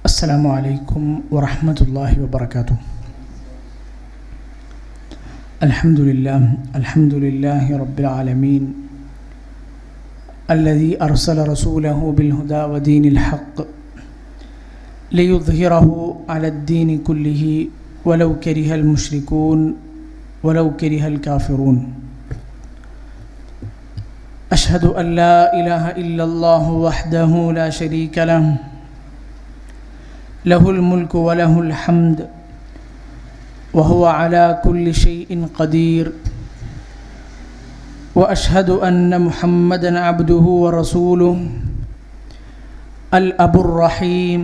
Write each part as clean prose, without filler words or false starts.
السلام عليكم ورحمة الله وبركاته. الحمد لله رب العالمين الذي أرسل رسوله بالهدى ودين الحق ليظهره على الدين كله ولو كره المشركون ولو كره الكافرون. أشهد أن لا إله إلا الله وحده لا شريك له له الملك وله الحمد وهو على كل شيء قدير. وأشهد أن محمدًا عبده ورسوله الأب الرحيم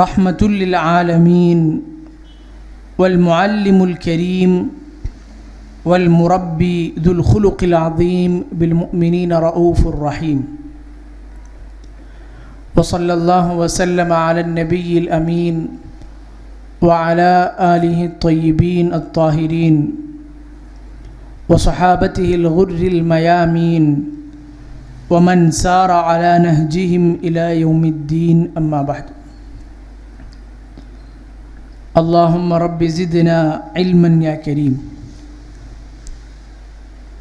رحمة للعالمين والمعلم الكريم والمربي ذو الخلق العظيم بالمؤمنين رؤوف رحيم. وصلى الله وسلم على النبي الأمين وعلى آله الطيبين الطاهرين وصحابته الغر الميامين ومن سار على نهجهم إلى يوم الدين. أما بعد. اللهم رب زدنا علما يا كريم.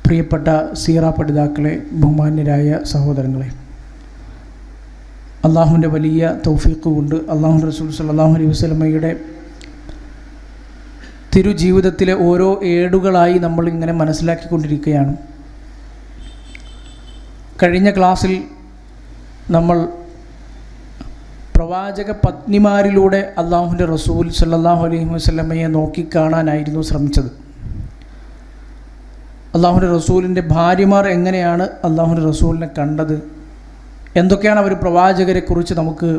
പ്രിയപ്പെട്ട സീറ പഠിതാക്കളെ, ബഹുമാന്യരായ സഹോദരങ്ങളെ, അള്ളാഹുവിൻ്റെ വലിയ തൗഫീഖ് കൊണ്ട് അള്ളാഹു റസൂൽ സല്ലല്ലാഹു അലൈഹി വസല്ലമയുടെ തിരുജീവിതത്തിലെ ഓരോ ഏടുകളായി നമ്മളിങ്ങനെ മനസ്സിലാക്കിക്കൊണ്ടിരിക്കുകയാണ്. കഴിഞ്ഞ ക്ലാസ്സിൽ നമ്മൾ പ്രവാചക പത്നിമാരിലൂടെ അള്ളാഹുവിൻ്റെ റസൂൽ സല്ലല്ലാഹു അലൈഹി വസല്ലമയെ നോക്കിക്കാണാനായിരുന്നു ശ്രമിച്ചത്. അള്ളാഹുവിൻ്റെ റസൂലിൻ്റെ ഭാര്യമാർ എങ്ങനെയാണ് അള്ളാഹുവിൻ്റെ റസൂലിനെ കണ്ടത്, എന്തൊക്കെയാണ് അവർ പ്രവാചകരെക്കുറിച്ച് നമുക്ക്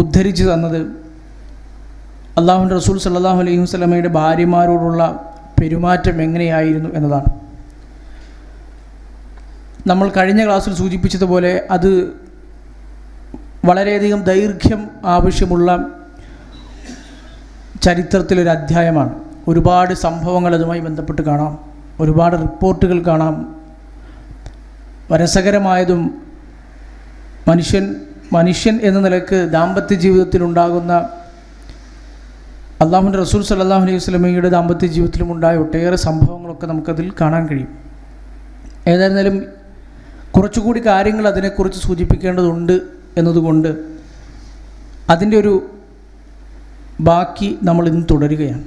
ഉദ്ധരിച്ചു തന്നത്, അള്ളാഹുവിൻ്റെ റസൂൽ സല്ലല്ലാഹു അലൈഹി വസല്ലമയുടെ ഭാര്യമാരോടുള്ള പെരുമാറ്റം എങ്ങനെയായിരുന്നു എന്നതാണ്. നമ്മൾ കഴിഞ്ഞ ക്ലാസ്സിൽ സൂചിപ്പിച്ചതുപോലെ അത് വളരെയധികം ദൈർഘ്യം ആവശ്യമുള്ള ചരിത്രത്തിലൊരു അധ്യായമാണ്. ഒരുപാട് സംഭവങ്ങൾ അതുമായി ബന്ധപ്പെട്ട് കാണാം, ഒരുപാട് റിപ്പോർട്ടുകൾ കാണാം. രസകരമായതും മനുഷ്യൻ എന്ന നിലക്ക് ദാമ്പത്യ ജീവിതത്തിലുണ്ടാകുന്ന അള്ളാഹുവിൻ്റെ റസൂൽ സല്ലല്ലാഹു അലൈഹി വസല്ലമയുടെ ദാമ്പത്യ ജീവിതത്തിലുമുണ്ടായ ഒട്ടേറെ സംഭവങ്ങളൊക്കെ നമുക്കതിൽ കാണാൻ കഴിയും. ഏതായിരുന്നാലും കുറച്ചുകൂടി കാര്യങ്ങൾ അതിനെക്കുറിച്ച് സൂചിപ്പിക്കേണ്ടതുണ്ട് എന്നതുകൊണ്ട് അതിൻ്റെ ഒരു ബാക്കി നമ്മൾ ഇന്ന് തുടരുകയാണ്.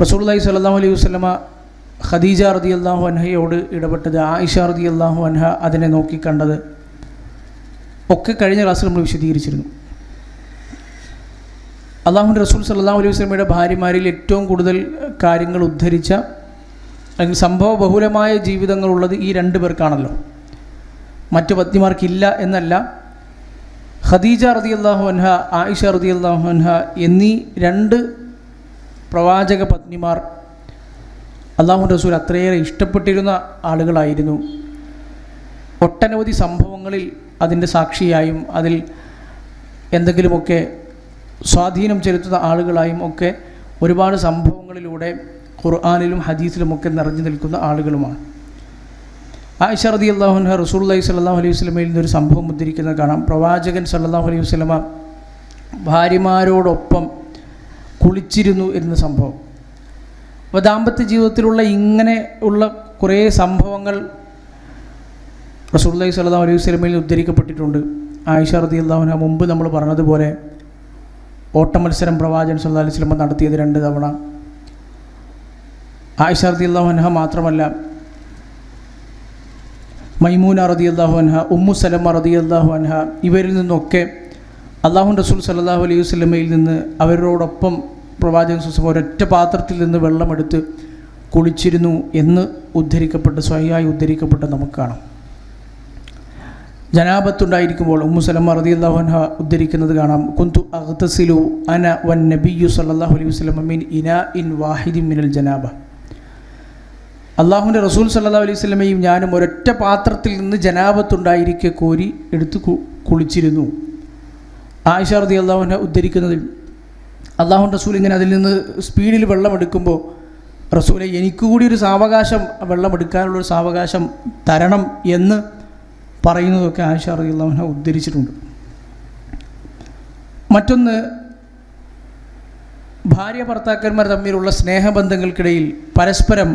റസൂലുള്ളാഹി സ്വല്ലല്ലാഹു അലൈഹി വസല്ലമ ഖദീജ റളിയല്ലാഹു അൻഹയോട് ഇടപെട്ടത്, ആയിഷ റളിയല്ലാഹു അൻഹ അതിനെ നോക്കിക്കണ്ടത് ഒക്കെ കഴിഞ്ഞ ക്ലാസ്സിൽ നമ്മൾ വിശദീകരിച്ചിരുന്നു. അള്ളാഹുവിൻ്റെ റസൂൽ സല്ലല്ലാഹു അലൈഹി വസല്ലമയുടെ ഭാര്യമാരിൽ ഏറ്റവും കൂടുതൽ കാര്യങ്ങൾ ഉദ്ധരിച്ച അല്ലെങ്കിൽ സംഭവ ബഹുലമായ ജീവിതങ്ങളുള്ളത് ഈ രണ്ടു പേർക്കാണല്ലോ, മറ്റു പത്നിമാർക്കില്ല എന്നല്ല. ഖദീജ റളിയല്ലാഹു അൻഹ, ആയിഷ റളിയല്ലാഹു അൻഹ എന്നീ രണ്ട് പ്രവാചക പത്നിമാർ അള്ളാഹുവിൻ്റെ റസൂൽ അത്രയേറെ ഇഷ്ടപ്പെട്ടിരുന്ന ആളുകളായിരുന്നു. ഒട്ടനവധി സംഭവങ്ങളിൽ അതിൻ്റെ സാക്ഷിയായും അതിൽ എന്തെങ്കിലുമൊക്കെ സ്വാധീനം ചെലുത്തുന്ന ആളുകളായും ഒക്കെ ഒരുപാട് സംഭവങ്ങളിലൂടെ ഖുർആനിലും ഹദീസിലുമൊക്കെ നിറഞ്ഞു നിൽക്കുന്ന ആളുകളുമാണ്. ആയിഷ റളിയല്ലാഹു അൻഹ റസൂലുള്ളാഹി സ്വല്ലല്ലാഹു അലൈഹി വസല്ലമയിൽ നിന്നൊരു സംഭവം ഉദ്ധരിക്കുന്നത് കാണാം. പ്രവാചകൻ സ്വല്ലല്ലാഹു അലൈഹി വസല്ലമ ഭാര്യമാരോടൊപ്പം കുളിച്ചിരുന്നു എന്ന സംഭവം. അപ്പോൾ ദാമ്പത്യ ജീവിതത്തിലുള്ള ഇങ്ങനെ ഉള്ള കുറേ സംഭവങ്ങൾ റസൂലുള്ളാഹി സ്വല്ലല്ലാഹു അലൈഹി വസല്ലമയിൽ ഉദ്ധരിക്കപ്പെട്ടിട്ടുണ്ട്. ആയിഷ റളിയല്ലാഹു അൻഹ മുമ്പ് നമ്മൾ പറഞ്ഞതുപോലെ ഓട്ടമത്സരം പ്രവാചകൻ സ്വല്ലല്ലാഹു അലൈഹി വസല്ലമ നടത്തിയത് 2 തവണ. ആയിഷ റളിയല്ലാഹു അൻഹ മാത്രമല്ല, മൈമൂന റളിയല്ലാഹു അൻഹ, ഉമ്മു സലമ റളിയല്ലാഹു അൻഹ, ഇവരിൽ നിന്നൊക്കെ അല്ലാഹുവിൻ്റെ റസൂൽ സല്ലല്ലാഹു അലൈഹി വസല്ലമയിൽ നിന്ന് അവരോടൊപ്പം പ്രവാചകൻ സ്വല്ലല്ലാഹു ഒരൊറ്റ പാത്രത്തിൽ നിന്ന് വെള്ളമെടുത്ത് കുളിച്ചിരുന്നു എന്ന് സ്വഹീഹായി ഉദ്ധരിക്കപ്പെട്ട് നമുക്ക് കാണാം. ജനാബത്തുണ്ടായിരിക്കുമ്പോൾ ഉമ്മു സലമ റളിയല്ലാഹു അൻഹ ഉദ്ധരിക്കുന്നത് കാണാം. കുന്തു അഗ്തസിലു അന വൻ നബിയ്യു സല്ലല്ലാഹു അലൈഹി വസല്ലമ മിൻ ഇനാഇൻ വാഹിദിൻ മിനൽ ജനാബ. അള്ളാഹുവിൻ്റെ റസൂൽ സല്ലല്ലാഹു അലൈഹി വസല്ലമയും ഞാനും ഒരൊറ്റ പാത്രത്തിൽ നിന്ന് ജനാബത്തുണ്ടായിരിക്കെ കോരി എടുത്ത് കുളിച്ചിരുന്നു. ആയിഷ റളിയല്ലാഹു അൻഹ ഉദ്ധരിക്കുന്നത്, അള്ളാഹുവിൻ്റെ റസൂൽ ഇങ്ങനെ അതിൽ നിന്ന് സ്പീഡിൽ വെള്ളമെടുക്കുമ്പോൾ റസൂലെ എനിക്കുകൂടി ഒരു സാവകാശം, വെള്ളമെടുക്കാനുള്ളൊരു സാവകാശം തരണം എന്ന് പറയുന്നതൊക്കെ ആയിഷ റളിയല്ലാഹു അൻഹ ഉദ്ധരിച്ചിട്ടുണ്ട്. മറ്റൊന്ന്, ഭാര്യ ഭർത്താക്കന്മാർ തമ്മിലുള്ള സ്നേഹബന്ധങ്ങൾക്കിടയിൽ പരസ്പരം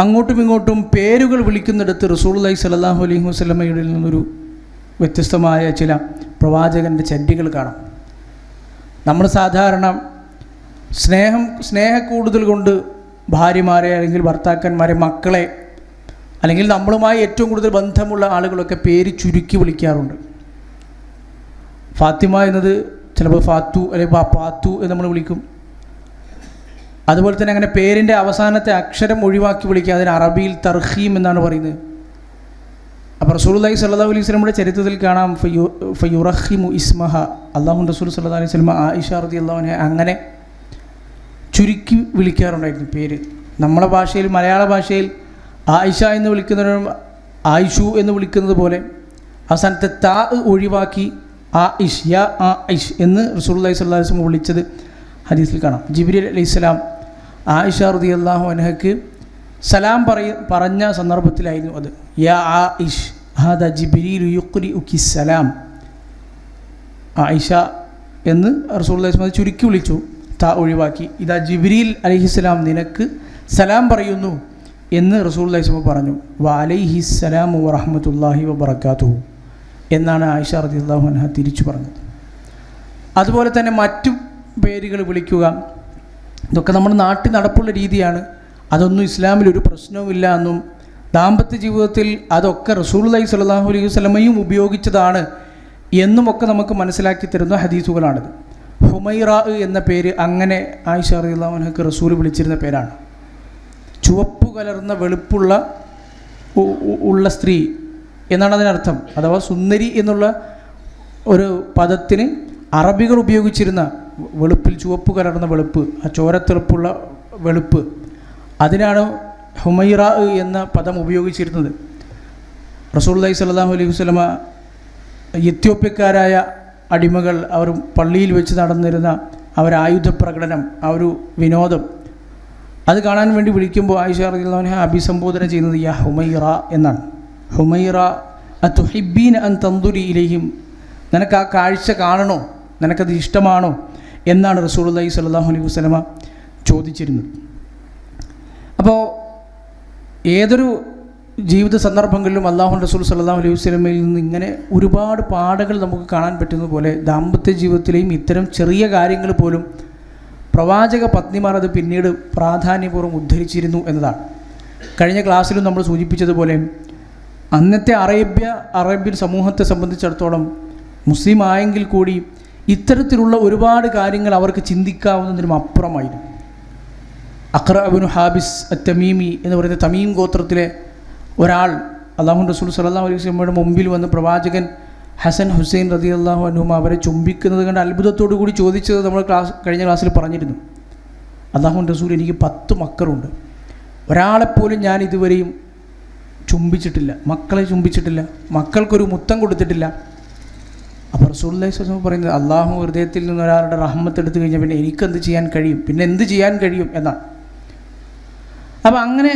അങ്ങോട്ടും ഇങ്ങോട്ടും പേരുകൾ വിളിക്കുന്നിടത്ത് റസൂലുള്ളാഹി സ്വല്ലല്ലാഹു അലൈഹി വസല്ലമയുടെ നിന്നൊരു വ്യത്യസ്തമായ ചില പ്രവാചകൻ്റെ ചര്യകൾ കാണാം. നമ്മൾ സാധാരണ സ്നേഹക്കൂടുതൽ കൊണ്ട് ഭാര്യമാരെ അല്ലെങ്കിൽ ഭർത്താക്കന്മാരെ, മക്കളെ അല്ലെങ്കിൽ നമ്മളുമായി ഏറ്റവും കൂടുതൽ ബന്ധമുള്ള ആളുകളൊക്കെ പേര് ചുരുക്കി വിളിക്കാറുണ്ട്. ഫാത്തിമ എന്നത് ചിലപ്പോൾ ഫാത്തു അല്ലെങ്കിൽ പാത്തു എന്ന് നമ്മൾ വിളിക്കും. അതുപോലെ തന്നെ അങ്ങനെ പേരിൻ്റെ അവസാനത്തെ അക്ഷരം ഒഴിവാക്കി വിളിക്കുക, അതിന് അറബിയിൽ തർഹീം എന്നാണ് പറയുന്നത്. അപ്പോൾ റസൂലുള്ളാഹി സ്വല്ലല്ലാഹു അലൈഹി വസല്ലമയുടെ ചരിത്രത്തിൽ കാണാം, ഫയുറഹിമു ഇസ്മഹ, അല്ലാഹു റസൂൽ സ്വല്ലല്ലാഹു അലൈഹി വസല്ലമ ആയിഷ റളിയല്ലാഹു അൻഹ അങ്ങനെ ചുരുക്കി വിളിക്കാറുണ്ടായിരുന്നു പേര്. നമ്മളെ ഭാഷയിൽ, മലയാള ഭാഷയിൽ ആയിഷ എന്ന് വിളിക്കുന്നവരും ആയിഷു എന്ന് വിളിക്കുന്നത് പോലെ അവസാനത്തെ താ ഒഴിവാക്കി ആയിഷ്, യാ ആയിഷ് എന്ന് റസൂലുള്ളാഹി സ്വല്ലല്ലാഹു അലൈഹി വസല്ലം വിളിച്ചത് ഹദീസിൽ കാണാം. ജിബ്രീൽ അലൈഹിസ്സലാം ആയിഷ റളിയല്ലാഹു അൻഹയ്ക്ക് സലാം പറഞ്ഞ സന്ദർഭത്തിലായിരുന്നു അത്. യാ ആയിഷ് ഹാദാ ജിബ്രീലു യുഖ്രിഉകി സലാം. ആയിഷ എന്ന് റസൂലുള്ളാഹി സ്വല്ലല്ലാഹു അലൈഹി വസല്ലം ചുരുക്കി വിളിച്ചു, താ ഒഴിവാക്കി. ഇതാ ജിബ്രീൽ അലൈഹിസ്സലാം നിനക്ക് സലാം പറയുന്നു എന്ന് റസൂലുള്ളാഹി സ്വല്ലല്ലാഹു അലൈഹി വസല്ലം പറഞ്ഞു. വഅലൈഹിസ്സലാമു വറഹ്മത്തുള്ളാഹി വബറകാതുഹു എന്നാണ് ആയിഷ റളിയല്ലാഹു അൻഹ തിരിച്ചു പറഞ്ഞത്. അതുപോലെ തന്നെ മറ്റു പേരുകൾ വിളിക്കുക, ഇതൊക്കെ നമ്മുടെ നാട്ടിൽ നടപ്പുള്ള രീതിയാണ്. അതൊന്നും ഇസ്ലാമിൽ ഒരു പ്രശ്നവുമില്ല എന്നും ദാമ്പത്യ ജീവിതത്തിൽ അതൊക്കെ റസൂലുള്ളാഹി സ്വല്ലല്ലാഹു അലൈഹി വസല്ലമയും ഉപയോഗിച്ചതാണ് എന്നുമൊക്കെ നമുക്ക് മനസ്സിലാക്കി തരുന്ന ഹദീസുകളാണിത്. ഹുമൈറ എന്ന പേര് അങ്ങനെ ആയിഷ റളിയല്ലാഹു അൻഹയ്ക്ക് റസൂൽ വിളിച്ചിരുന്ന പേരാണ്. ചുവപ്പ് കലർന്ന വെളുപ്പുള്ള സ്ത്രീ എന്നാണ് അതിനർത്ഥം. അഥവാ സുന്ദരി എന്നുള്ള ഒരു പദത്തിന് അറബികൾ ഉപയോഗിച്ചിരുന്ന വെളുപ്പിൽ ചുവപ്പ് കലർന്ന വെളുപ്പ്, ആ ചോരത്തിളപ്പുള്ള വെളുപ്പ്, അതിനാണ് ഹുമൈറ എന്ന പദം ഉപയോഗിച്ചിരുന്നത്. റസൂലുള്ളാഹി സ്വല്ലല്ലാഹു അലൈഹി വസല്ലമ എത്യോപ്യക്കാരായ അടിമകൾ അവർ പള്ളിയിൽ വെച്ച് നടന്നിരുന്ന ആയുധ പ്രകടനം, ആ ഒരു വിനോദം, അത് കാണാൻ വേണ്ടി വിളിക്കുമ്പോൾ ആയിഷ റളിയല്ലാഹു അൻഹ അഭിസംബോധന ചെയ്യുന്നത് യാ ഹുമൈറ എന്നാണ്. ഹുമൈറ അതുഹിബ്ബീന അൻ തൻദുരി ഇലൈഹിം, നിനക്ക് ആ കാഴ്ച കാണണോ, നിനക്കത് ഇഷ്ടമാണോ എന്നാണ് റസൂലുള്ളാഹി സ്വല്ലല്ലാഹു അലൈഹി വസല്ലമ ചോദിച്ചിരുന്നത്. അപ്പോൾ ഏതൊരു ജീവിത സന്ദർഭങ്ങളിലും അല്ലാഹു റസൂൽ സ്വല്ലല്ലാഹു അലൈഹി വസല്ലമയിൽ നിന്ന് ഇങ്ങനെ ഒരുപാട് പാഠങ്ങൾ നമുക്ക് കാണാൻ പറ്റുന്നത് പോലെ ദാമ്പത്യ ജീവിതത്തിലെയും ഇത്തരം ചെറിയ കാര്യങ്ങൾ പോലും പ്രവാചക പത്നിമാർ അത് പിന്നീട് പ്രാധാന്യപൂർവ്വം ഉദ്ധരിച്ചിരുന്നു എന്നതാണ്. കഴിഞ്ഞ ക്ലാസ്സിലും നമ്മൾ സൂചിപ്പിച്ചതുപോലെ അന്നത്തെ അറേബ്യൻ സമൂഹത്തെ സംബന്ധിച്ചിടത്തോളം മുസ്ലിം ആയെങ്കിൽ കൂടി ഇത്തരത്തിലുള്ള ഒരുപാട് കാര്യങ്ങൾ അവർക്ക് ചിന്തിക്കാവുന്നതിനും അപ്പുറമായിരുന്നു. അഖ്റ ഇബ്നു ഹാബിസ് അത്തമീമി എന്ന് പറയുന്ന തമീം ഗോത്രത്തിലെ ഒരാൾ അല്ലാഹു റസൂൽ സ്വല്ലല്ലാഹു അലൈഹി വസല്ലമയുടെ മുമ്പിൽ വന്ന് പ്രവാചകൻ ഹസൻ ഹുസൈൻ റളിയല്ലാഹു അൻഹും അവരെ ചുംബിക്കുന്നത് കണ്ട് അത്ഭുതത്തോടു കൂടി ചോദിച്ചത് നമ്മൾ കഴിഞ്ഞ ക്ലാസ്സിൽ പറഞ്ഞിരുന്നു. അല്ലാഹു റസൂൽ, എനിക്ക് 10 മക്കളുണ്ട്, ഒരാളെപ്പോലും ഞാൻ ഇതുവരെയും ചുംബിച്ചിട്ടില്ല, മക്കളെ ചുംബിച്ചിട്ടില്ല, മക്കൾക്കൊരു മുത്തം കൊടുത്തിട്ടില്ല. അപ്പോൾ റസൂലുള്ളാഹി സ്വല്ലല്ലാഹു അലൈഹി വസല്ലം പറയുന്നത് അല്ലാഹു ഹൃദയത്തിൽ നിന്ന് ഒരാളുടെ റഹ്മത്ത് എടുത്തു കഴിഞ്ഞാൽ പിന്നെ എനിക്കെന്ത് ചെയ്യാൻ കഴിയും, പിന്നെ എന്ത് ചെയ്യാൻ കഴിയും എന്നാണ്. അപ്പോൾ അങ്ങനെ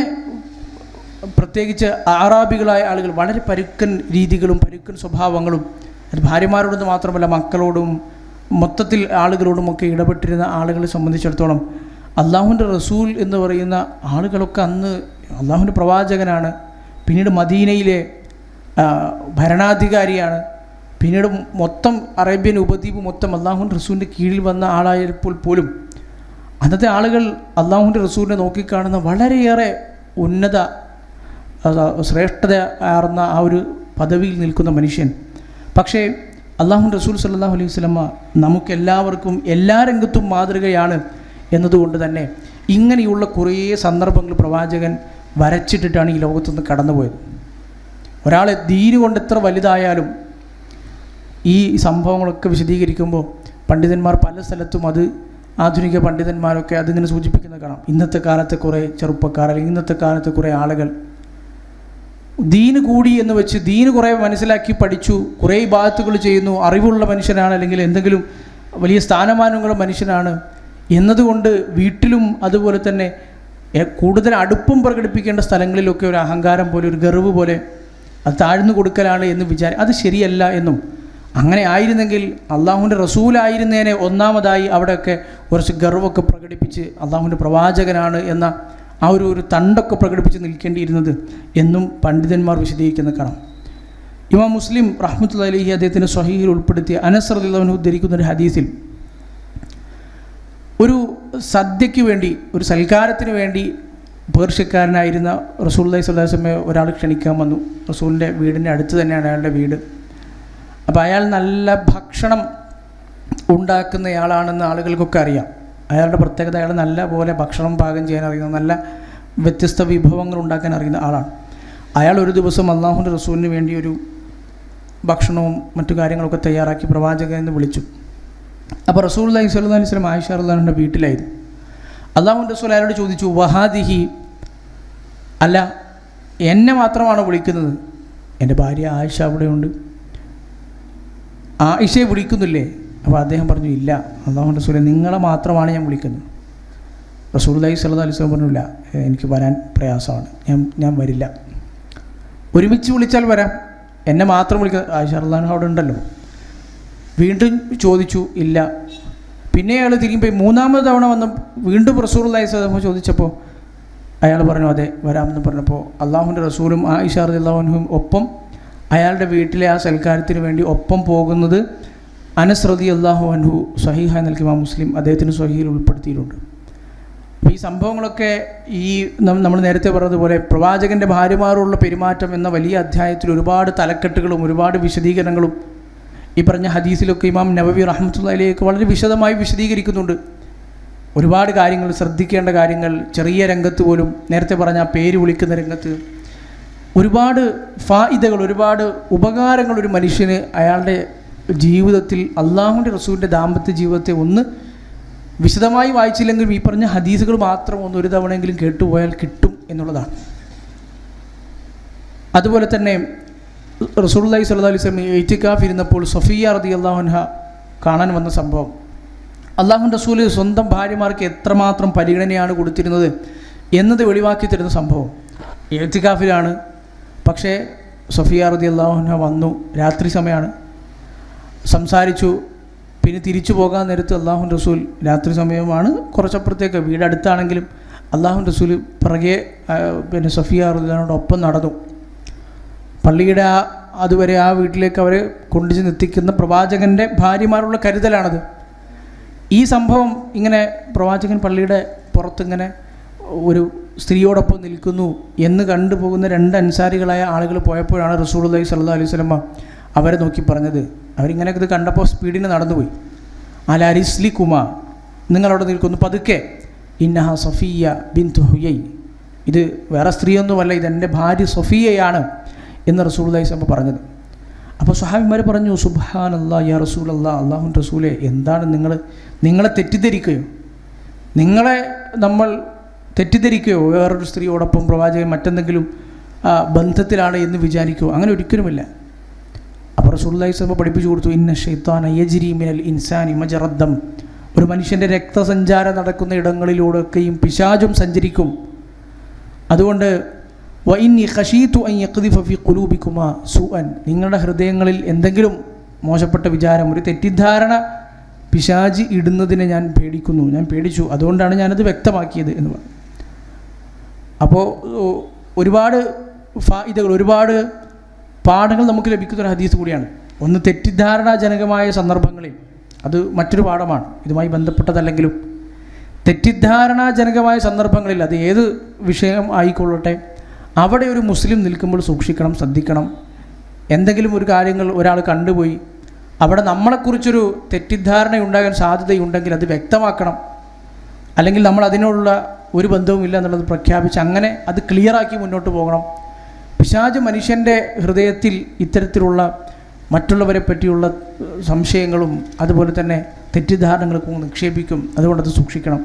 പ്രത്യേകിച്ച് ആറാബികളായ ആളുകൾ വളരെ പരുക്കൻ രീതികളും പരുക്കൻ സ്വഭാവങ്ങളും, അത് ഭാര്യമാരോട് മാത്രമല്ല മക്കളോടും മൊത്തത്തിൽ ആളുകളോടുമൊക്കെ ഇടപെട്ടിരുന്ന ആളുകളെ സംബന്ധിച്ചിടത്തോളം അല്ലാഹുവിൻ്റെ റസൂൽ എന്ന് പറയുന്ന ആളുകളൊക്കെ അന്ന് അല്ലാഹുവിൻ്റെ പ്രവാചകനാണ്, പിന്നീട് മദീനയിലെ ഭരണാധികാരിയാണ്, പിന്നീട് മൊത്തം അറേബ്യൻ ഉപദ്വീപ് മൊത്തം അല്ലാഹുവിൻ്റെ റസൂലിൻ്റെ കീഴിൽ വന്ന ആളായപ്പോൾ പോലും അന്നത്തെ ആളുകൾ അല്ലാഹുവിൻ്റെ റസൂലിനെ നോക്കിക്കാണുന്ന വളരെയേറെ ഉന്നത ശ്രേഷ്ഠത ആർന്ന ആ ഒരു പദവിയിൽ നിൽക്കുന്ന മനുഷ്യൻ. പക്ഷേ അല്ലാഹുവിൻ്റെ റസൂൽ സ്വല്ലല്ലാഹു അലൈഹി വസല്ലമ നമുക്കെല്ലാവർക്കും എല്ലാ രംഗത്തും മാതൃകയാണ് എന്നതുകൊണ്ട് തന്നെ ഇങ്ങനെയുള്ള കുറേ സന്ദർഭങ്ങൾ പ്രവാചകൻ വരച്ചിട്ടിട്ടാണ് ഈ ലോകത്തുനിന്ന് കടന്നുപോയത്. ഒരാളെ ദീന് കൊണ്ട് എത്ര വലുതായാലും ഈ സംഭവങ്ങളൊക്കെ വിശദീകരിക്കുമ്പോൾ പണ്ഡിതന്മാർ പല സ്ഥലത്തും അത് ആധുനിക പണ്ഡിതന്മാരൊക്കെ അതിങ്ങനെ സൂചിപ്പിക്കുന്നത് കാണാം. ഇന്നത്തെ കാലത്തെ കുറേ ചെറുപ്പക്കാർ അല്ലെങ്കിൽ ഇന്നത്തെ കാലത്തെ കുറേ ആളുകൾ ദീന് കൂടി എന്ന് വെച്ച് ദീന് കുറേ മനസ്സിലാക്കി പഠിച്ചു, കുറേ ഇബാദത്തുകൾ ചെയ്യുന്നു, അറിവുള്ള മനുഷ്യനാണ് അല്ലെങ്കിൽ എന്തെങ്കിലും വലിയ സ്ഥാനമാനങ്ങളുള്ള മനുഷ്യനാണ് എന്നതുകൊണ്ട് വീട്ടിലും അതുപോലെ തന്നെ കൂടുതൽ അടുപ്പം പ്രകടിപ്പിക്കേണ്ട സ്ഥലങ്ങളിലൊക്കെ ഒരു അഹങ്കാരം പോലെ, ഒരു ഗർവ് പോലെ അത് താഴ്ന്നു കൊടുക്കലാണ് എന്ന് അത് ശരിയല്ല എന്നും, അങ്ങനെ ആയിരുന്നെങ്കിൽ അള്ളാഹുവിൻ്റെ റസൂലായിരുന്നേനെ ഒന്നാമതായി അവിടെയൊക്കെ കുറച്ച് ഗർവൊക്കെ പ്രകടിപ്പിച്ച് അള്ളാഹുവിൻ്റെ പ്രവാചകനാണ് എന്ന ആ ഒരു തണ്ടൊക്കെ പ്രകടിപ്പിച്ച് നിൽക്കേണ്ടിയിരുന്നത് എന്നും പണ്ഡിതന്മാർ വിശദീകരിക്കുന്ന കാണാം. ഇമാം മുസ്ലിം റഹ്മത്തുള്ളാഹി അലൈഹി അദ്ദേഹത്തിൻ്റെ സ്വഹീഹിൽ ഉൾപ്പെടുത്തിയ അനസ് റളിയല്ലാഹു അൻഹു ഉദ്ധരിക്കുന്ന ഒരു ഹദീസിൽ ഒരു സദ്യയ്ക്ക് വേണ്ടി, ഒരു സൽക്കാരത്തിന് വേണ്ടി പേർഷ്യക്കാരനായിരുന്ന റസൂലുള്ളാഹി സ്വല്ലല്ലാഹു അലൈഹി വസല്ലമയെ ഒരാൾ ക്ഷണിക്കാൻ വന്നു. റസൂലിൻ്റെ വീടിൻ്റെ അടുത്ത് തന്നെയാണ് അയാളുടെ വീട്. അപ്പോൾ അയാൾ നല്ല ഭക്ഷണം ഉണ്ടാക്കുന്നയാളാണെന്ന് ആളുകൾക്കൊക്കെ അറിയാം. അയാളുടെ പ്രത്യേകത, അയാൾ നല്ല പോലെ ഭക്ഷണം പാകം ചെയ്യാൻ അറിയുന്ന, നല്ല വ്യത്യസ്ത വിഭവങ്ങൾ ഉണ്ടാക്കാൻ അറിയുന്ന ആളാണ്. അയാൾ ഒരു ദിവസം അള്ളാഹുവിൻ്റെ റസൂലിന് വേണ്ടി ഒരു ഭക്ഷണവും മറ്റു കാര്യങ്ങളൊക്കെ തയ്യാറാക്കി പ്രവാചകനെ വിളിച്ചു. അപ്പോൾ റസൂലുള്ളാഹി സ്വല്ലല്ലാഹു അലൈഹി വസല്ലം ആയിഷ റളിയല്ലാഹു അൻഹയുടെ വീട്ടിലായിരുന്നു. അള്ളാഹുവിൻ്റെ റസൂൽ അയാളോട് ചോദിച്ചു, വഹാദിഹി, അല്ല എന്നെ മാത്രമാണോ വിളിക്കുന്നത്? എൻ്റെ ഭാര്യ ആയിഷ അവിടെയുണ്ട്, ആയിഷയെ വിളിക്കുന്നില്ലേ? അപ്പോൾ അദ്ദേഹം പറഞ്ഞു, ഇല്ല അള്ളാഹുവിൻ്റെ റസൂലെ, നിങ്ങളെ മാത്രമാണ് ഞാൻ വിളിക്കുന്നത്. റസൂലുള്ളാഹി സ്വല്ലല്ലാഹു അലൈഹി വസല്ലം പറഞ്ഞില്ല, എനിക്ക് വരാൻ പ്രയാസമാണ്, ഞാൻ വരില്ല. ഒരുമിച്ച് വിളിച്ചാൽ വരാം, എന്നെ മാത്രം വിളിക്കുക. ആയിഷ റളിയല്ലാഹു അൻഹ അവിടെ ഉണ്ടല്ലോ. വീണ്ടും ചോദിച്ചു, ഇല്ല. പിന്നെ അയാൾ തിരിയുമ്പോൾ മൂന്നാമത് തവണ വന്ന് വീണ്ടും റസൂലുള്ളാഹി സ്വല്ലല്ലാഹു അലൈഹി വസല്ലം ചോദിച്ചപ്പോൾ അയാൾ പറഞ്ഞു, അതെ വരാമെന്ന് പറഞ്ഞപ്പോൾ അള്ളാഹുവിൻ്റെ റസൂലും ആയിഷ റളിയല്ലാഹു അൻഹയും ഒപ്പം അയാളുടെ വീട്ടിലെ ആ സൽക്കാരത്തിന് വേണ്ടി ഒപ്പം പോകുന്നത് അനസ് റളിയല്ലാഹു അൻഹു സ്വഹീഹായി നൽകിയ ഇമാം മുസ്ലിം അദ്ദേഹത്തിന് സ്വഹീഹിൽ ഉൾപ്പെടുത്തിയിട്ടുണ്ട്. അപ്പോൾ ഈ സംഭവങ്ങളൊക്കെ ഈ നമ്മൾ നേരത്തെ പറഞ്ഞതുപോലെ പ്രവാചകൻ്റെ ഭാര്യമാരോടുള്ള പെരുമാറ്റം എന്ന വലിയ അധ്യായത്തിൽ ഒരുപാട് തലക്കെട്ടുകളും ഒരുപാട് വിശദീകരണങ്ങളും ഈ പറഞ്ഞ ഹദീസിലൊക്കെ ഇമാം നവവി റഹ്മത്തുള്ളാഹി അലൈഹി വളരെ വിശദമായി വിശദീകരിക്കുന്നുണ്ട്. ഒരുപാട് കാര്യങ്ങൾ, ശ്രദ്ധിക്കേണ്ട കാര്യങ്ങൾ, ചെറിയ രംഗത്ത് പോലും നേരത്തെ പറഞ്ഞ ആ പേര് വിളിക്കുന്ന രംഗത്ത് ഒരുപാട് ഫായിദകൾ, ഒരുപാട് ഉപകാരങ്ങൾ ഒരു മനുഷ്യന് അയാളുടെ ജീവിതത്തിൽ അള്ളാഹുവിൻ്റെ റസൂലിൻ്റെ ദാമ്പത്യ ജീവിതത്തെ ഒന്ന് വിശദമായി വായിച്ചില്ലെങ്കിലും ഈ പറഞ്ഞ ഹദീസുകൾ മാത്രം ഒന്ന് ഒരു തവണയെങ്കിലും കേട്ടുപോയാൽ കിട്ടും എന്നുള്ളതാണ്. അതുപോലെ തന്നെ റസൂലുള്ളാഹി സ്വല്ലല്ലാഹു അലൈഹി വസല്ലം ഇഅ്തികാഫ് ഇരുന്നപ്പോൾ സഫിയ്യ റളിയല്ലാഹു അൻഹ കാണാൻ വന്ന സംഭവം, അള്ളാഹുവിൻ്റെ റസൂൽ സ്വന്തം ഭാര്യമാർക്ക് എത്രമാത്രം പരിഗണനയാണ് കൊടുത്തിരുന്നത് എന്നത് വെളിവാക്കി തരുന്ന സംഭവം. ഇഅ്തികാഫിലാണ്, പക്ഷേ സഫിയ്യ റളിയല്ലാഹു അൻഹ വന്നു, രാത്രി സമയമാണ്, സംസാരിച്ചു. പിന്നെ തിരിച്ചു പോകാൻ നേരത്ത് അള്ളാഹുവിൻ്റെ റസൂൽ, രാത്രി സമയമാണ്, കുറച്ചപ്പുറത്തേക്ക് വീട് അടുത്താണെങ്കിലും അള്ളാഹുവിൻ്റെ റസൂൽ പിറകെ പിന്നെ സഫിയ്യ റളിയല്ലാഹുവിനോടൊപ്പം നടന്നു. പള്ളിയുടെ അതുവരെ ആ വീട്ടിലേക്ക് അവരെ കൊണ്ടുചെന്ന് എത്തിക്കുന്ന പ്രവാചകൻ്റെ ഭാര്യമാരുള്ള കരുതലാണത്. ഈ സംഭവം ഇങ്ങനെ പ്രവാചകൻ പള്ളിയുടെ പുറത്തിങ്ങനെ ഒരു സ്ത്രീയോടൊപ്പം നിൽക്കുന്നു എന്ന് കണ്ടുപോകുന്ന രണ്ട് അൻസാരികളായ ആളുകൾ പോയപ്പോഴാണ് റസൂലുള്ളാഹി സ്വല്ലല്ലാഹു അലൈഹി വസല്ലം അവരെ നോക്കി പറഞ്ഞത്. അവരിങ്ങനെ ഇത് കണ്ടപ്പോൾ സ്പീഡിന് നടന്നുപോയി. അലാരിസ്ലി കുമാ, നിങ്ങളവിടെ നിൽക്കുന്നു, പതുക്കെ. ഇന്നഹ സഫിയ്യ ബിൻതു ഹുയൈ, ഇത് വേറെ സ്ത്രീയൊന്നുമല്ല, ഇതെൻ്റെ ഭാര്യ സഫിയ്യയാണ് എന്ന് റസൂലുള്ളാഹി സ്വല്ലല്ലാഹു അലൈഹി വസല്ലം പറഞ്ഞത്. അപ്പോൾ സ്വഹാബിമാർ പറഞ്ഞു, സുബ്ഹാനല്ലാഹ് യാ റസൂലല്ലാഹ്, അല്ലാഹുവിൻ്റെ റസൂലേ, എന്താണ് നിങ്ങളെ തെറ്റിദ്ധരിക്കുകയോ? നിങ്ങളെ നമ്മൾ തെറ്റിദ്ധരിക്കുകയോ? വേറൊരു സ്ത്രീയോടൊപ്പം പ്രവാചകൻ മറ്റെന്തെങ്കിലും ബന്ധത്തിലാണ് എന്ന് വിചാരിക്കുകയോ? അങ്ങനെ ഒരിക്കലുമില്ല. അപ്പോൾ റസൂലുള്ളാഹി സ്വല്ലല്ലാഹു അലൈഹി വസല്ലം പഠിപ്പിച്ചു കൊടുത്തു, ഇന്ന ശൈത്താന യജ്രി മിനൽ ഇൻസാനി മജറദ്ദം, ഒരു മനുഷ്യൻ്റെ രക്തസഞ്ചാരം നടക്കുന്ന ഇടങ്ങളിലൂടെയൊക്കെയും പിശാചും സഞ്ചരിക്കും. അതുകൊണ്ട് വഇന്നി ഖശീതു അൻ യഖ്ദിഫ ഫീ ഖുലൂബികുമാ സൂഅൻ, നിങ്ങളുടെ ഹൃദയങ്ങളിൽ എന്തെങ്കിലും മോശപ്പെട്ട വിചാരം, ഒരു തെറ്റിദ്ധാരണ പിശാചി ഇടുന്നതിനെ ഞാൻ പേടിച്ചു, അതുകൊണ്ടാണ് ഞാനത് വ്യക്തമാക്കിയത് എന്ന് പറഞ്ഞു. അപ്പോൾ ഒരുപാട് ഫായിദകൾ, ഒരുപാട് പാഠങ്ങൾ നമുക്ക് ലഭിക്കുന്നൊരു ഹദീസ് കൂടിയാണ്. ഒന്ന്, തെറ്റിദ്ധാരണാജനകമായ സന്ദർഭങ്ങളിൽ, അത് മറ്റൊരു പാഠമാണ്, ഇതുമായി ബന്ധപ്പെട്ടതല്ലെങ്കിലും തെറ്റിദ്ധാരണാജനകമായ സന്ദർഭങ്ങളിൽ, അത് ഏത് വിഷയം ആയിക്കൊള്ളട്ടെ, അവിടെ ഒരു മുസ്ലിം നിൽക്കുമ്പോൾ സൂക്ഷിക്കണം, ശ്രദ്ധിക്കണം. എന്തെങ്കിലും ഒരു കാര്യങ്ങൾ ഒരാൾ കണ്ടുപോയി അവിടെ നമ്മളെക്കുറിച്ചൊരു തെറ്റിദ്ധാരണയുണ്ടാകാൻ സാധ്യതയുണ്ടെങ്കിൽ അത് വ്യക്തമാക്കണം. അല്ലെങ്കിൽ നമ്മൾ അതിനോടുള്ള ഒരു ബന്ധവുമില്ല എന്നുള്ളത് പ്രഖ്യാപിച്ച് അങ്ങനെ അത് ക്ലിയറാക്കി മുന്നോട്ട് പോകണം. പിശാച് മനുഷ്യൻ്റെ ഹൃദയത്തിൽ ഇത്തരത്തിലുള്ള മറ്റുള്ളവരെ പറ്റിയുള്ള സംശയങ്ങളും അതുപോലെ തന്നെ തെറ്റിദ്ധാരണകൾക്കും നിക്ഷേപിക്കും. അതുകൊണ്ടത് സൂക്ഷിക്കണം.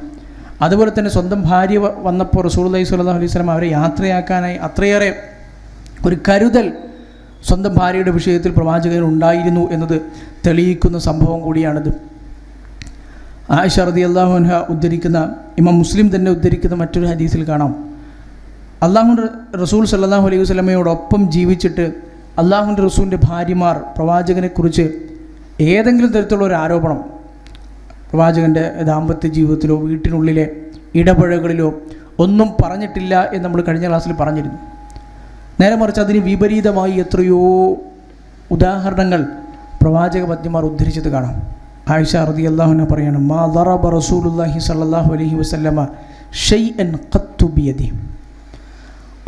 അതുപോലെ തന്നെ സ്വന്തം ഭാര്യ വന്നപ്പോൾ റസൂലുള്ളാഹി സ്വല്ലല്ലാഹു അലൈഹി വസല്ലം അവരെ യാത്രയാക്കാനായി അത്രയേറെ ഒരു കരുതൽ സ്വന്തം ഭാര്യയുടെ വിഷയത്തിൽ പ്രവാചകൻ ഉണ്ടായിരുന്നു എന്നത് തെളിയിക്കുന്ന സംഭവം കൂടിയാണിത്. ആയിഷ റളിയല്ലാഹു അൻഹ ഉദ്ധരിക്കുന്ന, ഇമാം മുസ്ലിം തന്നെ ഉദ്ധരിക്കുന്ന മറ്റൊരു ഹദീസിൽ കാണാം, അല്ലാഹുവിൻ്റെ റസൂൽ സ്വല്ലല്ലാഹു അലൈഹി വസല്ലമയോടൊപ്പം ജീവിച്ചിട്ട് അള്ളാഹുവിൻ്റെ റസൂലിൻ്റെ ഭാര്യമാർ പ്രവാചകനെക്കുറിച്ച് ഏതെങ്കിലും തരത്തിലുള്ള ഒരു ആരോപണം പ്രവാചകൻ്റെ ദാമ്പത്യ ജീവിതത്തിലോ വീട്ടിനുള്ളിലെ ഇടപഴകളിലോ ഒന്നും പറഞ്ഞിട്ടില്ല എന്ന് നമ്മൾ കഴിഞ്ഞ ക്ലാസ്സിൽ പറഞ്ഞിരുന്നു. നേരെ മറിച്ച് അതിന് വിപരീതമായി എത്രയോ ഉദാഹരണങ്ങൾ പ്രവാചക പത്നിമാർ ഉദ്ധരിച്ചത് കാണാം. ആയിഷ റളിയല്ലാഹു അൻഹ പറയാണ്, മാ ദറബ റസൂലുള്ളാഹി സ്വല്ലല്ലാഹു അലൈഹി വസല്ലമ ഷൈഅൻ ഖത്തു ബിയദി.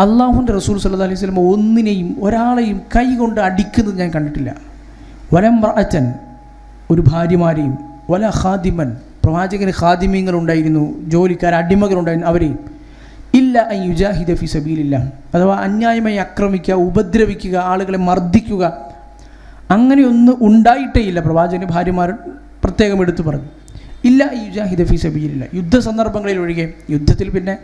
അള്ളാഹുവിൻ്റെ റസൂൽ സല്ലല്ലാഹു അലൈഹി വസല്ലമ ഒന്നിനെയും ഒരാളെയും കൈ കൊണ്ട് അടിക്കുന്നത് ഞാൻ കണ്ടിട്ടില്ല. വലംറഅതൻ, ഒരു ഭാര്യമാരെയും, വല ഖാദിമൻ, പ്രവാചകന് ഖാദിമീങ്ങളുണ്ടായിരുന്നു, ജോലിക്കാർ അടിമകളുണ്ടായിരുന്നു, അവരെയും, ഇല്ല അൻ യുജാഹിദ ഫി സബീലില്ലാഹ്, അഥവാ അന്യായമായി ആക്രമിക്കുക, ഉപദ്രവിക്കുക, ആളുകളെ മർദ്ദിക്കുക, അങ്ങനെയൊന്നും ഉണ്ടായിട്ടേ ഇല്ല. പ്രവാചകൻ്റെ ഭാര്യമാർ പ്രത്യേകം എടുത്തു പറഞ്ഞു, ഇല്ല യുജാഹിദ ഫി സബീലില്ലാഹ്, യുദ്ധ സന്ദർഭങ്ങളിൽ ഒഴികെ. യുദ്ധത്തിൽ പിന്നെ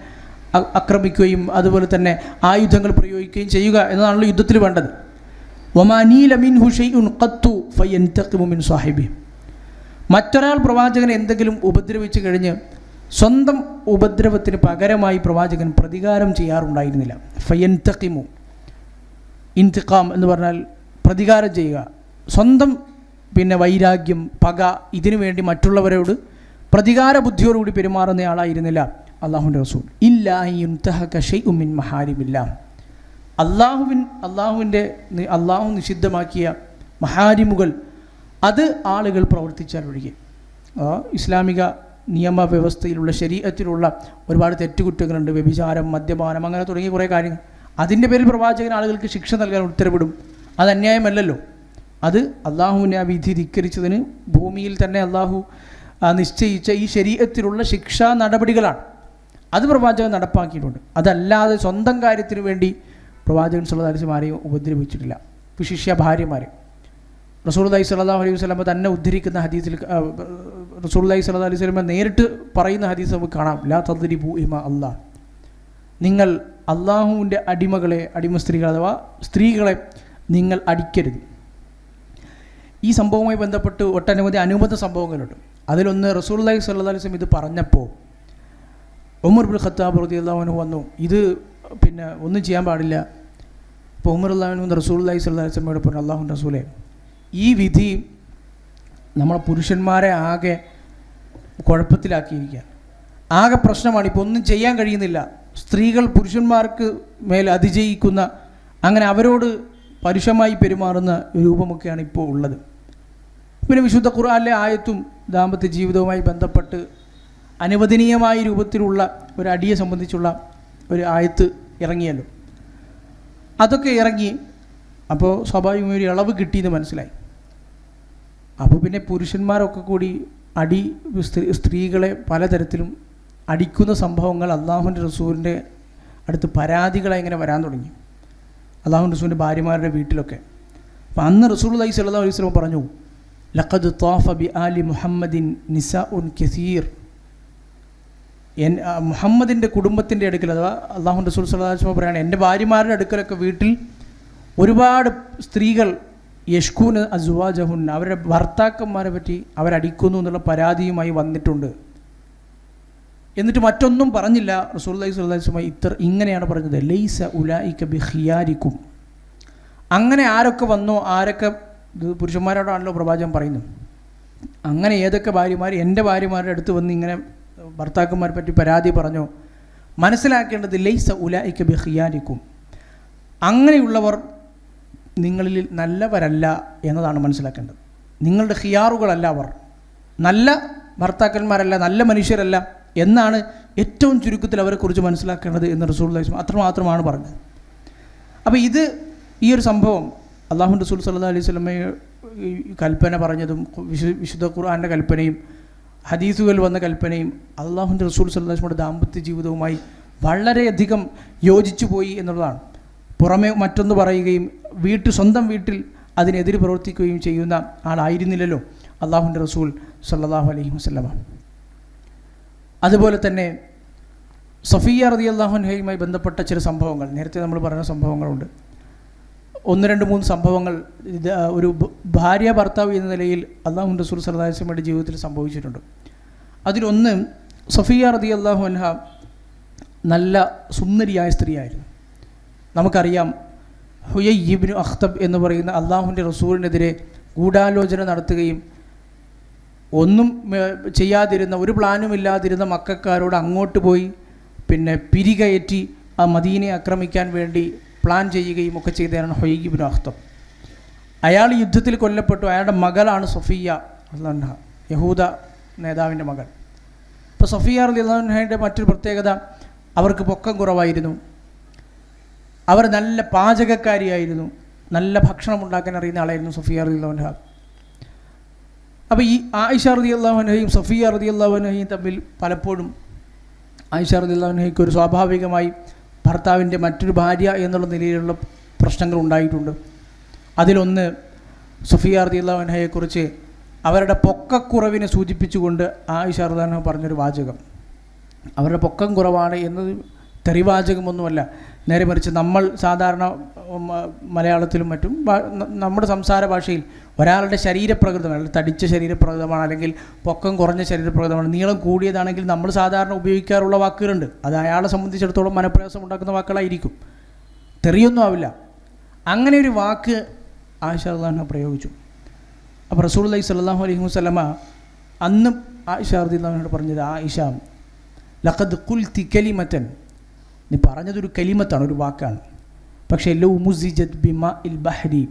ആക്രമിക്കുകയും അതുപോലെ തന്നെ ആയുധങ്ങൾ പ്രയോഗിക്കുകയും ചെയ്യുക എന്നതാണല്ലോ യുദ്ധത്തിൽ വേണ്ടത്. വമാ നീല മിൻഹു ഷൈഉൻ ഖത്തു ഫയൻതഖിമു മിൻ സാഹിബി. മറ്റൊരാൾ പ്രവാചകനെ എന്തെങ്കിലും ഉപദ്രവിച്ചു കഴിഞ്ഞ് സ്വന്തം ഉപദ്രവത്തിന് പകരമായി പ്രവാചകൻ പ്രതികാരം ചെയ്യാറുണ്ടായിരുന്നില്ല. ഫയൻതഖിമു, ഇൻതിഖാം എന്ന് പറഞ്ഞാൽ പ്രതികാരം ചെയ്യുക, സ്വന്തം വൈരാഗ്യം, പക, ഇതിനു വേണ്ടി മറ്റുള്ളവരോട് പ്രതികാര ബുദ്ധിയോടുകൂടി പെരുമാറുന്ന ആളായിരുന്നില്ല അള്ളാഹുവിൻ്റെ റസൂൽ. ഇല്ലാ യുൻതഹക ഷൈഉം മിൻ മഹാരിമില്ലാ, അള്ളാഹു നിഷിദ്ധമാക്കിയ മഹാരിമുകൾ അത് ആളുകൾ പ്രവർത്തിച്ചാൽ ഒഴികെ. ഇസ്ലാമിക നിയമവ്യവസ്ഥയിലുള്ള ശരീഅത്തിലുള്ള ഒരുപാട് തെറ്റുകുറ്റങ്ങളുണ്ട്, വ്യഭിചാരം, മദ്യപാനം, അങ്ങനെ തുടങ്ങിയ കുറേ കാര്യങ്ങൾ. അതിൻ്റെ പേരിൽ പ്രവാചകൻ ആളുകൾക്ക് ശിക്ഷ നൽകാൻ ഉത്തരവിടും. അത് അന്യായമല്ലല്ലോ. അത് അള്ളാഹുവിനെ ആ വിധി ധിക്കരിച്ചതിന് ഭൂമിയിൽ തന്നെ അള്ളാഹു നിശ്ചയിച്ച ഈ ശരീഅത്തിലുള്ള ശിക്ഷാ നടപടികളാണ്. അത് പ്രവാചകൻ നടപ്പാക്കിയിട്ടുണ്ട്. അതല്ലാതെ സ്വന്തം കാര്യത്തിന് വേണ്ടി പ്രവാചകൻ സല്ലല്ലാഹു അലൈഹി വസല്ലം ആരെയും ഉപദ്രവിച്ചിട്ടില്ല, വിശിഷ്യ ഭാര്യമാരെ. റസൂലുള്ളാഹി സ്വല്ലല്ലാഹു അലൈഹി വസല്ലം തന്നെ ഉദ്ധരിക്കുന്ന ഹദീസിൽ റസൂലുള്ളാഹി സ്വല്ലല്ലാഹു അലൈഹി വസല്ലം നേരിട്ട് പറയുന്ന ഹദീസ് നമുക്ക് കാണാം, ലാ തദ്രിബു ഇമാ അല്ലാഹ്, നിങ്ങൾ അള്ളാഹുവിൻ്റെ അടിമകളെ, അടിമ സ്ത്രീകൾ അഥവാ സ്ത്രീകളെ നിങ്ങൾ അടിക്കരുത്. ഈ സംഭവവുമായി ബന്ധപ്പെട്ട് ഒട്ടനവധി അനുബന്ധ സംഭവങ്ങളുണ്ട്. അതിലൊന്ന്, റസൂലുള്ളാഹി സ്വല്ലല്ലാഹു അലൈഹി വസല്ലം ഇത് പറഞ്ഞപ്പോൾ ഉമർ ഇബ്നുൽ ഖത്താബ് റളിയല്ലാഹു അൻഹു വന്നു, ഇത് ഒന്നും ചെയ്യാൻ പാടില്ല. അപ്പോൾ ഉമർ റളിയല്ലാഹു അൻഹു റസൂലുള്ളാഹി സ്വല്ലല്ലാഹു അലൈഹി വസല്ലമയോട് പറഞ്ഞു, അല്ലാഹുവിൻ്റെ റസൂലേ, ഈ വിധി നമ്മളെ പുരുഷന്മാരെ ആകെ കുഴപ്പത്തിലാക്കിയിരിക്കുക, ആകെ പ്രശ്നമാണ്, ഇപ്പോൾ ഒന്നും ചെയ്യാൻ കഴിയുന്നില്ല. സ്ത്രീകൾ പുരുഷന്മാർക്ക് മേൽ അതിജയിക്കുന്ന, അങ്ങനെ അവരോട് പരുഷമായി പെരുമാറുന്ന രൂപമൊക്കെയാണ് ഇപ്പോൾ ഉള്ളത്. പിന്നെ വിശുദ്ധ ഖുർആനിലെ ആയത്തും ദാമ്പത്യ ജീവിതവുമായി ബന്ധപ്പെട്ട് അനുവദനീയമായ രൂപത്തിലുള്ള ഒരു അടിയെ സംബന്ധിച്ചുള്ള ഒരു ആയത്ത് ഇറങ്ങിയല്ലോ. അതൊക്കെ ഇറങ്ങി. അപ്പോൾ സ്വാഭാവികമായി ഒരു ഇളവ് കിട്ടിയെന്ന് മനസ്സിലായി. അപ്പോൾ പിന്നെ പുരുഷന്മാരൊക്കെ കൂടി സ്ത്രീകളെ പലതരത്തിലും അടിക്കുന്ന സംഭവങ്ങൾ അള്ളാഹുവിൻ്റെ റസൂലിൻ്റെ അടുത്ത് പരാതികളായി ഇങ്ങനെ വരാൻ തുടങ്ങി, അള്ളാഹുവിൻ്റെ റസൂലിൻ്റെ ഭാര്യമാരുടെ വീട്ടിലൊക്കെ. അപ്പോൾ അന്ന് റസൂലുള്ളാഹി സ്വല്ലല്ലാഹു അലൈഹി വസല്ലം പറഞ്ഞു, ലഖദ് ത്വാഫ ബി ആലി മുഹമ്മദിൻ നിസാഉൻ കസീർ. മുഹമ്മദിൻ്റെ കുടുംബത്തിൻ്റെ അടുക്കൽ, അഥവാ അള്ളാഹുവിൻ്റെ റസൂൽ സ്വല്ലല്ലാഹു അലൈഹി വസല്ലം പറയുകയാണ്, എൻ്റെ ഭാര്യമാരുടെ അടുക്കലൊക്കെ വീട്ടിൽ ഒരുപാട് സ്ത്രീകൾ യഷ്കൂന അസ്വാജഹുൻ, അവരുടെ ഭർത്താക്കന്മാരെ പറ്റി അവരടിക്കുന്നു എന്നുള്ള പരാതിയുമായി വന്നിട്ടുണ്ട്. എന്നിട്ട് മറ്റൊന്നും പറഞ്ഞില്ല. റസൂലുള്ളാഹി സ്വല്ലല്ലാഹു അലൈഹി വസല്ലം ഇങ്ങനെയാണ് പറഞ്ഞത്, ലൈസ ഉലൈക ബിഖിയാരിക്കും. അങ്ങനെ ആരൊക്കെ വന്നോ, ആരൊക്കെ, ഇത് പുരുഷന്മാരോടാണല്ലോ പ്രവാചകൻ പറയുന്നത്, അങ്ങനെ ഏതൊക്കെ ഭാര്യമാർ എൻ്റെ ഭാര്യമാരുടെ അടുത്ത് വന്ന് ഇങ്ങനെ ഭർത്താക്കന്മാരെ പറ്റി പരാതി പറഞ്ഞോ, മനസ്സിലാക്കേണ്ടത് ലൈസ ഉലൈക ബിഖിയാരിക്കും, അങ്ങനെയുള്ളവർ നിങ്ങളിൽ നല്ലവരല്ല എന്നതാണ് മനസ്സിലാക്കേണ്ടത്. നിങ്ങളുടെ ഖിയാറുകളല്ല അവർ, നല്ല ഭർത്താക്കന്മാരല്ല, നല്ല മനുഷ്യരല്ല എന്നാണ് ഏറ്റവും ചുരുക്കത്തിൽ അവരെക്കുറിച്ച് മനസ്സിലാക്കേണ്ടത് എന്ന് റസൂലുള്ളാഹി സ്വല്ലല്ലാഹു അലൈഹി വസല്ലം അത്രമാത്രമാണ് പറഞ്ഞത്. അപ്പോൾ ഈ ഒരു സംഭവം അള്ളാഹുവിൻ്റെ റസൂൽ സല്ലല്ലാഹു അലൈഹി വസല്ലമയെ കൽപ്പന പറഞ്ഞതും വിശുദ്ധ ഖുർആൻ്റെ കൽപ്പനയും ഹദീസുകൾ വന്ന കൽപ്പനയും അള്ളാഹുവിൻ്റെ റസൂൽ സല്ലല്ലാഹു അലൈഹി വസല്ലമയുടെ ദാമ്പത്യ ജീവിതവുമായി വളരെയധികം യോജിച്ചു പോയി എന്നുള്ളതാണ്. പുറമെ മറ്റൊന്ന് പറയുകയും സ്വന്തം വീട്ടിൽ അതിനെതിരെ പ്രവർത്തിക്കുകയും ചെയ്യുന്ന ആളായിരുന്നില്ലല്ലോ അള്ളാഹുവിൻ്റെ റസൂൽ സല്ലല്ലാഹു അലൈഹി വസല്ലമ. അതുപോലെ തന്നെ സഫിയ്യ റളിയല്ലാഹു അൻഹയുമായി ബന്ധപ്പെട്ട ചില സംഭവങ്ങൾ, നേരത്തെ നമ്മൾ പറഞ്ഞ സംഭവങ്ങളുണ്ട്. 1, 2, 3 സംഭവങ്ങൾ ഒരു ഭാര്യ ഭർത്താവ് എന്ന നിലയിൽ അള്ളാഹുവിൻ്റെ റസൂൽ സല്ലല്ലാഹു അലൈഹി വസല്ലമയുടെ ജീവിതത്തിൽ സംഭവിച്ചിട്ടുണ്ട്. അതിലൊന്ന്, സഫിയ്യ റളിയല്ലാഹു അൻഹ നല്ല സുന്ദരിയായ സ്ത്രീയായിരുന്നു. നമുക്കറിയാം, ഹുയൈ ഇബ്നു അഖ്തബ് എന്ന് പറയുന്ന അള്ളാഹുവിൻ്റെ റസൂലിനെതിരെ ഗൂഢാലോചന നടത്തുകയും ഒന്നും ചെയ്യാതിരുന്ന, ഒരു പ്ലാനും ഇല്ലാതിരുന്ന മക്കക്കാരോട് അങ്ങോട്ട് പോയി പിന്നെ പിരികയറ്റി ആ മദീനയെ ആക്രമിക്കാൻ വേണ്ടി പ്ലാൻ ചെയ്യുകയും ഒക്കെ ചെയ്തതാണ് ഹുയൈ ഇബ്നു അഖ്തബ്. അയാൾ യുദ്ധത്തിൽ കൊല്ലപ്പെട്ടു. അയാളുടെ മകളാണ് സഫിയ റളിയല്ലാഹു അൻഹ, യഹൂദ നേതാവിൻ്റെ മകൾ. ഇപ്പോൾ സഫിയ റളിയല്ലാഹു അൻഹയുടെ മറ്റൊരു പ്രത്യേകത, അവർക്ക് പൊക്കം കുറവായിരുന്നു, അവർ നല്ല പാചകക്കാരിയായിരുന്നു, നല്ല ഭക്ഷണം ഉണ്ടാക്കാൻ അറിയുന്ന ആളായിരുന്നു സഫിയ റളിയല്ലാഹു അൻഹ. അപ്പോൾ ഈ ആയിഷ റളിയല്ലാഹു അൻഹയും സഫിയ റളിയല്ലാഹു അൻഹയും തമ്മിൽ പലപ്പോഴും ആയിഷ റളിയല്ലാഹു അൻഹയ്ക്ക് ഒരു സ്വാഭാവികമായി ഭർത്താവിൻ്റെ മറ്റൊരു ഭാര്യ എന്നുള്ള നിലയിലുള്ള പ്രശ്നങ്ങൾ ഉണ്ടായിട്ടുണ്ട്. അതിലൊന്ന് സഫിയ റളിയല്ലാഹു അൻഹയെക്കുറിച്ച് അവരുടെ പൊക്കക്കുറവിനെ സൂചിപ്പിച്ചുകൊണ്ട് ആയിഷ റളിയല്ലാഹു അൻഹ പറഞ്ഞൊരു വാചകം, അവരുടെ പൊക്കം കുറവാണ് എന്നത് തെറിവാചകമൊന്നുമല്ല, നേരെ മറിച്ച് നമ്മൾ സാധാരണ മലയാളത്തിലും മറ്റും നമ്മുടെ സംസാര ഭാഷയിൽ ഒരാളുടെ ശരീരപ്രകൃതം, അല്ലെങ്കിൽ തടിച്ച ശരീരപ്രകൃതമാണ്, അല്ലെങ്കിൽ പൊക്കം കുറഞ്ഞ ശരീരപ്രകൃതമാണ്, നീളം കൂടിയതാണെങ്കിൽ നമ്മൾ സാധാരണ ഉപയോഗിക്കാറുള്ള വാക്കുകളുണ്ട്. അത് അയാളെ സംബന്ധിച്ചിടത്തോളം മനപ്രയാസം ഉണ്ടാക്കുന്ന വാക്കുകളായിരിക്കും, തെറിയൊന്നും ആവില്ല. അങ്ങനെ ഒരു വാക്ക് ആയിഷ റളിയല്ലാഹു അൻഹ പ്രയോഗിച്ചു. അപ്പോൾ റസൂലുള്ളാഹി സ്വല്ലല്ലാഹു അലൈഹി വസല്ലമ അന്ന് ആയിഷ റളിയല്ലാഹു അൻഹയോട് പറഞ്ഞത്, ആയിഷ ലഖദ് ഖുൽതി കലിമതൻ, നീ പറഞ്ഞതൊരു കലിമത്താണ്, ഒരു വാക്കാണ്, പക്ഷേ ലൗ മുസിജത് ബിമാഇൽ ബഹരി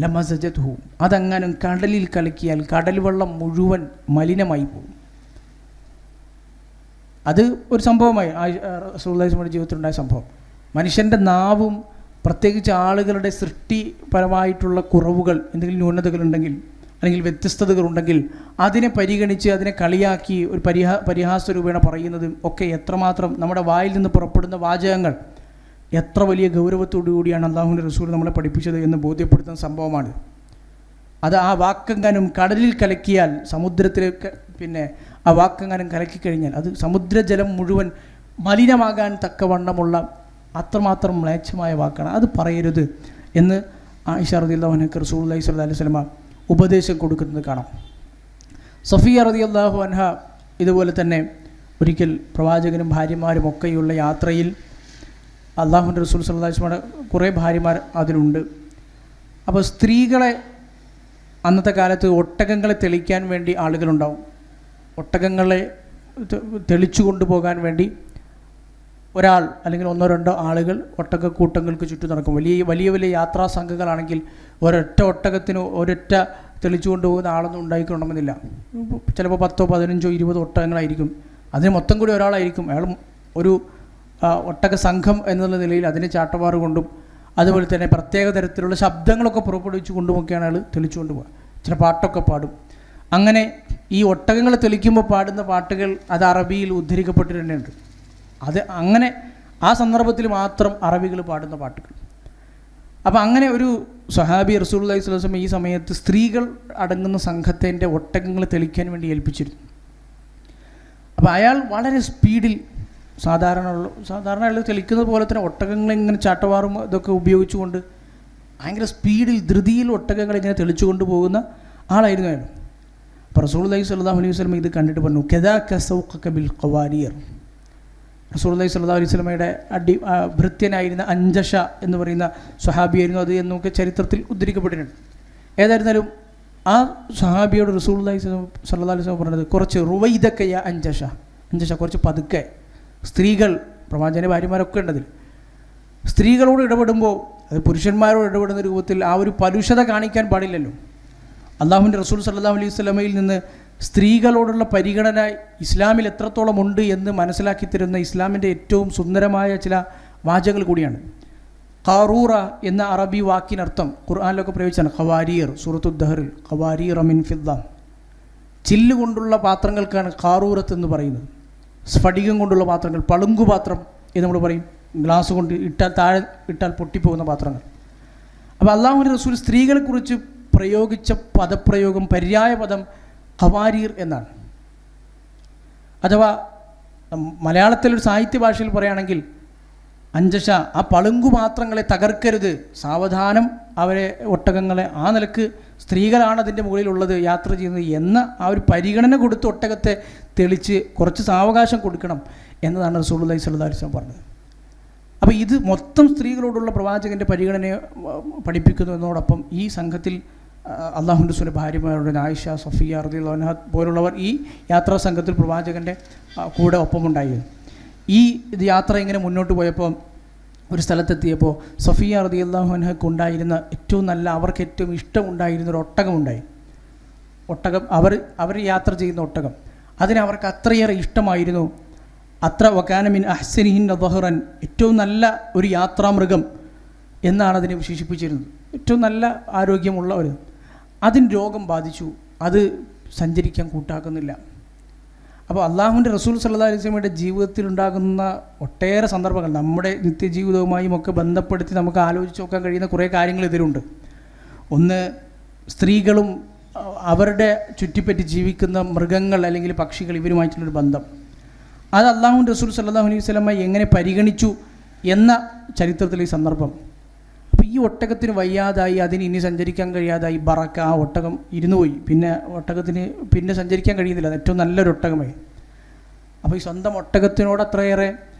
ലമസജത്ഹു, അതങ്ങനെ കടലിൽ കലക്കിയാൽ കടൽ വെള്ളം മുഴുവൻ മലിനമായി പോകും. അത് ഒരു സംഭവമായി റസൂലുള്ളാഹി സ്വല്ലല്ലാഹു ജീവിതത്തിലുണ്ടായ സംഭവം. മനുഷ്യൻ്റെ നാവും പ്രത്യേകിച്ച് ആളുകളുടെ സൃഷ്ടിപരമായിട്ടുള്ള കുറവുകൾ, എന്തെങ്കിലും ന്യൂനതകളുണ്ടെങ്കിൽ അല്ലെങ്കിൽ വ്യത്യസ്തതകളുണ്ടെങ്കിൽ അതിനെ പരിഗണിച്ച് അതിനെ കളിയാക്കി ഒരു പരിഹാസ രൂപേണ പറയുന്നത് ഒക്കെ എത്രമാത്രം നമ്മുടെ വായിൽ നിന്ന് പുറപ്പെടുന്ന വാചകങ്ങൾ എത്ര വലിയ ഗൗരവത്തോടു കൂടിയാണ് അല്ലാഹുവിൻ്റെ റസൂൽ നമ്മളെ പഠിപ്പിച്ചത് എന്ന് ബോധ്യപ്പെടുത്തുന്ന സംഭവമാണ്. അത് ആ വാക്കെങ്ങാനും കടലിൽ കലക്കിയാൽ, സമുദ്രത്തിലേക്ക് പിന്നെ ആ വാക്കെങ്ങാനും കലക്കിക്കഴിഞ്ഞാൽ അത് സമുദ്രജലം മുഴുവൻ മലിനമാകാൻ തക്കവണ്ണമുള്ള അത്രമാത്രം മ്ലേച്ഛമായ വാക്കാണ്, അത് പറയരുത് എന്ന് ആയിഷ റളിയല്ലാഹു അൻഹ റസൂലുള്ളാഹി സ്വല്ലല്ലാഹു അലൈഹി വസല്ലമ ഉപദേശം കൊടുക്കുന്നത് കാണാം. സഫിയ റളിയല്ലാഹു അൻഹ ഇതുപോലെ തന്നെ ഒരിക്കൽ പ്രവാചകനും ഭാര്യമാരും ഒക്കെയുള്ള യാത്രയിൽ അള്ളാഹുവിൻ്റെ റസൂൽ സ്വല്ലല്ലാഹു അലൈഹി വസല്ലമയുടെ കുറേ ഭാര്യമാർ അതിലുണ്ട്. അപ്പോൾ സ്ത്രീകളെ അന്നത്തെ കാലത്ത് ഒട്ടകങ്ങളെ തെളിക്കാൻ വേണ്ടി ആളുകളുണ്ടാവും. ഒട്ടകങ്ങളെ തെളിച്ചു കൊണ്ടുപോകാൻ വേണ്ടി ഒരാൾ അല്ലെങ്കിൽ ഒന്നോ രണ്ടോ ആളുകൾ ഒട്ടകക്കൂട്ടങ്ങൾക്ക് ചുറ്റും നടക്കും. വലിയ വലിയ യാത്രാ സംഘങ്ങളാണെങ്കിൽ ഒരൊറ്റ ഒട്ടകത്തിന് ഒരൊറ്റ തെളിച്ചു കൊണ്ടുപോകുന്ന ആളൊന്നും ഉണ്ടായിക്കൊള്ളണമെന്നില്ല. ചിലപ്പോൾ 10, 15, 20 ഒട്ടകങ്ങളായിരിക്കും. അതിന് മൊത്തം കൂടി ഒരാളായിരിക്കും. അയാൾ ഒരു ഒട്ടക സംഘം എന്നുള്ള നിലയിൽ അതിനെ ചാട്ടവാറ് കൊണ്ടും അതുപോലെ തന്നെ പ്രത്യേക തരത്തിലുള്ള ശബ്ദങ്ങളൊക്കെ പുറപ്പെടുവിച്ച് കൊണ്ടുമൊക്കെയാണ് അയാൾ തെളിച്ചു കൊണ്ടുപോകുക. ചില പാട്ടൊക്കെ പാടും. അങ്ങനെ ഈ ഒട്ടകങ്ങളെ തെളിക്കുമ്പോൾ പാടുന്ന പാട്ടുകൾ അത് അറബിയിൽ ഉദ്ധരിക്കപ്പെട്ട് തന്നെയുണ്ട്. അത് അങ്ങനെ ആ സന്ദർഭത്തിൽ മാത്രം അറബികൾ പാടുന്ന പാട്ടുകൾ. അപ്പോൾ അങ്ങനെ ഒരു സ്വഹാബി റസൂലുള്ളാഹി സ്വല്ലല്ലാഹു അലൈഹി വസല്ലം ഈ സമയത്ത് സ്ത്രീകൾ അടങ്ങുന്ന സംഘത്തിൻ്റെ ഒട്ടകങ്ങളെ തെളിക്കാൻ വേണ്ടി ഏൽപ്പിച്ചിരുന്നു. അപ്പോൾ അയാൾ വളരെ സ്പീഡിൽ സാധാരണ അയാൾ തെളിക്കുന്നത് പോലെ തന്നെ ഒട്ടകങ്ങളെ ഇങ്ങനെ ചാട്ടവാറും ഇതൊക്കെ ഉപയോഗിച്ചുകൊണ്ട് ഭയങ്കര സ്പീഡിൽ ധൃതിയിൽ ഒട്ടകങ്ങളെ ഇങ്ങനെ തെളിച്ചു കൊണ്ടുപോകുന്ന ആളായിരുന്നു അയാൾ. അപ്പോൾ റസൂലുള്ളാഹി സ്വല്ലല്ലാഹു അലൈഹി വസല്ലം ഇത് കണ്ടിട്ട് പറഞ്ഞു, കദാക സൗഖക ബിൽ ഖവാരിർ. റസൂലുള്ളാഹി സ്വല്ലല്ലാഹു അലൈഹി വസല്ലമയുടെ ഭൃത്യനായിരുന്ന അഞ്ചഷ എന്ന് പറയുന്ന സ്വഹാബിയായിരുന്നു അത് എന്നൊക്കെ ചരിത്രത്തിൽ ഉദ്ധരിക്കപ്പെട്ടിട്ടുണ്ട്. ഏതായിരുന്നാലും ആ സ്വഹാബിയോട് റസൂലുള്ളാഹി സ്വല്ലല്ലാഹു അലൈഹി വസല്ലം പറഞ്ഞത്, കുറച്ച് റുവൈദക്കയ അഞ്ചഷ, കുറച്ച് പതുക്കെ. സ്ത്രീകൾ, പ്രവാചകൻ്റെ ഭാര്യമാരൊക്കെ ഉണ്ടതിൽ, സ്ത്രീകളോട് ഇടപെടുമ്പോൾ അത് പുരുഷന്മാരോട് ഇടപെടുന്ന രൂപത്തിൽ ആ ഒരു പരുഷത കാണിക്കാൻ പാടില്ലല്ലോ. അള്ളാഹുവിൻ്റെ റസൂൽ സല്ലല്ലാഹു അലൈഹി വസല്ലമയിൽ നിന്ന് സ്ത്രീകളോടുള്ള പരിഗണന ഇസ്ലാമിൽ എത്രത്തോളം ഉണ്ട് എന്ന് മനസ്സിലാക്കി തരുന്ന ഇസ്ലാമിൻ്റെ ഏറ്റവും സുന്ദരമായ ചില വാചകങ്ങൾ കൂടിയാണ്. ഖാറൂറ എന്ന അറബി വാക്കിനർത്ഥം ഖുർആനിലൊക്കെ പ്രയോഗിച്ചാണ് ഖവാരീർ. സൂറത്തുൽ ദഹറിൽ ഖവാരീർ മിൻ ഫിദ്ദ, ചില്ലുകൊണ്ടുള്ള പാത്രങ്ങൾക്കാണ് ഖാറൂറത്ത് എന്ന് പറയുന്നത്. സ്ഫടികം കൊണ്ടുള്ള പാത്രങ്ങൾ, പളുങ്കുപാത്രം എന്ന് നമ്മൾ പറയും, ഗ്ലാസ് കൊണ്ട് താഴെ ഇട്ടാൽ പൊട്ടിപ്പോകുന്ന പാത്രങ്ങൾ. അപ്പോൾ അള്ളാഹുവിൻ്റെ റസൂൽ സ്ത്രീകളെക്കുറിച്ച് പ്രയോഗിച്ച പദപ്രയോഗം, പര്യായ പദം ഖവാരീർ എന്നാണ്. അഥവാ മലയാളത്തിലൊരു സാഹിത്യ ഭാഷയിൽ പറയുകയാണെങ്കിൽ, അഞ്ചഷ, ആ പളുങ്കുപാത്രങ്ങളെ തകർക്കരുത്, സാവധാനം അവരെ ഒട്ടകങ്ങളെ, ആ നിലക്ക് സ്ത്രീകളാണ് അതിൻ്റെ മുകളിലുള്ളത് യാത്ര ചെയ്യുന്നത് എന്ന ആ ഒരു പരിഗണന കൊടുത്ത് ഒട്ടകത്തെ തെളിച്ച് കുറച്ച് സാവകാശം കൊടുക്കണം എന്നതാണ് റസൂലുള്ളാഹി സ്വല്ലല്ലാഹു അലൈഹി വസല്ലം പറഞ്ഞത്. അപ്പോൾ ഇത് മൊത്തം സ്ത്രീകളോടുള്ള പ്രവാചകൻ്റെ പരിഗണനയെ പഠിപ്പിക്കുന്നു എന്നതോടൊപ്പം ഈ സംഘത്തിൽ അള്ളാഹുവിൻ്റെ റസൂലിൻ്റെ ഭാര്യമാരുടെ ആയിഷ, സഫിയ റളിയല്ലാഹു അൻഹ പോലുള്ളവർ ഈ യാത്രാ സംഘത്തിൽ പ്രവാചകൻ്റെ കൂടെ ഒപ്പമുണ്ടായിരുന്നു. ഈ യാത്ര ഇങ്ങനെ മുന്നോട്ട് പോയപ്പോൾ ഒരു സ്ഥലത്തെത്തിയപ്പോൾ സഫിയ റളിയല്ലാഹു അൻഹയ്ക്ക് ഉണ്ടായിരുന്ന ഏറ്റവും നല്ല, അവർക്ക് ഏറ്റവും ഇഷ്ടമുണ്ടായിരുന്ന ഒരു ഒട്ടകമുണ്ടായി. ഒട്ടകം അവർ യാത്ര ചെയ്യുന്ന ഒട്ടകം, അതിന് അവർക്ക് അത്രയേറെ ഇഷ്ടമായിരുന്നു. അത്ര വകാന മിൻ അഹ്സനിഹിൻ ദഹ്റൻ, ഏറ്റവും നല്ല ഒരു യാത്രാമൃഗം എന്നാണ് അതിനെ വിശേഷിപ്പിച്ചിരുന്നത്. ഏറ്റവും നല്ല ആരോഗ്യമുള്ള ഒരു, അതിന് രോഗം ബാധിച്ചു, അത് സഞ്ചരിക്കാൻ കൂട്ടാക്കുന്നില്ല. അപ്പോൾ അള്ളാഹുവിൻ്റെ റസൂൽ സല്ലല്ലാഹു അലൈഹി വസല്ലമയുടെ ജീവിതത്തിൽ ഉണ്ടാകുന്ന ഒട്ടേറെ സന്ദർഭങ്ങൾ നമ്മുടെ നിത്യജീവിതവുമായും ഒക്കെ ബന്ധപ്പെടുത്തി നമുക്ക് ആലോചിച്ച് നോക്കാൻ കഴിയുന്ന കുറേ കാര്യങ്ങൾ ഇതിലുണ്ട്. ഒന്ന്, സ്ത്രീകളും അവരുടെ ചുറ്റിപ്പറ്റി ജീവിക്കുന്ന മൃഗങ്ങൾ അല്ലെങ്കിൽ പക്ഷികൾ, ഇവരുമായിട്ടുള്ളൊരു ബന്ധം. അത് അള്ളാഹുവിൻ്റെ റസൂൽ സല്ലല്ലാഹു അലൈഹി വസല്ലമ എങ്ങനെ പരിഗണിച്ചു എന്ന ചരിത്രത്തിലെ ഈ സന്ദർഭം. അപ്പോൾ ഈ ഒട്ടകത്തിന് വയ്യാതായി, അതിന് ഇനി സഞ്ചരിക്കാൻ കഴിയാതായി, ബറക്ക, ആ ഒട്ടകം ഇരുന്നു പോയി. ഒട്ടകത്തിന് പിന്നെ സഞ്ചരിക്കാൻ കഴിയുന്നില്ല, അത് ഏറ്റവും നല്ലൊരു ഒട്ടകമായി. അപ്പോൾ ഈ സ്വന്തം ഒട്ടകത്തിനോട് അത്രയേറെ,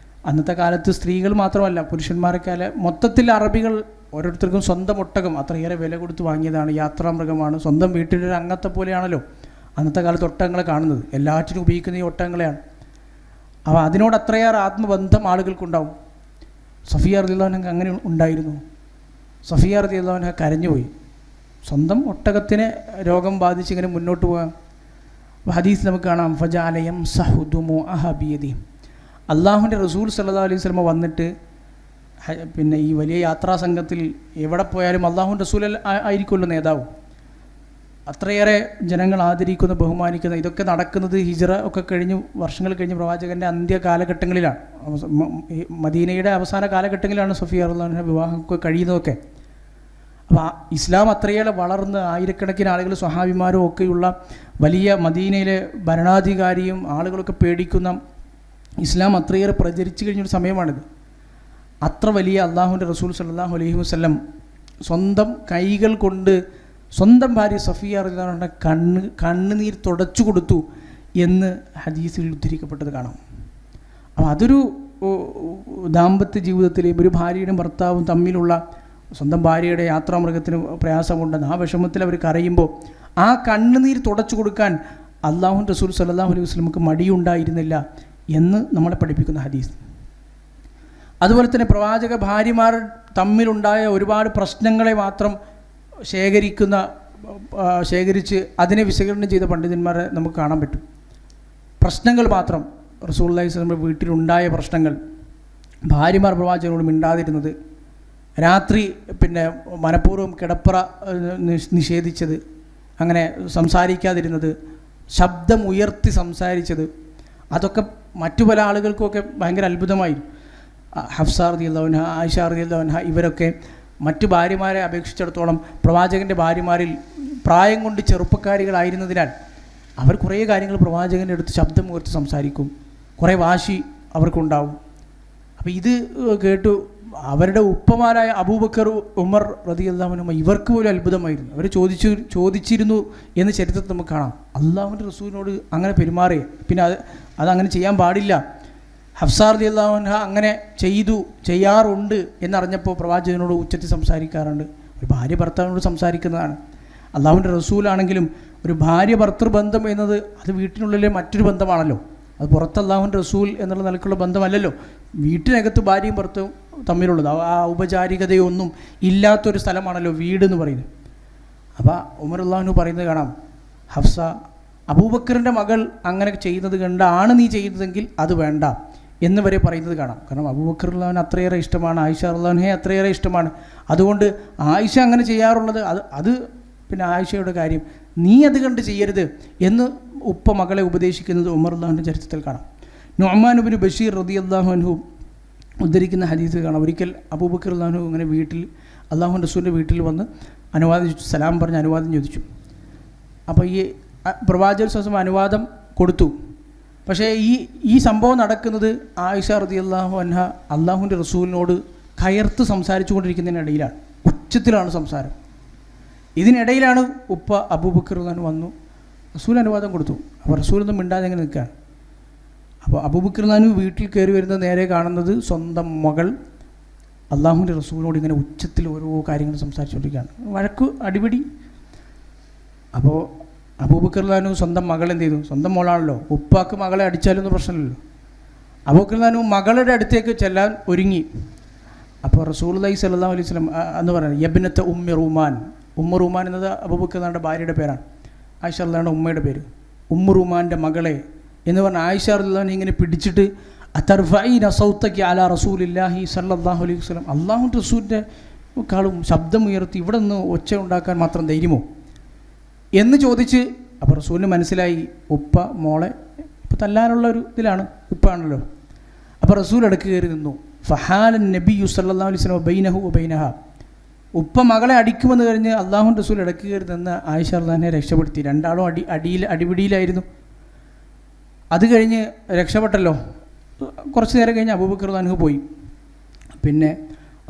അന്നത്തെ കാലത്ത് സ്ത്രീകൾ മാത്രമല്ല പുരുഷന്മാരൊക്കെ മൊത്തത്തിൽ അറബികൾ ഓരോരുത്തർക്കും സ്വന്തം ഒട്ടകം അത്രയേറെ വില കൊടുത്ത് വാങ്ങിയതാണ്, യാത്രാമൃഗമാണ്. സ്വന്തം വീട്ടിലൊരു അംഗത്തെ പോലെയാണല്ലോ അന്നത്തെ കാലത്ത് ഒട്ടകങ്ങളെ കാണുന്നത്, എല്ലാറ്റിനും ഉപയോഗിക്കുന്ന ഈ ഒട്ടകങ്ങളെയാണ്. അപ്പോൾ അതിനോട് അത്രയേറെ ആത്മബന്ധം ആളുകൾക്കുണ്ടാവും. സഫിയ റളിയല്ലാഹു അൻഹ അങ്ങനെ ഉണ്ടായിരുന്നു. സഫിയ റളിയല്ലാഹു അൻഹ കരഞ്ഞുപോയി. സ്വന്തം ഒട്ടകത്തിന് രോഗം ബാധിച്ച് ഇങ്ങനെ മുന്നോട്ട് പോകാം. ഹദീസ് നമുക്ക് കാണാം, ഫജഅല യംസഹു ദുമുഅഹ ബിയദിഹി. അള്ളാഹുവിൻ്റെ റസൂൽ സല്ലല്ലാഹു അലൈഹി വസല്ലമ വന്നിട്ട് ഈ വലിയ യാത്രാ സംഘത്തിൽ എവിടെ പോയാലും അള്ളാഹുവിൻ്റെ റസൂൽ ആയിരിക്കുമല്ലോ നേതാവ്. അത്രയേറെ ജനങ്ങൾ ആദരിക്കുന്ന, ബഹുമാനിക്കുന്ന, ഇതൊക്കെ നടക്കുന്നത് ഹിജ്റ ഒക്കെ കഴിഞ്ഞ് വർഷങ്ങൾ കഴിഞ്ഞ് പ്രവാചകൻ്റെ അന്ത്യ കാലഘട്ടങ്ങളിലാണ്. മദീനയുടെ അവസാന കാലഘട്ടങ്ങളിലാണ് സഫിയ റളിയല്ലാഹു അൻഹ വിവാഹമൊക്കെ കഴിയുന്നതൊക്കെ. അപ്പോൾ ഇസ്ലാം അത്രയേറെ വളർന്ന് ആയിരക്കണക്കിന് ആളുകൾ സ്വഹാബിമാരും ഒക്കെയുള്ള വലിയ മദീനയിലെ ഭരണാധികാരിയും ആളുകളൊക്കെ പേടിക്കുന്ന ഇസ്ലാം അത്രയേറെ പ്രചരിച്ചു കഴിഞ്ഞൊരു സമയമാണിത്. അത്ര വലിയ അള്ളാഹുവിൻ്റെ റസൂൽ സല്ലല്ലാഹു അലൈഹി വസല്ലം സ്വന്തം കൈകൾ കൊണ്ട് സ്വന്തം ഭാര്യ സഫിയ റളിയല്ലാഹു അൻഹ കണ്ണുനീർ തുടച്ചു കൊടുത്തു എന്ന് ഹദീസിൽ ഉദ്ധരിക്കപ്പെട്ടത് കാണാം. അപ്പോൾ അതൊരു ദാമ്പത്യ ജീവിതത്തിലെയും ഒരു ഭാര്യയുടെയും ഭർത്താവും തമ്മിലുള്ള, സ്വന്തം ഭാര്യയുടെ യാത്രാമൃഗത്തിന് പ്രയാസമുണ്ടെന്ന് ആ വിഷമത്തിൽ അവർ കരയുമ്പോൾ ആ കണ്ണുനീർ തുടച്ചു കൊടുക്കാൻ അള്ളാഹുവിൻ്റെ റസൂൽ സല്ലല്ലാഹു അലൈഹി വസല്ലമക്ക് മടിയുണ്ടായിരുന്നില്ല എന്ന് നമ്മളെ പഠിപ്പിക്കുന്ന ഹദീസ്. അതുപോലെ തന്നെ പ്രവാചക ഭാര്യമാർ തമ്മിലുണ്ടായ ഒരുപാട് പ്രശ്നങ്ങളെ മാത്രം ശേഖരിച്ച് അതിനെ വിശകലനം ചെയ്ത പണ്ഡിതന്മാരെ നമുക്ക് കാണാൻ പറ്റും. പ്രശ്നങ്ങൾ മാത്രം, റസൂലുള്ളാഹി സ്വല്ലല്ലാഹു അലൈഹി വസല്ലം വീട്ടിലുണ്ടായ പ്രശ്നങ്ങൾ, ഭാര്യമാർ പ്രവാചകനോട് മിണ്ടാതിരുന്നത്, രാത്രി മനഃപൂർവ്വം കിടപ്പറ നിഷേധിച്ചത്, അങ്ങനെ സംസാരിക്കാതിരുന്നത്, ശബ്ദം ഉയർത്തി സംസാരിച്ചത്, അതൊക്കെ മറ്റു പല ആളുകൾക്കുമൊക്കെ ഭയങ്കര അത്ഭുതമായി. ഹഫ്സ റളിയല്ലാഹു അൻഹ, ആയിഷ റളിയല്ലാഹു അൻഹ ഇവരൊക്കെ മറ്റു ഭാര്യമാരെ അപേക്ഷിച്ചിടത്തോളം പ്രവാചകൻ്റെ ഭാര്യമാരിൽ പ്രായം കൊണ്ട് ചെറുപ്പക്കാരികളായിരുന്നതിനാൽ അവർ കുറേ കാര്യങ്ങൾ പ്രവാചകൻ്റെ അടുത്ത് ശബ്ദം ഉയർത്തി സംസാരിക്കും, കുറേ വാശി അവർക്കുണ്ടാവും. അപ്പോൾ ഇത് കേട്ടു അവരുടെ ഉപ്പമാരായ അബൂബക്കർ, ഉമർ റളിയല്ലാഹു അൻഹും ഇവർക്ക് പോലും അത്ഭുതമായിരുന്നു. അവർ ചോദിച്ചിരുന്നു എന്ന് ചരിത്രത്തിൽ നമുക്ക് കാണാം, അള്ളാഹുവിൻ്റെ റസൂലിനോട് അങ്ങനെ പെരുമാറി, പിന്നെ അതങ്ങനെ ചെയ്യാൻ പാടില്ല. ഹഫ്സ റളിയല്ലാഹു അൻഹ അങ്ങനെ ചെയ്യാറുണ്ട് എന്നറിഞ്ഞപ്പോൾ പ്രവാചകനോട് ഉച്ചത്തിൽ സംസാരിക്കാറുണ്ട്. ഒരു ഭാര്യ ഭർത്താവിനോട് സംസാരിക്കുന്നതാണ്. അള്ളാഹുവിൻ്റെ റസൂലാണെങ്കിലും ഒരു ഭാര്യ ഭർത്തൃബന്ധം എന്നത് അത് വീട്ടിനുള്ളിലെ മറ്റൊരു ബന്ധമാണല്ലോ, അത് പുറത്ത് അള്ളാഹുവിൻ്റെ റസൂൽ എന്നുള്ള നിലക്കുള്ള ബന്ധമല്ലല്ലോ. വീട്ടിനകത്ത് ഭാര്യയും ഭർത്തവും തമ്മിലുള്ളത് ആ ഔപചാരികതയൊന്നും ഇല്ലാത്തൊരു സ്ഥലമാണല്ലോ വീടെന്ന് പറയുന്നത്. അപ്പോൾ ഉമർ റളിയല്ലാഹു പറയുന്നത് കാണാം, ഹഫ്സ അബൂബക്കറിൻ്റെ മകൾ അങ്ങനെ ചെയ്യുന്നത് കണ്ടാണ് നീ ചെയ്യുന്നതെങ്കിൽ അത് വേണ്ട എന്ന് വരെ പറയുന്നത് കാണാം. കാരണം അബൂബക്കർ റളിയല്ലാഹു അത്രയേറെ ഇഷ്ടമാണ്, ആയിഷ റളിയല്ലാഹു അൻഹയെ അത്രയേറെ ഇഷ്ടമാണ്. അതുകൊണ്ട് ആയിഷ അങ്ങനെ ചെയ്യാറുള്ളത് അത് ആയിഷയുടെ കാര്യം, നീ അത് കണ്ട് ചെയ്യരുത് എന്ന് ഉപ്പ മകളെ ഉപദേശിക്കുന്നത് ഉമർ റളിയല്ലാഹുവിൻ്റെ ചരിത്രത്തിൽ കാണാം. നുഅ്മാൻ ഇബ്നു ബഷീർ റളിയല്ലാഹു അൻഹു ഉദ്ധരിക്കുന്ന ഹദീസിൽ കാണാം, ഒരിക്കൽ അബൂബക്കർ റളിയല്ലാഹു അൻഹു ഇങ്ങനെ അള്ളാഹുവിൻ്റെ റസൂലിൻ്റെ വീട്ടിൽ വന്ന് അനുവാദം ചോദിച്ചു, സലാം പറഞ്ഞ് അനുവാദം ചോദിച്ചു. അപ്പോൾ ഈ പ്രവാചകൻ സ്വല്ലല്ലാഹു അലൈഹി വസല്ലം അനുവാദം കൊടുത്തു. പക്ഷേ ഈ സംഭവം നടക്കുന്നത് ആയിഷ റളിയല്ലാഹു അൻഹ അള്ളാഹുവിൻ്റെ റസൂലിനോട് കയർത്ത് സംസാരിച്ചു കൊണ്ടിരിക്കുന്നതിനിടയിലാണ്, ഉച്ചത്തിലാണ് സംസാരം. ഇതിനിടയിലാണ് ഉപ്പ അബൂബക്കർ റളിയല്ലാഹു വന്നു, റസൂൽ അനുവാദം കൊടുത്തു. അപ്പോൾ റസൂലൊന്നും മിണ്ടാതെ എങ്ങനെ നിൽക്കുകയാണ്. അപ്പോൾ അബൂബക്കർ റളിയല്ലാഹു വീട്ടിൽ കയറി വരുന്നത് നേരെ കാണുന്നത് സ്വന്തം മകൾ അള്ളാഹുവിൻ്റെ റസൂലിനോട് ഇങ്ങനെ ഉച്ചത്തിൽ ഓരോ കാര്യങ്ങൾ സംസാരിച്ചുകൊണ്ടിരിക്കുകയാണ്, വഴക്ക് അടിപിടി. അപ്പോൾ അബൂബക്കർ റളിയല്ലാഹു സ്വന്തം മകൾ എന്ത് ചെയ്തു? സ്വന്തം മോളാണല്ലോ, ഉപ്പാക്ക് മകളെ അടിച്ചാലൊന്നും പ്രശ്നമില്ലല്ലോ. അബൂബക്കർ റളിയല്ലാഹു മകളുടെ അടുത്തേക്ക് ചെല്ലാൻ ഒരുങ്ങി. അപ്പോൾ റസൂലുള്ളാഹി സ്വല്ലല്ലാഹു അലൈഹി വസല്ലം എന്ന് പറയുന്നത് യബ്നത ഉമ്മി റൂമാൻ. ഉമ്മു റൂമാൻ എന്നത് അബൂബക്കർ റളിയല്ലാഹുവിൻ്റെ ഭാര്യയുടെ പേരാണ്, ആയിഷ റളിയല്ലാഹുവിൻ്റെ ഉമ്മയുടെ പേര്. ഉമ്മു റൂമാൻ്റെ മകളെ എന്ന് പറഞ്ഞ ആയിഷ റളിയല്ലാഹു ഇങ്ങനെ പിടിച്ചിട്ട് അതർഫഈന സൗതകി അലാ റസൂലില്ലാഹി സ്വല്ലല്ലാഹു അലൈഹി വസല്ലം, അള്ളാഹുവിൻ്റെ റസൂലിൻ്റെ കാളും ശബ്ദമുയർത്തി ഇവിടെ നിന്ന് ഒച്ച ഉണ്ടാക്കാൻ മാത്രം ധൈര്യമോ എന്ന് ചോദിച്ച്. അപ്പോൾ റസൂലിന് മനസ്സിലായി ഉപ്പ മോളെ ഇപ്പോൾ തല്ലാനുള്ള ഒരു ഇതിലാണ്, ഉപ്പാണല്ലോ. അപ്പോൾ റസൂൽ അടുക്ക് കയറി നിന്നു. ഫഹാലൻ നബിയു സല്ലല്ലാഹു അലൈഹി വസല്ലം ബൈനഹു വബൈനഹ, ഉപ്പ മകളെ അടിക്കുമെന്ന് കഴിഞ്ഞ് അള്ളാഹുവിൻ്റെ റസൂൽ ഇടയ്ക്ക് കയറി നിന്ന് ആയിഷ റളിയല്ലാഹുവിനെ രക്ഷപ്പെടുത്തി. രണ്ടാളും അടിപിടിയിലായിരുന്നു. അത് കഴിഞ്ഞ് രക്ഷപ്പെട്ടല്ലോ. കുറച്ച് നേരം കഴിഞ്ഞ് അബൂബക്കർ റളിയല്ലാഹു പോയി. പിന്നെ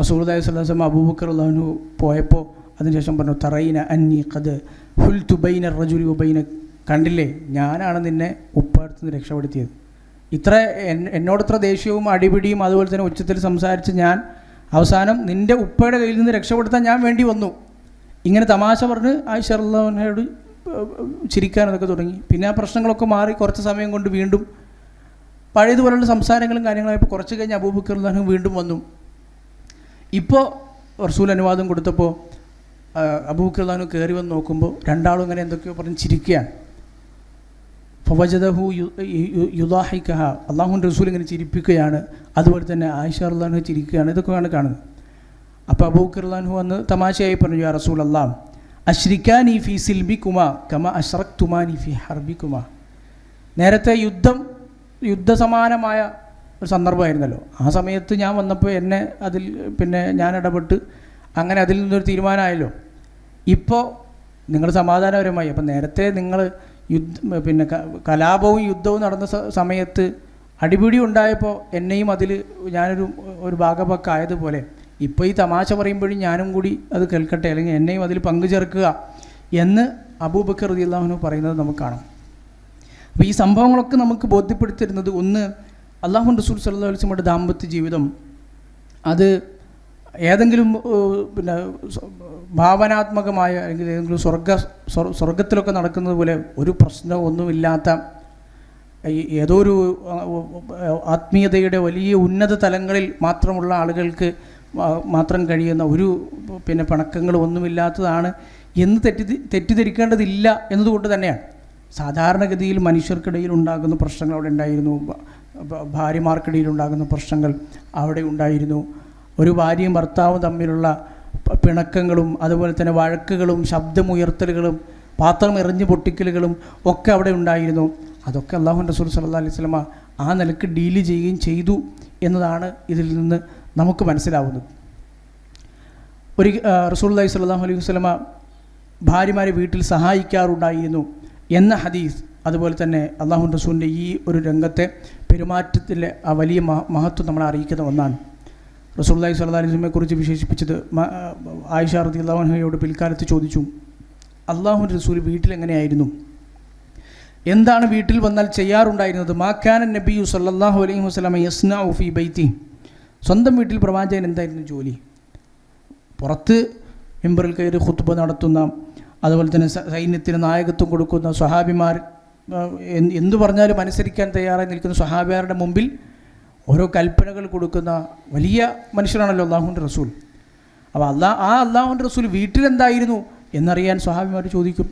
റസൂലുള്ളാഹി സ്വല്ലല്ലാഹു അലൈഹി വസല്ലം അബൂബക്കർ റളിയല്ലാഹു പോയപ്പോൾ അതിനുശേഷം പറഞ്ഞു, തറൈന അന്നി ഖദ് ഹുൽതു ബൈന റജുലി വബൈന, കണ്ടില്ലേ ഞാനാണ് നിന്നെ ഉപ്പടുത്ത് നിന്ന് രക്ഷപ്പെടുത്തിയത്. ഇത്ര എന്നോടിത്ര ദേഷ്യവും അടിപിടിയും അതുപോലെ തന്നെ ഉച്ചത്തിൽ സംസാരിച്ച് ഞാൻ അവസാനം നിൻ്റെ ഉപ്പയുടെ കയ്യിൽ നിന്ന് രക്ഷപ്പെടുത്താൻ ഞാൻ വേണ്ടി വന്നു. ഇങ്ങനെ തമാശ പറഞ്ഞ് ആയിഷ റളിയല്ലാഹുവിനോട് ചിരിക്കാനതൊക്കെ തുടങ്ങി. പിന്നെ ആ പ്രശ്നങ്ങളൊക്കെ മാറി കുറച്ച് സമയം കൊണ്ട് വീണ്ടും പഴയതുപോലുള്ള സംസാരങ്ങളും കാര്യങ്ങളായപ്പോൾ കുറച്ച് കഴിഞ്ഞ് അബൂബക്കർ റളിയല്ലാഹു വീണ്ടും വന്നു. ഇപ്പോൾ റസൂൽ അനുവാദം കൊടുത്തപ്പോൾ അബൂബക്കർ റളിയല്ലാഹു കയറി വന്ന് നോക്കുമ്പോൾ രണ്ടാളും ഇങ്ങനെ എന്തൊക്കെയോ പറഞ്ഞ് ചിരിക്കുകയാണ്. ഫവജദഹു യുദാഹികഹ, അള്ളാഹുവിൻ്റെ റസൂൽ ഇങ്ങനെ ചിരിപ്പിക്കുകയാണ്, അതുപോലെ തന്നെ ആയിഷ റളിയല്ലാഹു ചിരിക്കുകയാണ്. ഇതൊക്കെയാണ് കാണുന്നത്. അപ്പോൾ അബൂബക്കർ റളിയല്ലാഹു വന്ന് തമാശയായി പറഞ്ഞു, യാ റസൂലല്ലാഹ് അശ്രിക്കാനി ഫീ സിൽബികുമാ കമാ അശ്റക്തുമാനി ഫീ ഹർബികുമാ. നേരത്തെ യുദ്ധസമാനമായ ഒരു സന്ദർഭമായിരുന്നല്ലോ. ആ സമയത്ത് ഞാൻ വന്നപ്പോൾ എന്നെ അതിൽ പിന്നെ ഞാൻ ഇടപെട്ട് അങ്ങനെ അതിൽ നിന്നൊരു തീരുമാനമായല്ലോ. ഇപ്പോൾ നിങ്ങൾ സമാധാനപരമായി. അപ്പം നേരത്തെ നിങ്ങൾ പിന്നെ കലാപവും യുദ്ധവും നടന്ന സമയത്ത് അടിപിടി ഉണ്ടായപ്പോൾ എന്നെയും അതിൽ ഞാനൊരു ഭാഗപക്കായതുപോലെ ഇപ്പോൾ ഈ തമാശ പറയുമ്പോഴും ഞാനും കൂടി അത് കേൾക്കട്ടെ, അല്ലെങ്കിൽ എന്നെയും അതിൽ പങ്കുചേർക്കുക എന്ന് അബൂബക്കർ റളിയല്ലാഹു അൻഹു പറയുന്നത് നമുക്ക് കാണാം. അപ്പോൾ ഈ സംഭവങ്ങളൊക്കെ നമുക്ക് ബോധ്യപ്പെടുത്തിരുന്നത്, ഒന്ന് അല്ലാഹുവിൻ്റെ റസൂൽ സല്ലല്ലാഹു അലൈഹി വസല്ലമയുടെ ദാമ്പത്യ ജീവിതം അത് ഏതെങ്കിലും പിന്നെ ഭാവനാത്മകമായ അല്ലെങ്കിൽ ഏതെങ്കിലും സ്വർഗത്തിലൊക്കെ നടക്കുന്നത് പോലെ ഒരു പ്രശ്നമൊന്നുമില്ലാത്ത ഏതോ ഒരു ആത്മീയതയുടെ വലിയ ഉന്നത തലങ്ങളിൽ മാത്രമുള്ള ആളുകൾക്ക് മാത്രം കഴിയുന്ന ഒരു പിന്നെ പിണക്കങ്ങളൊന്നുമില്ലാത്തതാണ് എന്ന് തെറ്റിദ്ധരിക്കേണ്ടതില്ല എന്നതുകൊണ്ട് തന്നെയാണ്. സാധാരണഗതിയിൽ മനുഷ്യർക്കിടയിൽ ഉണ്ടാകുന്ന പ്രശ്നങ്ങൾ അവിടെ ഉണ്ടായിരുന്നു, ഭാര്യമാർക്കിടയിൽ ഉണ്ടാകുന്ന പ്രശ്നങ്ങൾ അവിടെ ഉണ്ടായിരുന്നു, ഒരു ഭാര്യയും ഭർത്താവും തമ്മിലുള്ള പിണക്കങ്ങളും അതുപോലെ തന്നെ വഴക്കുകളും ശബ്ദമുയർത്തലുകളും പാത്രം എറിഞ്ഞ് പൊട്ടിക്കലുകളും ഒക്കെ അവിടെ ഉണ്ടായിരുന്നു. അതൊക്കെ അല്ലാഹുവിൻ്റെ റസൂൽ സല്ലല്ലാഹു അലൈഹി വസല്ലമ ആ നിലക്ക് ഡീല് ചെയ്യുകയും ചെയ്തു എന്നതാണ് ഇതിൽ നിന്ന് നമുക്ക് മനസ്സിലാവുന്നത്. ഒരു റസൂലുള്ളാഹി സ്വല്ലല്ലാഹു അലൈഹി വസല്ലമ ഭാര്യമാരെ വീട്ടിൽ സഹായിക്കാറുണ്ടായിരുന്നു എന്ന ഹദീസ്, അതുപോലെ തന്നെ അല്ലാഹുവിൻ്റെ റസൂലിൻ്റെ ഈ ഒരു രംഗത്തെ പെരുമാറ്റത്തിലെ ആ വലിയ മഹത്വം നമ്മളെ അറിയിക്കുന്ന ഒന്നാണ്. റസൂലുള്ളാഹി സ്വല്ലല്ലാഹു അലൈഹി വസല്ലമയെക്കുറിച്ച് വിശേഷിപ്പിച്ചത് ആയിഷ റളിയല്ലാഹു അൻഹയോട് പിൽക്കാലത്ത് ചോദിച്ചു, അല്ലാഹുവിൻ്റെ റസൂൽ വീട്ടിലെങ്ങനെയായിരുന്നു, എന്താണ് വീട്ടിൽ വന്നാൽ ചെയ്യാറുണ്ടായിരുന്നത്? മാ കാന നബിയു സല്ലല്ലാഹു അലൈഹി വസല്ലമ യസ്നഉ ഫീ ബൈതി, സ്വന്തം വീട്ടിൽ പ്രവാചകൻ എന്തായിരുന്നു ജോലി? പുറത്ത് മിമ്പറിൽ കയറി ഖുത്ബ നടത്തുന്ന, അതുപോലെ തന്നെ സൈന്യത്തിന് നായകത്വം കൊടുക്കുന്ന സ്വഹാബിമാർ, എന്തു പറഞ്ഞാലും അനുസരിക്കാൻ തയ്യാറായി നിൽക്കുന്ന സ്വഹാബിമാരുടെ മുമ്പിൽ ഓരോ കൽപ്പനകൾ കൊടുക്കുന്ന വലിയ മനുഷ്യനാണല്ലോ അല്ലാഹുവിൻ്റെ റസൂൽ. അപ്പോൾ അല്ലാഹുവിൻ്റെ റസൂൽ വീട്ടിലെന്തായിരുന്നു എന്നറിയാൻ സ്വഹാബിമാർ ചോദിക്കും.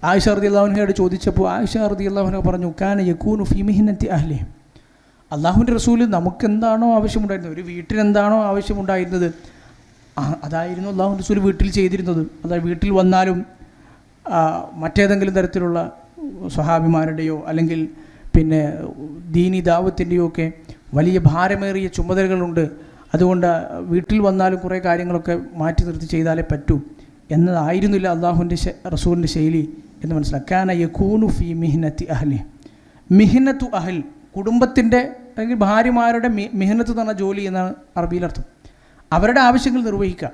ആയിഷ റളിയല്ലാഹു അൻഹയോട് ചോദിച്ചപ്പോൾ ആയിഷ റളിയല്ലാഹു അൻഹ പറഞ്ഞു, കാന യകൂനു ഫീ മിഹ്നത്തി അഹ്ലി, അല്ലാഹുവിൻ്റെ റസൂൽ നമുക്കെന്താണോ ആവശ്യമുണ്ടായിരുന്നത്, ഒരു വീട്ടിലെന്താണോ ആവശ്യമുണ്ടായിരുന്നത് അതായിരുന്നു അല്ലാഹുവിൻ്റെ റസൂൽ വീട്ടിൽ ചെയ്തിരുന്നത്. അതായത് വീട്ടിൽ വന്നാലും മറ്റേതെങ്കിലും തരത്തിലുള്ള സ്വഹാബിമാരുടെയോ അല്ലെങ്കിൽ പിന്നെ ദീനി ദാവത്തിൻ്റെയോ ഒക്കെ വലിയ ഭാരമേറിയ ചുമതലകളുണ്ട്, അതുകൊണ്ട് വീട്ടിൽ വന്നാലും കുറേ കാര്യങ്ങളൊക്കെ മാറ്റി നിർത്തി ചെയ്താലേ പറ്റൂ എന്നതായിരുന്നില്ല അല്ലാഹുവിൻ്റെ റസൂലിൻ്റെ ശൈലി എന്ന് മനസ്സിലാക്കാം. കാന യകൂനു ഫീ മിഹ്നത്തി അഹ്ലി, മിഹ്നത്തു അഹൽ, കുടുംബത്തിൻ്റെ അല്ലെങ്കിൽ ഭാര്യമാരുടെ മിഹ്നത്ത് എന്ന് പറഞ്ഞ ജോലി എന്നാണ് അറബിയിലർത്ഥം. അവരുടെ ആവശ്യങ്ങൾ നിർവഹിക്കുക.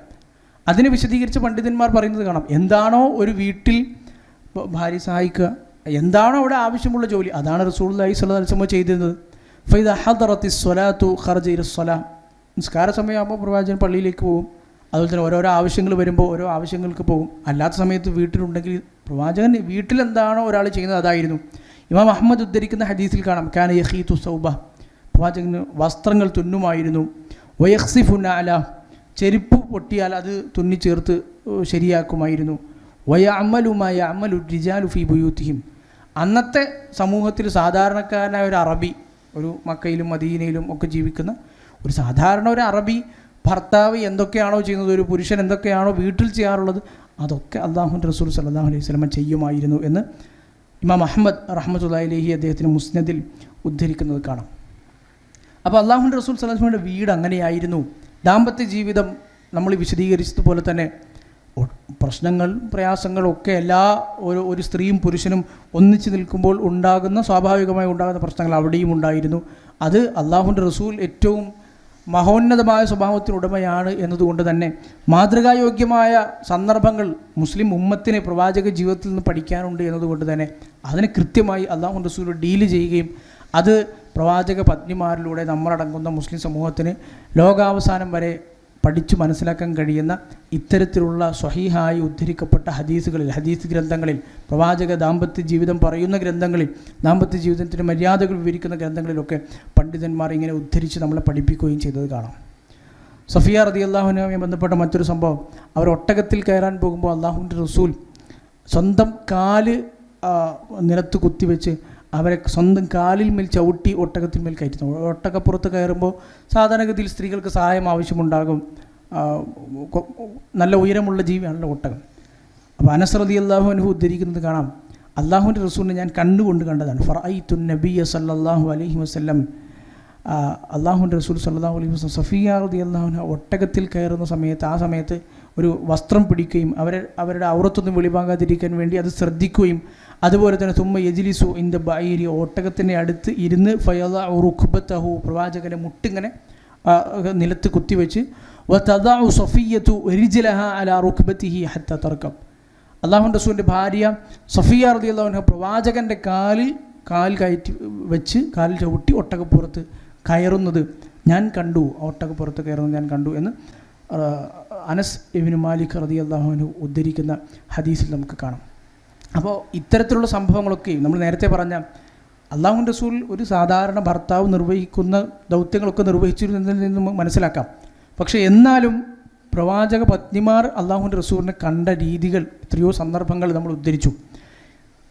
അതിനെ വിശദീകരിച്ച് പണ്ഡിതന്മാർ പറയുന്നത് കാണാം. എന്താണോ ഒരു വീട്ടിൽ ഭാര്യ സഹായിക്കുക, എന്താണോ അവിടെ ആവശ്യമുള്ള ജോലി, അതാണ് റസൂലുള്ളാഹി സ്വല്ലല്ലാഹു അലൈഹി വസല്ലം ചെയ്തിരുന്നത്. ഫൈദ ഹദറത്തി സ്വലാത്തു ഖറജ ഇല സ്വലാ, നിസ്കാര സമയമാകുമ്പോൾ പ്രവാചകൻ പള്ളിയിലേക്ക് പോകും. അതുപോലെ തന്നെ ഓരോരോ ആവശ്യങ്ങൾ വരുമ്പോൾ ഓരോ ആവശ്യങ്ങൾക്ക് പോകും. അല്ലാത്ത സമയത്ത് വീട്ടിലുണ്ടെങ്കിൽ പ്രവാചകൻ വീട്ടിലെന്താണോ ഒരാൾ ചെയ്യുന്നത് അതായിരുന്നു. ഇമാം അഹ്മദ് ഉദ്ധരിക്കുന്ന ഹദീസിൽ കാണാം, കാന യഖീതു സൗബ, പ്രവാചകന് വസ്ത്രങ്ങൾ തുന്നുമായിരുന്നു. വയഖ്സിഫുന അല, ചെരുപ്പ് പൊട്ടിയാൽ അത് തുന്നിച്ചേർത്ത് ശരിയാക്കുമായിരുന്നു. വയഅമലു മാ യഅമലു റിജാലു ഫീ ബുയൂത്തിഹിം, അന്നത്തെ സമൂഹത്തിൽ സാധാരണക്കാരനായ ഒരു അറബി, ഒരു മക്കയിലും മദീനയിലും ഒക്കെ ജീവിക്കുന്ന ഒരു സാധാരണ ഒരു അറബി ഭർത്താവ് എന്തൊക്കെയാണോ ചെയ്യുന്നത്, ഒരു പുരുഷൻ എന്തൊക്കെയാണോ വീട്ടിൽ ചെയ്യാറുള്ളത്, അതൊക്കെ അല്ലാഹുവിൻ്റെ റസൂൽ സല്ലല്ലാഹു അലൈഹി വസല്ലം ചെയ്യുമായിരുന്നു എന്ന് ഇമാം അഹ്മദ് റഹ്മത്തുള്ളാഹി അലൈഹി അദ്ദേഹത്തിന് മുസ്നദിൽ ഉദ്ധരിക്കുന്നത് കാണാം. അപ്പോൾ അല്ലാഹുവിൻ്റെ റസൂൽ സല്ലല്ലാഹു അലൈഹി വസല്ലമയുടെ വീട് അങ്ങനെയായിരുന്നു. ദാമ്പത്യ ജീവിതം നമ്മൾ വിശദീകരിച്ചതുപോലെ തന്നെ പ്രശ്നങ്ങൾ പ്രയാസങ്ങളൊക്കെ എല്ലാ ഒരു സ്ത്രീയും പുരുഷനും ഒന്നിച്ച് നിൽക്കുമ്പോൾ സ്വാഭാവികമായി ഉണ്ടാകുന്ന പ്രശ്നങ്ങൾ അവിടെയും ഉണ്ടായിരുന്നു. അത് അല്ലാഹുവിൻ്റെ റസൂൽ ഏറ്റവും മഹോന്നതമായ സ്വഭാവത്തിനുടമയാണ് എന്നതുകൊണ്ട് തന്നെ മാതൃകായോഗ്യമായ സന്ദർഭങ്ങൾ മുസ്ലിം ഉമ്മത്തിന് പ്രവാചക ജീവിതത്തിൽ നിന്ന് പഠിക്കാനുണ്ട് എന്നതുകൊണ്ട് തന്നെ അതിനെ കൃത്യമായി അല്ലാഹു റസൂൽ ഡീല് ചെയ്യുകയും അത് പ്രവാചക പത്നിമാരിലൂടെ നമ്മളടങ്ങുന്ന മുസ്ലിം സമൂഹത്തിന് ലോകാവസാനം വരെ പഠിച്ചു മനസ്സിലാക്കാൻ കഴിയുന്ന ഇത്തരത്തിലുള്ള സ്വഹീഹായി ഉദ്ധരിക്കപ്പെട്ട ഹദീസ് ഗ്രന്ഥങ്ങളിൽ, പ്രവാചക ദാമ്പത്യ ജീവിതം പറയുന്ന ഗ്രന്ഥങ്ങളിൽ, ദാമ്പത്യ ജീവിതത്തിൻ്റെ മര്യാദകൾ വിവരിക്കുന്ന ഗ്രന്ഥങ്ങളിലൊക്കെ പണ്ഡിതന്മാർ ഇങ്ങനെ ഉദ്ധരിച്ച് നമ്മളെ പഠിപ്പിക്കുകയും ചെയ്തത് കാണാം. സഫിയ റളിയല്ലാഹു അൻഹയുമായി ബന്ധപ്പെട്ട മറ്റൊരു സംഭവം, അവർ ഒട്ടകത്തിൽ കയറാൻ പോകുമ്പോൾ അല്ലാഹുവിൻ്റെ റസൂൽ സ്വന്തം കാല് നിലത്ത് കുത്തിവെച്ച് അവരെ സ്വന്തം കാലിൽ മേൽ ചവിട്ടി ഒട്ടകത്തിൽ മേൽ കയറ്റുന്നു. ഒട്ടകപ്പുറത്ത് കയറുമ്പോൾ സാധാരണഗതിയിൽ സ്ത്രീകൾക്ക് സഹായം ആവശ്യമുണ്ടാകും. നല്ല ഉയരമുള്ള ജീവിയാണല്ലോ ഒട്ടകം. അപ്പോൾ അനസ് റളിയല്ലാഹു അൻഹു ഉദ്ധരിക്കുന്നത് കാണാം, അല്ലാഹുവിൻ്റെ റസൂലിനെ ഞാൻ കണ്ടുകൊണ്ട് കണ്ടതാണ്. ഫറഅയ്തു നബിയ സല്ലല്ലാഹു അലൈഹി വസല്ലം, അല്ലാഹുവിൻ്റെ റസൂൽ സല്ലല്ലാഹു അലൈഹി വസല്ലം സഫിയ റളിയല്ലാഹു അൻഹ ഒട്ടകത്തിൽ കയറുന്ന സമയത്ത് ഒരു വസ്ത്രം പിടിക്കുകയും അവരുടെ ഔറത്തൊന്നും വെളിവാകാതിരിക്കാൻ വേണ്ടി അത് ശ്രദ്ധിക്കുകയും അതുപോലെ തന്നെ തുമ്മ യജ്ലിസു ഇൻദ ബഈരി, ഒട്ടകത്തിൻ്റെ അടുത്ത് ഇരുന്ന് ഫയദഉ റുക്ബതഹു, പ്രവാചകനെ മുട്ടിങ്ങനെ നിലത്ത് കുത്തിവെച്ച് വതദഉ സഫിയ്യതു റിജ്ലഹ അലാ റുക്ബതിഹി ഹത്ത തർകം, അല്ലാഹുവിൻ്റെ റസൂലിൻ്റെ ഭാര്യ സഫിയ റളിയല്ലാഹു അൻഹ പ്രവാചകൻ്റെ കാൽ കയറ്റി വെച്ച് കാലിൽ ചവിട്ടി ഒട്ടകപ്പുറത്ത് കയറുന്നത് ഞാൻ കണ്ടു, ഒട്ടകപ്പുറത്ത് കയറുന്നത് ഞാൻ കണ്ടു എന്ന് അനസ് ഇബ്നു മാലിക് റളിയല്ലാഹു അൻഹു ഉദ്ധരിക്കുന്ന ഹദീസിൽ നമുക്ക് കാണാം. അപ്പോൾ ഇത്തരത്തിലുള്ള സംഭവങ്ങളൊക്കെ നമ്മൾ നേരത്തെ പറഞ്ഞ അല്ലാഹുവിൻ്റെ റസൂൽ ഒരു സാധാരണ ഭർത്താവ് നിർവഹിക്കുന്ന ദൗത്യങ്ങളൊക്കെ നിർവഹിച്ചിരുന്നതിൽ നിന്ന് മനസ്സിലാക്കാം. പക്ഷേ എന്നാലും പ്രവാചക പത്നിമാർ അല്ലാഹുവിൻ്റെ റസൂലിനെ കണ്ട രീതികൾ, എത്രയോ സന്ദർഭങ്ങൾ നമ്മൾ ഉദ്ധരിച്ചു.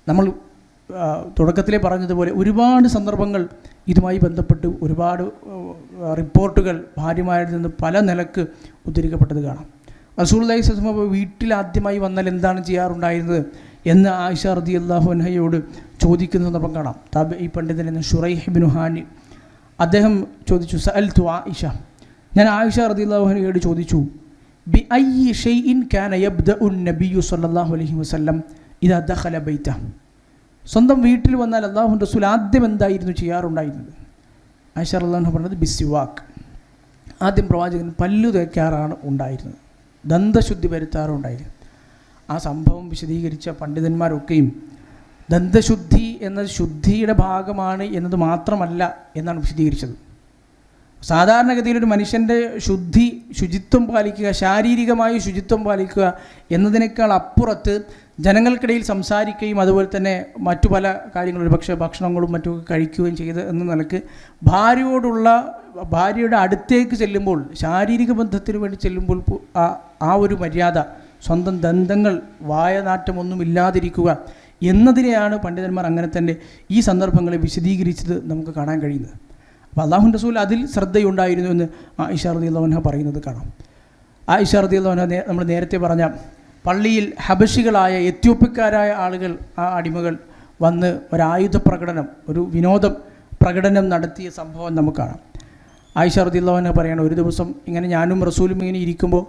നമ്മൾ തുടക്കത്തിലേ പറഞ്ഞതുപോലെ ഒരുപാട് സന്ദർഭങ്ങൾ ഇതുമായി ബന്ധപ്പെട്ട് ഒരുപാട് റിപ്പോർട്ടുകൾ ഭാര്യമാരിൽ നിന്ന് പല നിലക്ക് ഉദ്ധരിക്കപ്പെട്ടത് കാണാം. റസൂലുള്ളാഹി സ്വല്ലല്ലാഹു അലൈഹി വസല്ലം വീട്ടിൽ ആദ്യമായി വന്നാൽ എന്താണ് ചെയ്യാറുണ്ടായിരുന്നത് എന്ന് ആയിഷ റളിയല്ലാഹു അൻഹയോട് ചോദിക്കുന്നത് നമുക്ക് കാണാം. ഈ പണ്ഡിതൻ ഷുറൈഹ് ഇബ്നു ഹാനി അദ്ദേഹം ചോദിച്ചു, സഅൽതു ആയിഷ, ഞാൻ ആയിഷ റളിയല്ലാഹു അൻഹയോട് ചോദിച്ചു, ബി അയ്യി ഷൈഇൻ കാന യബ്ദഉ നബിയ്യു സ്വല്ലല്ലാഹു അലൈഹി വസല്ലം ഇദാ ദഖല ബൈത, സ്വന്തം വീട്ടിൽ വന്നാൽ അല്ലാഹുവിൻ്റെ റസൂൽ ആദ്യം എന്തായിരുന്നു ചെയ്യാറുണ്ടായിരുന്നത്? ആയിഷ റളിയല്ലാഹു അൻഹ പറഞ്ഞത് ബിസ്സിവാക്ക്, ആദ്യം പ്രവാചകൻ പല്ലു തേക്കാറാണ് ഉണ്ടായിരുന്നത്, ദന്തശുദ്ധി വരുത്താറുണ്ടായിരുന്നു. ആ സംഭവം വിശദീകരിച്ച പണ്ഡിതന്മാരൊക്കെയും ദന്തശുദ്ധി എന്നത് ശുദ്ധിയുടെ ഭാഗമാണ് എന്നത് മാത്രമല്ല എന്നാണ് വിശദീകരിച്ചത്. സാധാരണഗതിയിൽ ഒരു മനുഷ്യൻ്റെ ശുചിത്വം പാലിക്കുക, ശാരീരികമായി ശുചിത്വം പാലിക്കുക എന്നതിനേക്കാൾ അപ്പുറത്ത് ജനങ്ങൾക്കിടയിൽ സംസാരിക്കുകയും അതുപോലെ തന്നെ മറ്റു പല കാര്യങ്ങളും, ഒരുപക്ഷെ ഭക്ഷണങ്ങളും മറ്റുമൊക്കെ കഴിക്കുകയും ചെയ്ത് എന്ന നിലക്ക് ഭാര്യയുടെ അടുത്തേക്ക് ചെല്ലുമ്പോൾ, ശാരീരിക ബന്ധത്തിന് വേണ്ടി ചെല്ലുമ്പോൾ ആ ഒരു മര്യാദ, സ്വന്തം ദന്തങ്ങൾ വായനാറ്റമൊന്നും ഇല്ലാതിരിക്കുക എന്നതിനെയാണ് പണ്ഡിതന്മാർ അങ്ങനെ തന്നെ ഈ സന്ദർഭങ്ങളെ വിശദീകരിച്ചത് നമുക്ക് കാണാൻ കഴിയുന്നത്. അപ്പോൾ അല്ലാഹുവിൻ്റെ റസൂൽ അതിൽ ശ്രദ്ധയുണ്ടായിരുന്നു എന്ന് ആയിഷ റളിയല്ലാഹു അൻഹ പറയുന്നത് കാണാം. ആയിഷ റളിയല്ലാഹു അൻഹ നമ്മൾ നേരത്തെ പറഞ്ഞ പള്ളിയിൽ ഹബശികളായ എത്യോപ്യക്കാരായ ആളുകൾ, ആ അടിമകൾ വന്ന് ഒരു വിനോദ പ്രകടനം നടത്തിയ സംഭവം നമുക്ക് കാണാം. ആയിഷ റളിയല്ലാഹു അൻഹ പറയാണ്, ഒരു ദിവസം ഇങ്ങനെ ഞാനും റസൂലും ഇങ്ങനെ ഇരിക്കുമ്പോൾ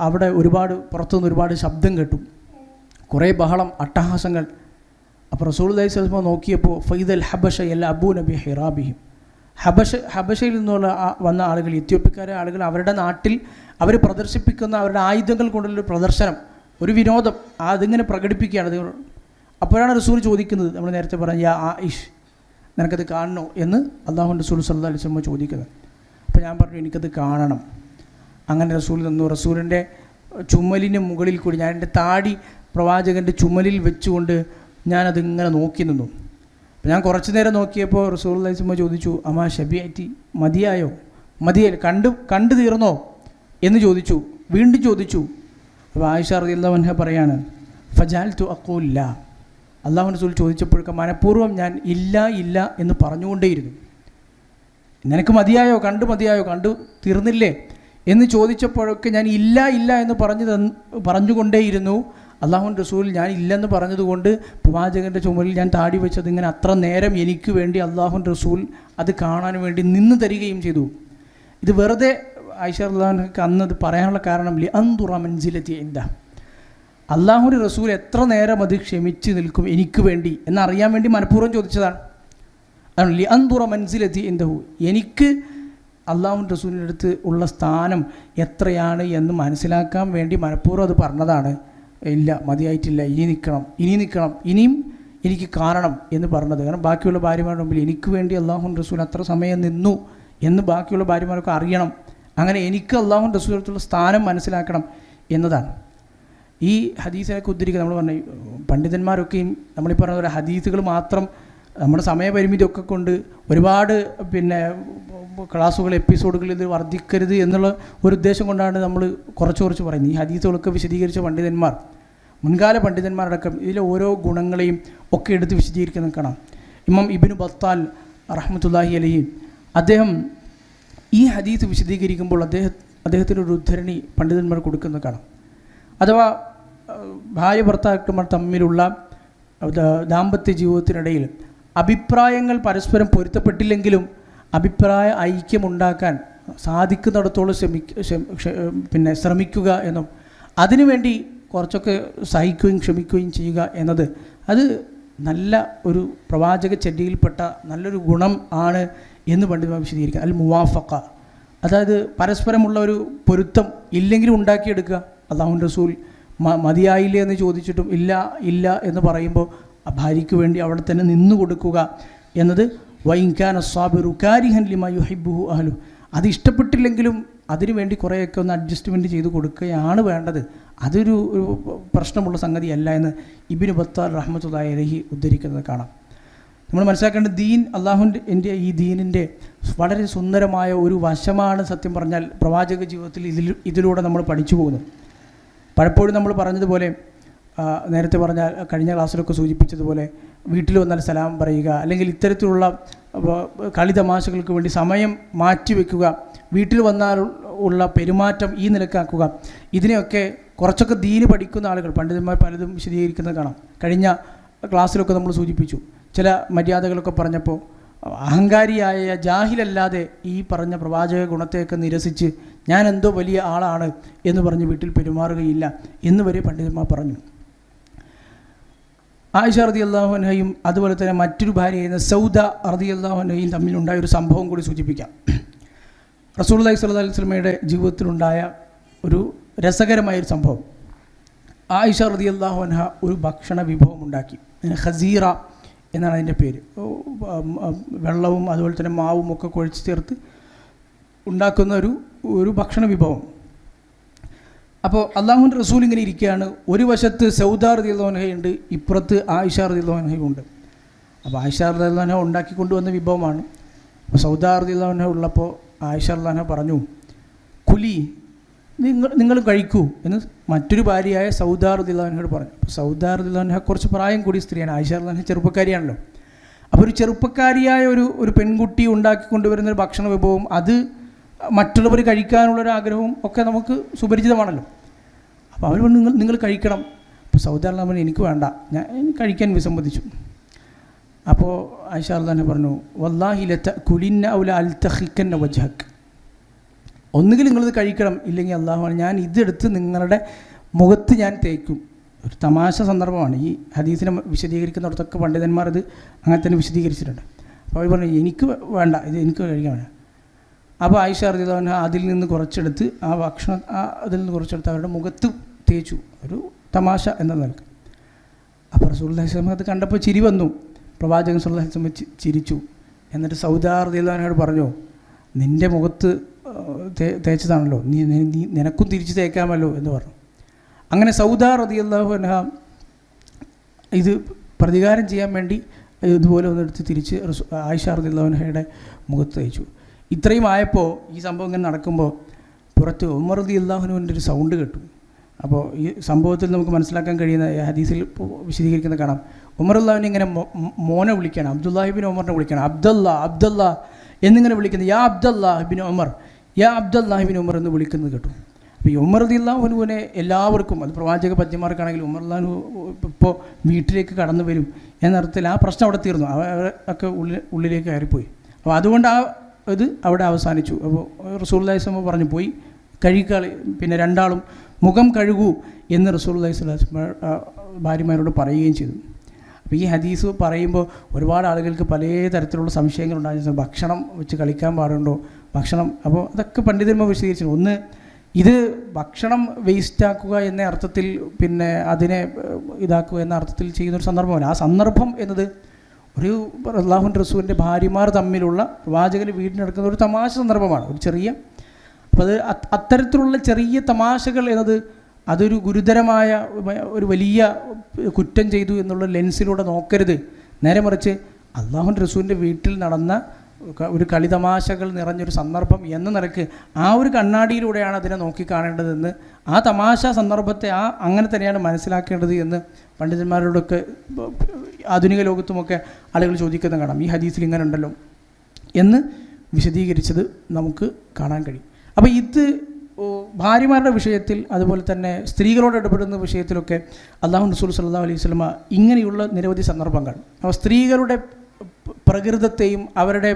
അവിടെ പുറത്തുനിന്ന് ഒരുപാട് ശബ്ദം കേട്ടു, കുറേ ബഹളം, അട്ടഹാസങ്ങൾ. അപ്പോൾ റസൂലുള്ളാഹി സ്വല്ലല്ലാഹു അലൈഹി വസല്ലം നോക്കിയപ്പോൾ ഫൈദൽ ഹബശ യൽഅബൂന ബിഹിറാബിഹിം, ഹബശയിൽ നിന്നുള്ള വന്ന ആളുകൾ, എത്യോപ്യക്കാരെ ആളുകൾ അവരുടെ നാട്ടിൽ അവർ പ്രദർശിപ്പിക്കുന്ന അവരുടെ ആയുധങ്ങൾ കൊണ്ടുള്ളൊരു പ്രദർശനം, ഒരു വിനോദം, അതിങ്ങനെ പ്രകടിപ്പിക്കുകയാണ്. അപ്പോഴാണ് റസൂൽ ചോദിക്കുന്നത്, നമ്മൾ നേരത്തെ പറഞ്ഞ യാ ആയിഷ്, നിനക്കത് കാണണോ എന്ന് അല്ലാഹുവിൻ്റെ റസൂൽ സല്ലല്ലാഹു അലൈഹി വസല്ലം ചോദിക്കുന്നത്. അപ്പോൾ ഞാൻ പറഞ്ഞു എനിക്കത് കാണണം. അങ്ങനെ റസൂൽ തന്നു. റസൂലിൻ്റെ ചുമലിന് മുകളിൽ കൂടി ഞാൻ എൻ്റെ താടി പ്രവാചകൻ്റെ ചുമലിൽ വെച്ചുകൊണ്ട് ഞാനതിങ്ങനെ നോക്കി നിന്നു. അപ്പോൾ ഞാൻ കുറച്ച് നേരം നോക്കിയപ്പോൾ റസൂലുള്ളാഹി സ്വല്ലല്ലാഹു അലൈഹി വസല്ലം ചോദിച്ചു, അമാ ഷബിഅറ്റി, മതിയായോ, മതിയല്ലോ, കണ്ടു തീർന്നോ എന്ന് ചോദിച്ചു. വീണ്ടും ചോദിച്ചു. അപ്പോൾ ആയിഷ റളിയല്ലാഹു അൻഹ പറയാണ്, ഫജഅൽതു അഖൂൽ ലാ. അല്ലാഹു റസൂൽ ചോദിച്ചപ്പോഴൊക്കെ മനഃപൂർവ്വം ഞാൻ ഇല്ല എന്ന് പറഞ്ഞുകൊണ്ടേയിരുന്നു. നിനക്ക് മതിയായോ, കണ്ടു തീർന്നില്ലേ എന്ന് ചോദിച്ചപ്പോഴൊക്കെ ഞാൻ ഇല്ല എന്ന് പറഞ്ഞുകൊണ്ടേയിരുന്നു. അല്ലാഹുവിൻ്റെ റസൂൽ ഞാൻ ഇല്ലെന്ന് പറഞ്ഞതുകൊണ്ട് പ്രവാചകൻ്റെ ചുമലിൽ ഞാൻ താടി വെച്ചത് ഇങ്ങനെ അത്ര നേരം എനിക്ക് വേണ്ടി അല്ലാഹുവിൻ്റെ റസൂൽ അത് കാണാൻ വേണ്ടി നിന്ന് തരികയും ചെയ്തു. ഇത് വെറുതെ ആയിഷ റളിയല്ലാഹു അൻഹയ്ക്ക് അന്ന് അത് പറയാനുള്ള കാരണം അൻദുറ മൻസിലത്തി എന്താ, അല്ലാഹുവിൻ്റെ റസൂൽ എത്ര നേരം അത് ക്ഷമിച്ച് നിൽക്കും എനിക്ക് വേണ്ടി എന്നറിയാൻ വേണ്ടി മനഃപൂർവ്വം ചോദിച്ചതാണ്. അതാണ് അൻദുറ മൻസിലത്തി എന്തഹു, എനിക്ക് അല്ലാഹുവിൻ്റെ റസൂലിൻ്റെ അടുത്ത് ഉള്ള സ്ഥാനം എത്രയാണ് എന്ന് മനസ്സിലാക്കാൻ വേണ്ടി മനഃപൂർവ്വം അത് പറഞ്ഞതാണ്. ഇല്ല, മതിയായിട്ടില്ല, ഇനിയും എനിക്ക് കാണണം എന്ന് പറഞ്ഞത്. കാരണം ബാക്കിയുള്ള ഭാര്യമാരുടെ മുമ്പിൽ എനിക്ക് വേണ്ടി അല്ലാഹുവിൻ്റെ റസൂൽ അത്ര സമയം നിന്നു എന്ന് ബാക്കിയുള്ള ഭാര്യമാരൊക്കെ അറിയണം. അങ്ങനെ എനിക്ക് അല്ലാഹുവിൻ്റെ റസൂലിനുള്ള സ്ഥാനം മനസ്സിലാക്കണം എന്നതാണ്. ഈ ഹദീസിനൊക്കെ ഉദ്ധരിക്കുക നമ്മൾ പറഞ്ഞു, പണ്ഡിതന്മാരൊക്കെയും നമ്മളീ പറഞ്ഞ പോലെ ഹദീസുകൾ മാത്രം നമ്മുടെ സമയപരിമിതിയൊക്കെ കൊണ്ട് ഒരുപാട് ക്ലാസ്സുകൾ എപ്പിസോഡുകൾ ഇത് വർദ്ധിക്കരുത് എന്നുള്ള ഒരു ഉദ്ദേശം കൊണ്ടാണ് നമ്മൾ കുറച്ച് പറയുന്നത്. ഈ ഹദീസുകളൊക്കെ വിശദീകരിച്ച പണ്ഡിതന്മാർ, മുൻകാല പണ്ഡിതന്മാരടക്കം ഇതിലെ ഓരോ ഗുണങ്ങളെയും ഒക്കെ എടുത്ത് വിശദീകരിക്കുന്നത് കാണാം. ഇമാം ഇബ്നു ബത്താൽ റഹ്മത്തുള്ളാഹി അലൈഹി അദ്ദേഹം ഈ ഹദീസ് വിശദീകരിക്കുമ്പോൾ അദ്ദേഹത്തിൻ്റെ ഒരു ഉദ്ധരണി പണ്ഡിതന്മാർ കൊടുക്കുന്നത് കാണാം. അഥവാ ഭാര്യ ഭർത്താക്കന്മാർ തമ്മിലുള്ള ദാമ്പത്യ ജീവിതത്തിനിടയിൽ അഭിപ്രായങ്ങൾ പരസ്പരം പൊരുത്തപ്പെട്ടില്ലെങ്കിലും അഭിപ്രായ ഐക്യമുണ്ടാക്കാൻ സാധിക്കുന്നിടത്തോളം ശ്രമിക്കുക എന്നും അതിനുവേണ്ടി കുറച്ചൊക്കെ സഹിക്കുകയും ക്ഷമിക്കുകയും ചെയ്യുക എന്നത് അത് നല്ല ഒരു പ്രവാചക ചര്യയിൽപ്പെട്ട നല്ലൊരു ഗുണം ആണ് എന്ന് പണ്ഡിതന്മാർ വിശദീകരിക്കുക. അൽ മുവാഫഖ, അതായത് പരസ്പരമുള്ള ഒരു പൊരുത്തം ഇല്ലെങ്കിലും ഉണ്ടാക്കിയെടുക്കുക. അല്ലാഹുവിൻ്റെ റസൂൽ മതിയായില്ലേ എന്ന് ചോദിച്ചിട്ടും ഇല്ല എന്ന് പറയുമ്പോൾ ഭാര്യയ്ക്ക് വേണ്ടി അവിടെ തന്നെ നിന്നു കൊടുക്കുക എന്നത് വൈൻകാന സ്വാബിറു കാരിഹൻ ലിമാ യുഹിബ്ബുഹു അഹ്ലു, അത് ഇഷ്ടപ്പെട്ടില്ലെങ്കിലും അതിനു വേണ്ടി കുറേയൊക്കെ ഒന്ന് അഡ്ജസ്റ്റ്മെൻറ്റ് ചെയ്ത് കൊടുക്കുകയാണ് വേണ്ടത്. അതൊരു പ്രശ്നമുള്ള സംഗതിയല്ല എന്ന് ഇബ്നു ബത്താൽ റഹ്മത്തുള്ളാഹി അലൈഹി ഉദ്ധരിക്കുന്നത് കാണാം. നമ്മൾ മനസ്സിലാക്കേണ്ട ദീൻ, അള്ളാഹുവിൻ്റെ ഈ ദീനിൻ്റെ വളരെ സുന്ദരമായ ഒരു വശമാണ് സത്യം പറഞ്ഞാൽ പ്രവാചക ജീവിതത്തിൽ ഇതിലൂടെ നമ്മൾ പഠിച്ചു പോകുന്നത്. പലപ്പോഴും നമ്മൾ പറഞ്ഞതുപോലെ, നേരത്തെ പറഞ്ഞാൽ കഴിഞ്ഞ ക്ലാസ്സിലൊക്കെ സൂചിപ്പിച്ചതുപോലെ വീട്ടിൽ വന്നാൽ സലാം പറയുക, അല്ലെങ്കിൽ ഇത്തരത്തിലുള്ള കളി തമാശകൾക്ക് വേണ്ടി സമയം മാറ്റിവെക്കുക, വീട്ടിൽ വന്നാൽ ഉള്ള പെരുമാറ്റം ഈ നിലക്കാക്കുക, ഇതിനെയൊക്കെ കുറച്ചൊക്കെ ദീന് പഠിക്കുന്ന ആളുകൾ പണ്ഡിതന്മാർ പലതും വിശദീകരിക്കുന്നത് കാണാം. കഴിഞ്ഞ ക്ലാസ്സിലൊക്കെ നമ്മൾ സൂചിപ്പിച്ചു. ചില മര്യാദകളൊക്കെ പറഞ്ഞപ്പോൾ അഹങ്കാരിയായ ജാഹിലല്ലാതെ ഈ പറഞ്ഞ പ്രവാചക ഗുണത്തെയൊക്കെ നിരസിച്ച് ഞാൻ എന്തോ വലിയ ആളാണ് എന്ന് പറഞ്ഞ് വീട്ടിൽ പെരുമാറുകയില്ല എന്ന് വരെ പണ്ഡിതന്മാർ പറഞ്ഞു. ആയിഷ റളിയല്ലാഹു അൻഹയും അതുപോലെ തന്നെ മറ്റൊരു ഭാര്യയായിരുന്ന സൗദ റളിയല്ലാഹു അൻഹയും തമ്മിലുണ്ടായ ഒരു സംഭവം കൂടി സൂചിപ്പിക്കാം. റസൂലുള്ളാഹി സ്വല്ലല്ലാഹു അലൈഹി വസല്ലമയുടെ ജീവിതത്തിലുണ്ടായ ഒരു രസകരമായൊരു സംഭവം. ആയിഷ റളിയല്ലാഹു അൻഹ ഒരു ഭക്ഷണ വിഭവം ഉണ്ടാക്കി. ഖസീറ എന്നാണ് അതിൻ്റെ പേര്. വെള്ളവും അതുപോലെ തന്നെ മാവും ഒക്കെ കുഴച്ച് ചേർത്ത് ഉണ്ടാക്കുന്ന ഒരു ഭക്ഷണ വിഭവം. അപ്പോൾ അല്ലാഹുവിൻ്റെ റസൂൽ ഇങ്ങനെ ഇരിക്കുകയാണ്. ഒരു വശത്ത് സൗദ റളിയല്ലാഹു അൻഹയുണ്ട്, ഇപ്പുറത്ത് ആയിഷ റളിയല്ലാഹു അൻഹയുണ്ട്. അപ്പോൾ ആയിഷ റളിയല്ലാഹു അൻഹ ഉണ്ടാക്കി കൊണ്ടുവന്ന വിഭവമാണ്. അപ്പോൾ സൗദ റളിയല്ലാഹു അൻഹ ഉള്ളപ്പോൾ ആയിഷ റളിയല്ലാഹു അൻഹ പറഞ്ഞു, കുലി, നിങ്ങൾ കഴിക്കൂ എന്ന് മറ്റൊരു ഭാര്യയായ സൗദ റളിയല്ലാഹു അൻഹയോട് പറഞ്ഞു. അപ്പോൾ സൗദ റളിയല്ലാഹു അൻഹ കുറച്ച് പ്രായം കൂടിയ സ്ത്രീയാണ്. ആയിഷ റളിയല്ലാഹു അൻഹ ചെറുപ്പക്കാരിയാണല്ലോ. അപ്പോൾ ഒരു ചെറുപ്പക്കാരിയായ ഒരു പെൺകുട്ടി ഉണ്ടാക്കി കൊണ്ടുവരുന്നൊരു ഭക്ഷണ വിഭവം, അത് മറ്റുള്ളവർ കഴിക്കാനുള്ളൊരു ആഗ്രഹവും ഒക്കെ നമുക്ക് സുപരിചിതമാണല്ലോ. അപ്പോൾ അവർ പറഞ്ഞു, നിങ്ങൾ കഴിക്കണം. അപ്പോൾ സൗദ റളിയല്ലാഹു അൻഹ പറഞ്ഞു, എനിക്ക് വേണ്ട, ഞാൻ കഴിക്കാൻ വിസമ്മതിച്ചു. അപ്പോൾ ആയിഷ റളിയല്ലാഹു അൻഹ പറഞ്ഞു, വല്ലാഹി ലതഅകുലിന്ന ഔ ലഅൽതഖിക്കന്ന വജ്ഹക്, ഒന്നുകിൽ നിങ്ങളിത് കഴിക്കണം, ഇല്ലെങ്കിൽ അല്ലാഹു ഞാൻ ഇതെടുത്ത് നിങ്ങളുടെ മുഖത്ത് ഞാൻ തേക്കും. ഒരു തമാശ സന്ദർഭമാണ്. ഈ ഹദീസിനെ വിശദീകരിക്കുന്നിടത്തൊക്കെ പണ്ഡിതന്മാർ ഇത് അങ്ങനെ തന്നെ വിശദീകരിച്ചിട്ടുണ്ട്. അപ്പോൾ അവർ പറഞ്ഞു, എനിക്ക് വേണ്ട, ഇത് എനിക്ക് കഴിക്കാൻ വേണ്ട. അപ്പോൾ ആയിഷ റളിയല്ലാഹു അൻഹ അതിൽ നിന്ന് കുറച്ചെടുത്ത് അതിൽ നിന്ന് കുറച്ചെടുത്ത് അവരുടെ മുഖത്ത് തേച്ചു, ഒരു തമാശ എന്ന നിലക്ക്. അപ്പോൾ റസൂലുള്ളാഹി സ്വല്ലല്ലാഹു അലൈഹി വസല്ലം അത് കണ്ടപ്പോൾ ചിരി വന്നു. പ്രവാചകൻ സ്വല്ലല്ലാഹു അലൈഹി വസല്ലം ചിരിച്ചു. എന്നിട്ട് സൗദ റളിയല്ലാഹു അൻഹയോട് പറഞ്ഞു, നിൻ്റെ മുഖത്ത് തേച്ചതാണല്ലോ, നിനക്കും തിരിച്ച് തേക്കാമല്ലോ എന്ന് പറഞ്ഞു. അങ്ങനെ സൗദ റളിയല്ലാഹു അൻഹ ഇത് പ്രതികാരം ചെയ്യാൻ വേണ്ടി ഇതുപോലെ ഒന്നെടുത്ത് തിരിച്ച് ആയിഷ റളിയല്ലാഹു അൻഹയുടെ മുഖത്ത് തേച്ചു. ഇത്രയും ആയപ്പോൾ ഈ സംഭവം ഇങ്ങനെ നടക്കുമ്പോൾ പുറത്ത് ഉമർ റളിയല്ലാഹു അൻഹുവിൻ്റെ ഒരു സൗണ്ട് കേട്ടു. അപ്പോൾ ഈ സംഭവത്തിൽ നമുക്ക് മനസ്സിലാക്കാൻ കഴിയുന്ന ഹദീസിൽ വിശദീകരിക്കുന്ന കാണാം, ഉമർ റളിയല്ലാഹു ഇങ്ങനെ മോനെ വിളിക്കുകയാണ്, അബ്ദുല്ലാഹിബിൻ ഉമറിനെ വിളിക്കുകയാണ്, അബ്ദല്ല എന്നിങ്ങനെ വിളിക്കുന്നത്, യാ അബ്ദല്ലാഹിബിൻ ഉമർ, യാ അബ്ദല്ലാഹിബിൻ ഉമർ എന്ന് വിളിക്കുന്നത് കേട്ടു. അപ്പോൾ ഈ ഉമർ റളിയല്ലാഹു അൻഹുവിനെ എല്ലാവർക്കും, അത് പ്രവാചക പദ്യമാർക്കാണെങ്കിൽ ഉമർ റളിയല്ലാഹു ഇപ്പോൾ വീട്ടിലേക്ക് കടന്നു വരും എന്നർത്ഥത്തിൽ ആ പ്രശ്നം അവിടെ തീർന്നു, അവരൊക്കെ ഉള്ളിലേക്ക് കയറിപ്പോയി. അപ്പോൾ അതുകൊണ്ട് ഇത് അവിടെ അവസാനിച്ചു. അപ്പോൾ റസൂലുള്ളാഹി സ്വല്ലല്ലാഹു പറഞ്ഞു, പോയി കഴുകിക്കളി, പിന്നെ രണ്ടാളും മുഖം കഴുകൂ എന്ന് റസൂലുള്ളാഹി സ്വല്ലല്ലാഹു അലൈഹി വസല്ലം ഭാര്യമാരോട് പറയുകയും ചെയ്തു. അപ്പോൾ ഈ ഹദീസ് പറയുമ്പോൾ ഒരുപാട് ആളുകൾക്ക് പല തരത്തിലുള്ള സംശയങ്ങളുണ്ടായിരുന്നു. ഭക്ഷണം വെച്ച് കളിക്കാൻ പാടുണ്ടോ, ഭക്ഷണം, അപ്പോൾ അതൊക്കെ പണ്ഡിതന്മാർ വിശദീകരിച്ചു. ഒന്ന്, ഇത് ഭക്ഷണം വേസ്റ്റാക്കുക എന്ന അർത്ഥത്തിൽ, പിന്നെ അതിനെ ഇതാക്കുക എന്ന അർത്ഥത്തിൽ ചെയ്യുന്നൊരു സന്ദർഭമല്ല. ആ സന്ദർഭം എന്നത് ഒരു അല്ലാഹുവിൻ്റെ റസൂലിൻ്റെ ഭാര്യമാർ തമ്മിലുള്ള പ്രവാചകന് വീടിനടക്കുന്ന ഒരു തമാശ സന്ദർഭമാണ്, ഒരു ചെറിയ. അപ്പോൾ അത് അത്തരത്തിലുള്ള ചെറിയ തമാശകൾ എന്നത് അതൊരു ഗുരുതരമായ ഒരു വലിയ കുറ്റം ചെയ്തു എന്നുള്ള ലെൻസിലൂടെ നോക്കരുത്. നേരെ മറിച്ച് അല്ലാഹുവിൻ്റെ റസൂലിൻ്റെ വീട്ടിൽ നടന്ന ഒരു കളിതമാശകൾ നിറഞ്ഞൊരു സന്ദർഭം എന്ന നിലയ്ക്ക് ആ ഒരു കണ്ണാടിയിലൂടെയാണ് അതിനെ നോക്കിക്കാണേണ്ടതെന്ന്, ആ തമാശ സന്ദർഭത്തെ അങ്ങനെ തന്നെയാണ് മനസ്സിലാക്കേണ്ടത് എന്ന് പണ്ഡിതന്മാരോടൊക്കെ ആധുനിക ലോകത്തുമൊക്കെ ആളുകൾ ചോദിക്കുന്ന കാണാം. ഈ ഹദീസിൽ ഇങ്ങനെ ഉണ്ടല്ലോ എന്ന് വിശദീകരിച്ചത് നമുക്ക് കാണാൻ കഴിയും. അപ്പോൾ ഇത് ഭാര്യമാരുടെ വിഷയത്തിൽ, അതുപോലെ തന്നെ സ്ത്രീകളോട് ഇടപെടുന്ന വിഷയത്തിലൊക്കെ അല്ലാഹു റസൂൽ സല്ലല്ലാഹു അലൈഹി വസല്ലമ ഇങ്ങനെയുള്ള നിരവധി സന്ദർഭങ്ങൾ, അപ്പോൾ സ്ത്രീകളുടെ പ്രകൃതത്തെയും അവരുടെ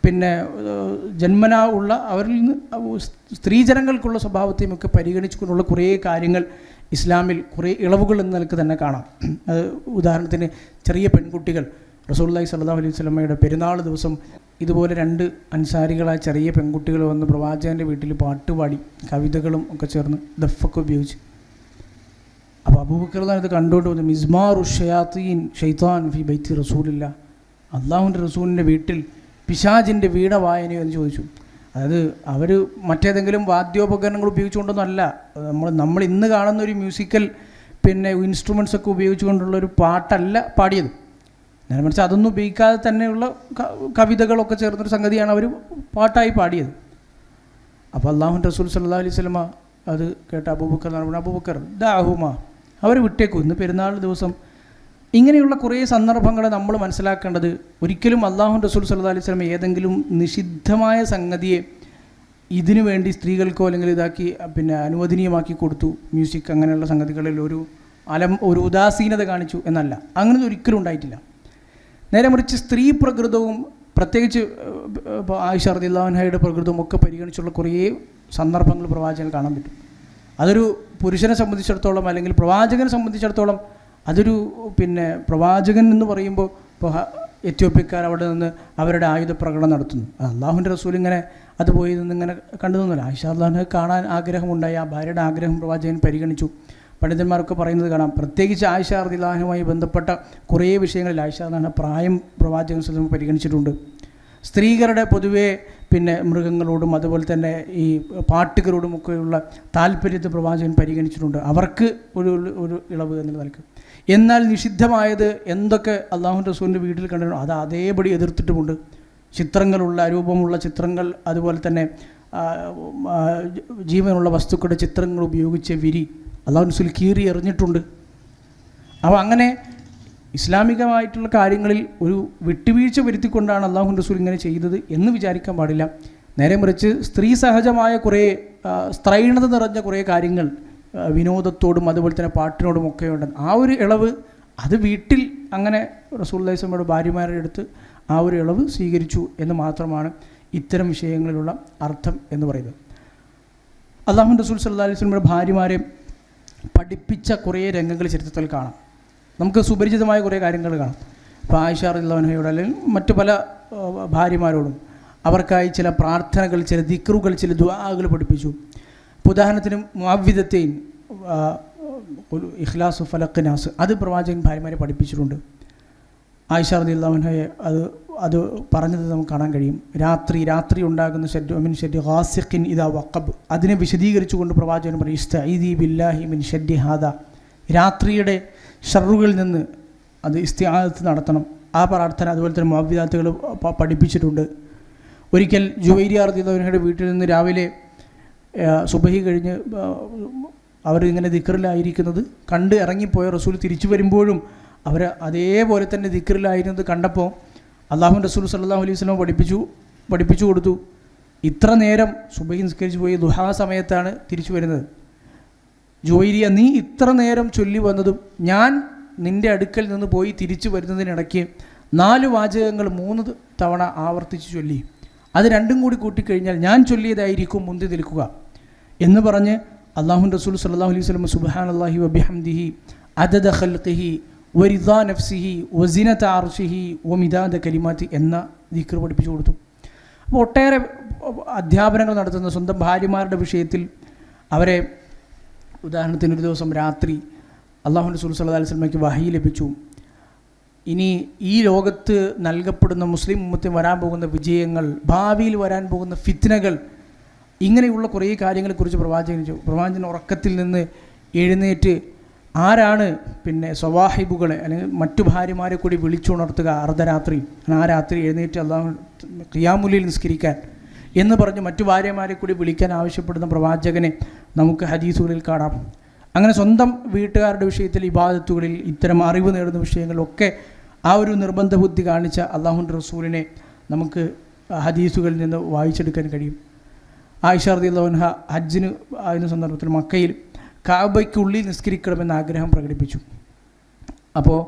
പിന്നെ ജന്മനാ ഉള്ള അവരിൽ നിന്ന് സ്ത്രീജനങ്ങൾക്കുള്ള സ്വഭാവത്തെയും ഒക്കെ പരിഗണിച്ചുകൊണ്ടുള്ള കുറേ കാര്യങ്ങൾ ഇസ്ലാമിൽ കുറേ ഇളവുകൾ എന്ന നിലക്ക് തന്നെ കാണാം. അത് ഉദാഹരണത്തിന് ചെറിയ പെൺകുട്ടികൾ, റസൂലുള്ളാഹി സ്വല്ലല്ലാഹു അലൈഹി വസല്ലമയുടെ പെരുന്നാൾ ദിവസം ഇതുപോലെ 2 അൻസാരികളായ ചെറിയ പെൺകുട്ടികൾ വന്ന് പ്രവാചകൻ്റെ വീട്ടിൽ പാട്ടുപാടി കവിതകളും ഒക്കെ ചേർന്ന് ദഫൊക്കെ ഉപയോഗിച്ച്. അപ്പോൾ അബൂബക്കർ ഇത് കണ്ടുകൊണ്ട് വന്നു, മിസ്മാറു ഷയാത്തീൻ ഷൈത്താൻ ഫി ബൈത്തി റസൂലില്ല, അള്ളാഹുവിൻ്റെ റസൂലിൻ്റെ വീട്ടിൽ പിശാചിൻ്റെ വീണ വായനയോ എന്ന് ചോദിച്ചു. അതായത് അവർ മറ്റേതെങ്കിലും വാദ്യോപകരണങ്ങൾ ഉപയോഗിച്ചുകൊണ്ടൊന്നുമല്ല, നമ്മൾ ഇന്ന് കാണുന്ന ഒരു മ്യൂസിക്കൽ പിന്നെ ഇൻസ്ട്രുമെൻറ്റ്സ് ഒക്കെ ഉപയോഗിച്ചുകൊണ്ടുള്ളൊരു പാട്ടല്ല പാടിയത്. നേരെ മറിച്ച് അതൊന്നും ഉപയോഗിക്കാതെ തന്നെയുള്ള കവിതകളൊക്കെ ചേർന്നൊരു സംഗതിയാണ് അവർ പാട്ടായി പാടിയത്. അപ്പോൾ അല്ലാഹുവിൻ്റെ റസൂൽ സല്ലല്ലാഹു അലൈഹി വസല്ലമ അത് കേട്ട അബൂബക്കർ ദാഹുമ, അവർ വിട്ടേക്കും. ഇന്ന് പെരുന്നാൾ ദിവസം ഇങ്ങനെയുള്ള കുറേ സന്ദർഭങ്ങൾ നമ്മൾ മനസ്സിലാക്കേണ്ടത്, ഒരിക്കലും അല്ലാഹുവിൻ്റെ റസൂൽ സല്ലല്ലാഹു അലൈഹി വസല്ലം ഏതെങ്കിലും നിഷിദ്ധമായ സംഗതിയെ ഇതിനു വേണ്ടി സ്ത്രീകൾക്കോ അല്ലെങ്കിൽ ഇതാക്കി പിന്നെ അനുവദനീയമാക്കി കൊടുത്തു, മ്യൂസിക് അങ്ങനെയുള്ള സംഗതികളിൽ ഒരു ഉദാസീനത കാണിച്ചു എന്നല്ല, അങ്ങനെ ഒരിക്കലും ഉണ്ടായിട്ടില്ല. നേരെ മറിച്ച് സ്ത്രീ പ്രകൃതവും പ്രത്യേകിച്ച് ഇപ്പോൾ ആയിഷ റളിയല്ലാഹു അൻഹയുടെ പ്രകൃതവും ഒക്കെ പരിഗണിച്ചുള്ള കുറേ സന്ദർഭങ്ങൾ പ്രവാചകൻ കാണാൻ പറ്റും. അതൊരു പുരുഷനെ സംബന്ധിച്ചിടത്തോളം അല്ലെങ്കിൽ പ്രവാചകനെ സംബന്ധിച്ചിടത്തോളം അതൊരു പിന്നെ പ്രവാചകൻ എന്ന് പറയുമ്പോൾ ഇപ്പോൾ എത്യോപ്യക്കാർ അവിടെ നിന്ന് അവരുടെ ആയുധ പ്രകടനം നടത്തുന്നു. അല്ലാഹുവിൻ്റെ റസൂൽ ഇങ്ങനെ അത് പോയി നിന്നിങ്ങനെ കണ്ടു തന്നില്ല. ആയിഷ റളിയല്ലാഹു അൻഹ കാണാൻ ആഗ്രഹമുണ്ടായി, ആ ഭാര്യയുടെ ആഗ്രഹം പ്രവാചകൻ പരിഗണിച്ചു. പണ്ഡിതന്മാരൊക്കെ പറയുന്നത് കാണാം, പ്രത്യേകിച്ച് ആയിഷ റളിയല്ലാഹു അൻഹയുമായി ബന്ധപ്പെട്ട കുറേ വിഷയങ്ങളിൽ ആയിഷ റളിയല്ലാഹു അൻഹ പ്രായം പ്രവാചകൻ സ്വല്ലല്ലാഹു അലൈഹി വസല്ലം പരിഗണിച്ചിട്ടുണ്ട്. സ്ത്രീകളുടെ പൊതുവേ പിന്നെ മൃഗങ്ങളോടും അതുപോലെ തന്നെ ഈ പാട്ടുകളോടുമൊക്കെയുള്ള താല്പര്യത്തെ പ്രവാചകൻ പരിഗണിച്ചിട്ടുണ്ട്, അവർക്ക് ഒരു ഇളവ് എന്ന നിലക്ക്. എന്നാൽ നിഷിദ്ധമായത് എന്തൊക്കെ അല്ലാഹുവിൻ്റെ റസൂലിൻ്റെ വീട്ടിൽ കണ്ടിട്ടുണ്ടോ അത് അതേപടി എതിർത്തിട്ടുമുണ്ട്. ചിത്രങ്ങളുള്ള രൂപമുള്ള ചിത്രങ്ങൾ, അതുപോലെ തന്നെ ജീവനുള്ള വസ്തുക്കളുടെ ചിത്രങ്ങൾ ഉപയോഗിച്ച് വിരി അല്ലാഹുവിൻ്റെ റസൂൽ കീറി എറിഞ്ഞിട്ടുണ്ട്. അപ്പോൾ അങ്ങനെ ഇസ്ലാമികമായിട്ടുള്ള കാര്യങ്ങളിൽ ഒരു വിട്ടുവീഴ്ച വരുത്തിക്കൊണ്ടാണ് അല്ലാഹുവിൻ്റെ റസൂൽ ഇങ്ങനെ ചെയ്തത് എന്ന് വിചാരിക്കാൻ പാടില്ല. നേരെ മറിച്ച് സ്ത്രീ സഹജമായ കുറേ സ്ത്രൈണത നിറഞ്ഞ കുറേ കാര്യങ്ങൾ വിനോദത്തോടും അതുപോലെ തന്നെ പാട്ടിനോടും ഒക്കെ ഉണ്ട്. ആ ഒരു ഇളവ് അത് വീട്ടിൽ അങ്ങനെ റസൂലുള്ളാഹി സ്വല്ലല്ലാഹു അലൈഹി വസല്ലമയുടെ ഭാര്യമാരുടെ അടുത്ത് ആ ഒരു ഇളവ് സ്വീകരിച്ചു എന്ന് മാത്രമാണ് ഇത്തരം വിഷയങ്ങളിലുള്ള അർത്ഥം എന്ന് പറയുന്നത്. അല്ലാഹുവിൻ്റെ റസൂൽ സല്ലല്ലാഹു അലൈഹി വസല്ലമയുടെ ഭാര്യമാരെ പഠിപ്പിച്ച കുറേ രംഗങ്ങൾ ചരിത്രത്തിൽ കാണാം. നമുക്ക് സുപരിചിതമായ കുറേ കാര്യങ്ങൾ കാണാം. ഇപ്പോൾ ആയിഷ റളിയല്ലാഹു അൻഹയോട് അല്ലെങ്കിൽ മറ്റു പല ഭാര്യമാരോടും അവർക്കായി ചില പ്രാർത്ഥനകൾ, ചില ദിക്റുകൾ, ചില ദുആകൾ പഠിപ്പിച്ചു. ഉദാഹരണത്തിന് മുഅവ്വിദത്തൈൻ, ഇഖ്ലാസ്, ഫലഖ്, നാസ്, അത് പ്രവാചകൻ ഭാര്യമാരെ പഠിപ്പിച്ചിട്ടുണ്ട്. ആയിഷ റളിയല്ലാഹു അൻഹയെ അത് അത് പറഞ്ഞത് നമുക്ക് കാണാൻ കഴിയും. രാത്രി ഉണ്ടാകുന്ന ഷെഡ് ഹാസിഖിൻ ഇദാ വഖബ്, അതിനെ വിശദീകരിച്ചുകൊണ്ട് പ്രവാചകൻ പറയും ഇസ്തഈദി ബില്ലാഹി മിൻ ഷെഡ്ഡി ഹാദ, രാത്രിയുടെ ഷർറുകളിൽ നിന്ന് അത് ഇസ്തിആദത്ത് നടത്തണം. ആ പ്രാർത്ഥന അതുപോലെ തന്നെ മുഅവ്വിദാത്തുകൾ പഠിപ്പിച്ചിട്ടുണ്ട്. ഒരിക്കൽ ജുവൈരിയ റളിയല്ലാഹുവിന്റെ വീട്ടിൽ നിന്ന് രാവിലെ സുബഹി കഴിഞ്ഞ് അവർ ഇങ്ങനെ ദിക്റിലായിരിക്കുന്നത് കണ്ട് ഇറങ്ങിപ്പോയ റസൂൽ തിരിച്ചു വരുമ്പോഴും അവർ അതേപോലെ തന്നെ ദിക്റിലായിരുന്നത് കണ്ടപ്പോൾ അള്ളാഹുവിൻ്റെ റസൂൽ സല്ലല്ലാഹു അലൈഹി വസല്ലം പഠിപ്പിച്ചു കൊടുത്തു. ഇത്ര നേരം സുബഹി നിസ്കരിച്ച് പോയി ദുഹാ സമയത്താണ് തിരിച്ചു വരുന്നത്. ജുവൈരിയ, നീ ഇത്ര നേരം ചൊല്ലി വന്നതും ഞാൻ നിൻ്റെ അടുക്കൽ നിന്ന് പോയി തിരിച്ചു വരുന്നതിനിടയ്ക്ക് 4 വാചകങ്ങൾ 3 തവണ ആവർത്തിച്ച് ചൊല്ലി, അത് രണ്ടും കൂടി കൂട്ടിക്കഴിഞ്ഞാൽ ഞാൻ ചൊല്ലിയതായിരിക്കും മുന്തി നിൽക്കുക എന്ന് പറഞ്ഞ് അള്ളാഹുവിൻ്റെ റസൂൽ സല്ലല്ലാഹു അലൈഹി വസല്ലം സുബ്ഹാനല്ലാഹി വബിഹംദിഹി അദദ ഖൽഖിഹി വരിദാ നഫ്സിഹി വസിനത അർശിഹി വമിദാദ കലിമാതി എന്ന ദിക്ർ പഠിപ്പിച്ചു കൊടുത്തു. അപ്പോൾ ഒട്ടേറെ അധ്യാപനങ്ങൾ നടത്തുന്ന സ്വന്തം ഭാര്യമാരുടെ വിഷയത്തിൽ അവരെ, ഉദാഹരണത്തിന് ഒരു ദിവസം രാത്രി അള്ളാഹുവിൻ്റെ റസൂൽ സല്ലല്ലാഹു അലൈഹി വസല്ലമയ്ക്ക് വഹി ലഭിച്ചു. ഇനി ഈ ലോകത്ത് നൽകപ്പെടുന്ന മുസ്ലിം ഉമ്മത്തിന് വരാൻ പോകുന്ന വിജയങ്ങൾ, ഭാവിയിൽ വരാൻ പോകുന്ന ഫിത്നകൾ, ഇങ്ങനെയുള്ള കുറേ കാര്യങ്ങളെക്കുറിച്ച് പ്രവാചകൻ ഉറക്കത്തിൽ നിന്ന് എഴുന്നേറ്റ് ആരാണ് സ്വവാഹിബുകളെ അല്ലെങ്കിൽ മറ്റു ഭാര്യമാരെ കൂടി വിളിച്ചുണർത്തുക അർദ്ധരാത്രി, ആ രാത്രി എഴുന്നേറ്റ് അള്ളാഹു ഖിയാമുലിൽ നിസ്കരിക്കാൻ എന്ന് പറഞ്ഞ് മറ്റു ഭാര്യമാരെ കൂടി വിളിക്കാൻ ആവശ്യപ്പെടുന്ന പ്രവാചകനെ നമുക്ക് ഹദീസുകളിൽ കാണാം. അങ്ങനെ സ്വന്തം വീട്ടുകാരുടെ വിഷയത്തിൽ ഇബാദത്തുകളിൽ ഇത്തരം അറിവ് നേടുന്ന വിഷയങ്ങളിലൊക്കെ ആ ഒരു നിർബന്ധ ബുദ്ധി കാണിച്ച അള്ളാഹുവിൻ്റെ റസൂലിനെ നമുക്ക് ഹദീസുകളിൽ നിന്ന് വായിച്ചെടുക്കാൻ കഴിയും. ആയിഷ റളിയല്ലാഹു അൻഹ ഹജ്ജിന് ആയിരുന്ന സന്ദർഭത്തിൽ മക്കയിൽ കഅബയ്ക്കുള്ളിൽ നിസ്കരിക്കണമെന്ന് ആഗ്രഹം പ്രകടിപ്പിച്ചു. അപ്പോൾ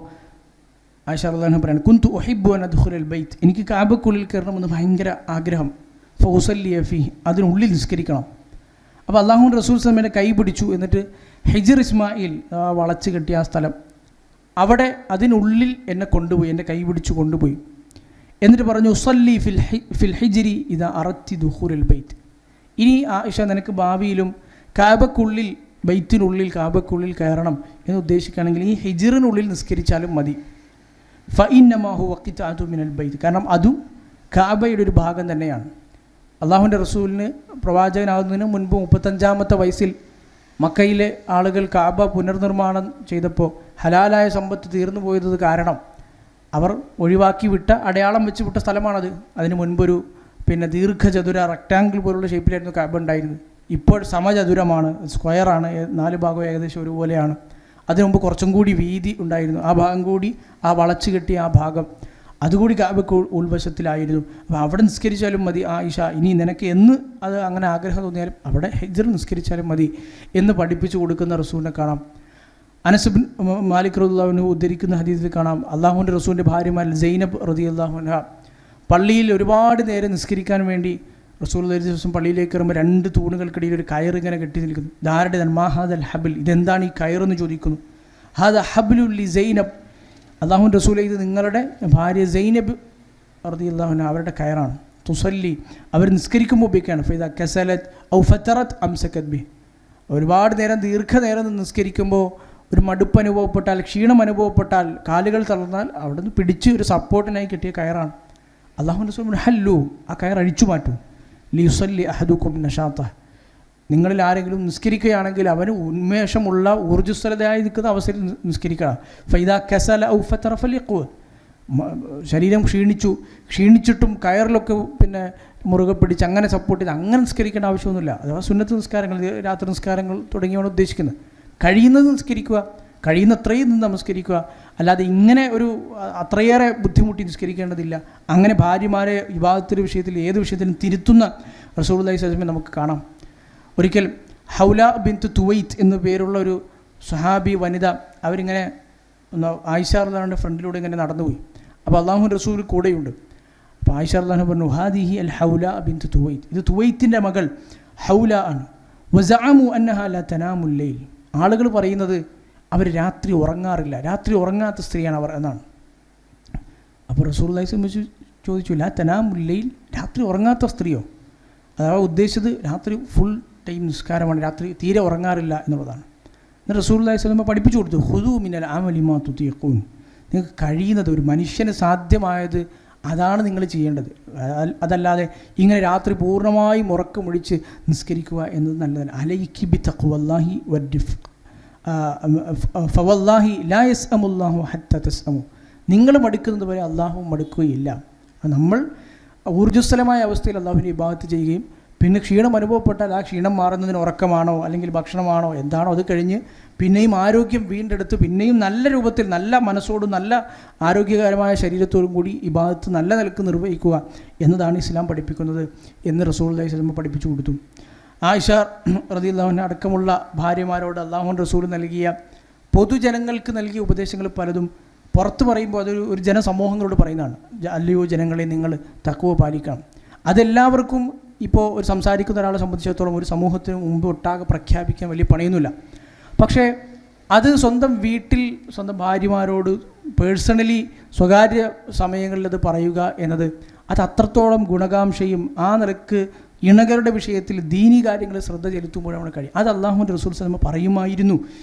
ആയിഷ റളിയല്ലാഹു അൻഹ പറയുന്നത്, കുന്തു ഉഹിബ്ബു അൻ അദ്ഖുലൽ ബൈത്ത്, എനിക്ക് കഅബയ്ക്കുള്ളിൽ കയറണമെന്ന് ഭയങ്കര ആഗ്രഹം, ഫൗസല്ലിയ ഫീഹി, അതിനുള്ളിൽ നിസ്കരിക്കണം. അപ്പോൾ അള്ളാഹുവിൻ്റെ റസൂൽ സല്ലല്ലാഹു അലൈഹി വസല്ലം കൈ പിടിച്ചു. എന്നിട്ട് ഹിജ്ർ ഇസ്മായിൽ വളച്ച് കെട്ടിയ ആ സ്ഥലം, അവിടെ അതിനുള്ളിൽ എന്നെ കൊണ്ടുപോയി, എൻ്റെ കൈ പിടിച്ചു കൊണ്ടുപോയി. എന്നിട്ട് പറഞ്ഞു, ഉസല്ലി ഫിൽ ഹിജ്രി ഇദാ അറത്തി ദുഖൂലൽ ബൈത്ത്, ഇനി ആയിഷ നിനക്ക് ഭാവിയിലും കഅബയ്ക്കുള്ളിൽ, ബൈത്തിനുള്ളിൽ കഅബയ്ക്കുള്ളിൽ കയറണം എന്ന് ഉദ്ദേശിക്കുകയാണെങ്കിൽ ഈ ഹിജ്റിനുള്ളിൽ നിസ്കരിച്ചാലും മതി. ഫഇന്നമാ ഹുവ ഖിത്അതു മിനൽ ബൈത്ത്, കാരണം അതും കഅബയുടെ ഒരു ഭാഗം തന്നെയാണ്. അള്ളാഹുവിൻ്റെ റസൂലിന് പ്രവാചകനാകുന്നതിന് മുൻപ് 35-ാമത്തെ വയസ്സിൽ മക്കയിലെ ആളുകൾ കഅബ പുനർനിർമ്മാണം ചെയ്തപ്പോൾ ഹലാലായ സമ്പത്ത് തീർന്നു പോയത് കാരണം അവർ ഒഴിവാക്കി വിട്ട, അടയാളം വെച്ച് വിട്ട സ്ഥലമാണത്. അതിന് മുൻപൊരു ദീർഘചതുര റെക്റ്റാങ്കിൾ പോലുള്ള ഷേപ്പിലായിരുന്നു കഅബ ഉണ്ടായിരുന്നത്. ഇപ്പോൾ സമചതുരമാണ്, സ്ക്വയറാണ്, 4 ഭാഗവും ഏകദേശം ഒരുപോലെയാണ്. അതിനു മുമ്പ് കുറച്ചും കൂടി വീതി ഉണ്ടായിരുന്നു. ആ ഭാഗം കൂടി, ആ വളച്ചു കെട്ടിയ ആ ഭാഗം അതുകൂടി കഅബയ്ക്ക് ഉൾവശത്തിലായിരുന്നു. അപ്പോൾ അവിടെ നിസ്കരിച്ചാലും മതി ആയിഷ, ഇനി നിനക്ക് എന്ന് അത് അങ്ങനെ ആഗ്രഹം തോന്നിയാലും അവിടെ ഹിജ്ർ നിസ്കരിച്ചാലും മതി എന്ന് പഠിപ്പിച്ചു കൊടുക്കുന്ന റസൂലിനെ കാണാം. അനസ് ബിൻ മാലിക് റളിയല്ലാഹു അൻഹു ഉദ്ധരിക്കുന്ന ഹദീസിൽ കാണാം, അള്ളാഹുവിൻ്റെ റസൂലിൻ്റെ ഭാര്യമാരിൽ സൈനബ് റളിയല്ലാഹു അൻഹ പള്ളിയിൽ ഒരുപാട് നേരം നിസ്കരിക്കാൻ വേണ്ടി റസൂൽ ഒരു ദിവസം പള്ളിയിലേക്ക് കയറുമ്പോൾ 2 തൂണുകൾക്കിടയിൽ ഒരു കയറിങ്ങനെ കെട്ടി നിൽക്കുന്നു. ധാരുടെ മാഹാദൽ ഹബിൽ, ഇതെന്താണ് ഈ കയറെന്ന് ചോദിക്കുന്നു. ഹാദ ഹബ്ലുൽ ലി സൈനബ്, അള്ളാഹുവിൻ്റെ റസൂലെ ഇത് നിങ്ങളുടെ ഭാര്യ സൈനബ് റളിയല്ലാഹു അൻഹ അവരുടെ കയറാണ്. തുസല്ലി, അവർ നിസ്കരിക്കുമ്പോൾ ഉപയോഗിക്കുകയാണ്. ഫൈദ കസലത്ത് ഔ ഫതറത്ത് അംസകത് ബി, ഒരുപാട് നേരം ദീർഘനേരം നിസ്കരിക്കുമ്പോൾ ഒരു മടുപ്പ് അനുഭവപ്പെട്ടാൽ, ക്ഷീണം അനുഭവപ്പെട്ടാൽ, കാലുകൾ തളർന്നാൽ അവിടെ നിന്ന് പിടിച്ച് ഒരു സപ്പോർട്ടിനായി കിട്ടിയ കയറാണ്. അള്ളാഹുവിൻ്റെ റസൂൽ ഹല്ലു, ആ കയർ അഴിച്ചു മാറ്റും. ലിയുസല്ലി അഹദുക്കും നഷാത്ത, നിങ്ങളിൽ ആരെങ്കിലും നിസ്കരിക്കുകയാണെങ്കിൽ അവന് ഉന്മേഷമുള്ള ഊർജ്ജസ്വലതയായി നിൽക്കുന്ന അവസരം നിസ്കരിക്കണം. ഫൈദ കസല ഔ ഫതറ ഫലിഖു, ശരീരം ക്ഷീണിച്ചിട്ടും കയറിലൊക്കെ മുറുകെ പിടിച്ച് അങ്ങനെ സപ്പോർട്ട് ചെയ്ത് അങ്ങനെ നിസ്കരിക്കേണ്ട ആവശ്യമൊന്നുമില്ല. അഥവാ സുന്നത്ത് നിസ്കാരങ്ങൾ, രാത്രി നിസ്കാരങ്ങൾ തുടങ്ങിയാണ് ഉദ്ദേശിക്കുന്നത്. കഴിയുന്നത് നിസ്കരിക്കുക, കഴിയുന്നത്രയും നിന്ന് നമസ്കരിക്കുക, അല്ലാതെ ഇങ്ങനെ ഒരു അത്രയേറെ ബുദ്ധിമുട്ടി നിസ്കരിക്കേണ്ടതില്ല. അങ്ങനെ ഭാര്യമാരെ ഇബാദത്തിന്റെ വിഷയത്തിൽ ഏത് വിഷയത്തിലും തിരുത്തുന്ന റസൂലുള്ളാഹി സ്വല്ലല്ലാഹു അലൈഹി വസല്ലം നമുക്ക് കാണാം. ഒരിക്കൽ ഹൗല ബിൻത് തുവൈത്ത് എന്നു പേരുള്ള ഒരു സ്വഹാബി വനിത, അവരിങ്ങനെ ആയിഷ റളിയല്ലാഹുവിൻ്റെ ഫ്രണ്ടിലൂടെ ഇങ്ങനെ നടന്നുപോയി. അപ്പോൾ അള്ളാഹുവിൻ്റെ റസൂൽ കൂടെയുണ്ട്. അപ്പോൾ ആയിഷ റളിയല്ലാഹു പറഞ്ഞു, ഹാദിഹി അൽ ഹൗല ബിൻത് തുവൈത്ത്, ഇത് തുവൈത്തിൻ്റെ മകൾ ഹൗല ആണ്. വസഅമു അന്നഹാ ലാ തനാമുൽ ലൈൽ, ആളുകൾ പറയുന്നത് അവർ രാത്രി ഉറങ്ങാറില്ല, രാത്രി ഉറങ്ങാത്ത സ്ത്രീയാണ് അവർ എന്നാണ്. അപ്പോൾ റസൂലുള്ളാഹി സ്വല്ലല്ലാഹു അലൈഹി വസല്ലം ചോദിച്ചു, ലാ തനാമുൽ ലൈൽ, രാത്രി ഉറങ്ങാത്ത സ്ത്രീയോ? അഥവാ ഉദ്ദേശിച്ചത് രാത്രി ഫുൾ ടൈം നിസ്കാരമാണ്, രാത്രി തീരെ ഉറങ്ങാറില്ല എന്നുള്ളതാണ്. എന്നിട്ട് റസൂലുള്ളാഹി സ്വല്ലല്ലാഹു അലൈഹി വസല്ലം പഠിപ്പിച്ചു കൊടുത്തു, ഖുദൂ മിനൽ അമലി മാ തുതീഖൂൻ, നിങ്ങൾക്ക് കഴിയുന്നത്, ഒരു മനുഷ്യന് സാധ്യമായത് അതാണ് നിങ്ങൾ ചെയ്യേണ്ടത്. അതല്ലാതെ ഇങ്ങനെ രാത്രി പൂർണ്ണമായും ഉറക്കമൊഴിച്ച് നിസ്കരിക്കുക എന്നത് നല്ലതല്ല. അലൈക്കി ബി തഖ്വല്ലാഹി വദ്ദിഫ് ഫവല്ലാഹി ലാ യസ്അമുല്ലാഹു ഹത്താ തസ്അമു. നിങ്ങൾ മടുക്കുന്നത് വരെ അള്ളാഹു മടുക്കുകയില്ല. നമ്മൾ ഊർജ്ജസ്വലമായ അവസ്ഥയിൽ അള്ളാഹുവിനെ ഇബാദത്ത് ചെയ്യുകയും പിന്നെ ക്ഷീണം അനുഭവപ്പെട്ടാൽ ആ ക്ഷീണം മാറുന്നതിന് ഉറക്കമാണോ അല്ലെങ്കിൽ ഭക്ഷണമാണോ എന്താണോ അത് കഴിഞ്ഞ് പിന്നെയും ആരോഗ്യം വീണ്ടെടുത്ത് പിന്നെയും നല്ല രൂപത്തിൽ നല്ല മനസ്സോടും നല്ല ആരോഗ്യകരമായ ശരീരത്തോടും കൂടി ഇബാദത്ത് നല്ല നിലക്ക് നിർവഹിക്കുക എന്നതാണ് ഇസ്ലാം പഠിപ്പിക്കുന്നത് എന്ന് റസൂലുള്ളാഹി സ്വല്ലല്ലാഹു അലൈഹി വസല്ലം പഠിപ്പിച്ചു കൊടുത്തു. ആയിഷ റളിയല്ലാഹു അൻഹ അടക്കമുള്ള ഭാര്യമാരോട് അല്ലാഹുവിൻ്റെ റസൂൽ നൽകിയ പൊതുജനങ്ങൾക്ക് നൽകിയ ഉപദേശങ്ങൾ പലതും പുറത്ത് പറയുമ്പോൾ അതൊരു ജനസമൂഹങ്ങളോട് പറയുന്നതാണ്. അല്ലയോ ജനങ്ങളെ, നിങ്ങൾ തഖ്വ പാലിക്കണം. അതെല്ലാവർക്കും ഇപ്പോൾ ഒരു സംസാരിക്കുന്ന ഒരാളെ സംബന്ധിച്ചിടത്തോളം ഒരു സമൂഹത്തിന് മുമ്പ് ഒട്ടാകെ പ്രഖ്യാപിക്കാൻ വലിയ പണിയൊന്നുമില്ല. പക്ഷേ അത് സ്വന്തം വീട്ടിൽ സ്വന്തം ഭാര്യമാരോട് പേഴ്സണലി സ്വകാര്യ സമയങ്ങളിൽ അത് പറയുക എന്നത് അത് അത്രത്തോളം ഗുണകാംക്ഷയും ആ നിലക്ക് ഇണകളുടെ വിഷയത്തിൽ ദീനി കാര്യങ്ങളിൽ ശ്രദ്ധ ചെലുത്തുമ്പോഴാണ് കഴിയും. അത് അല്ലാഹുവിൻ്റെ റസൂൽ സല്ലല്ലാഹു അലൈഹി വസല്ലം പറയുമായിരുന്നു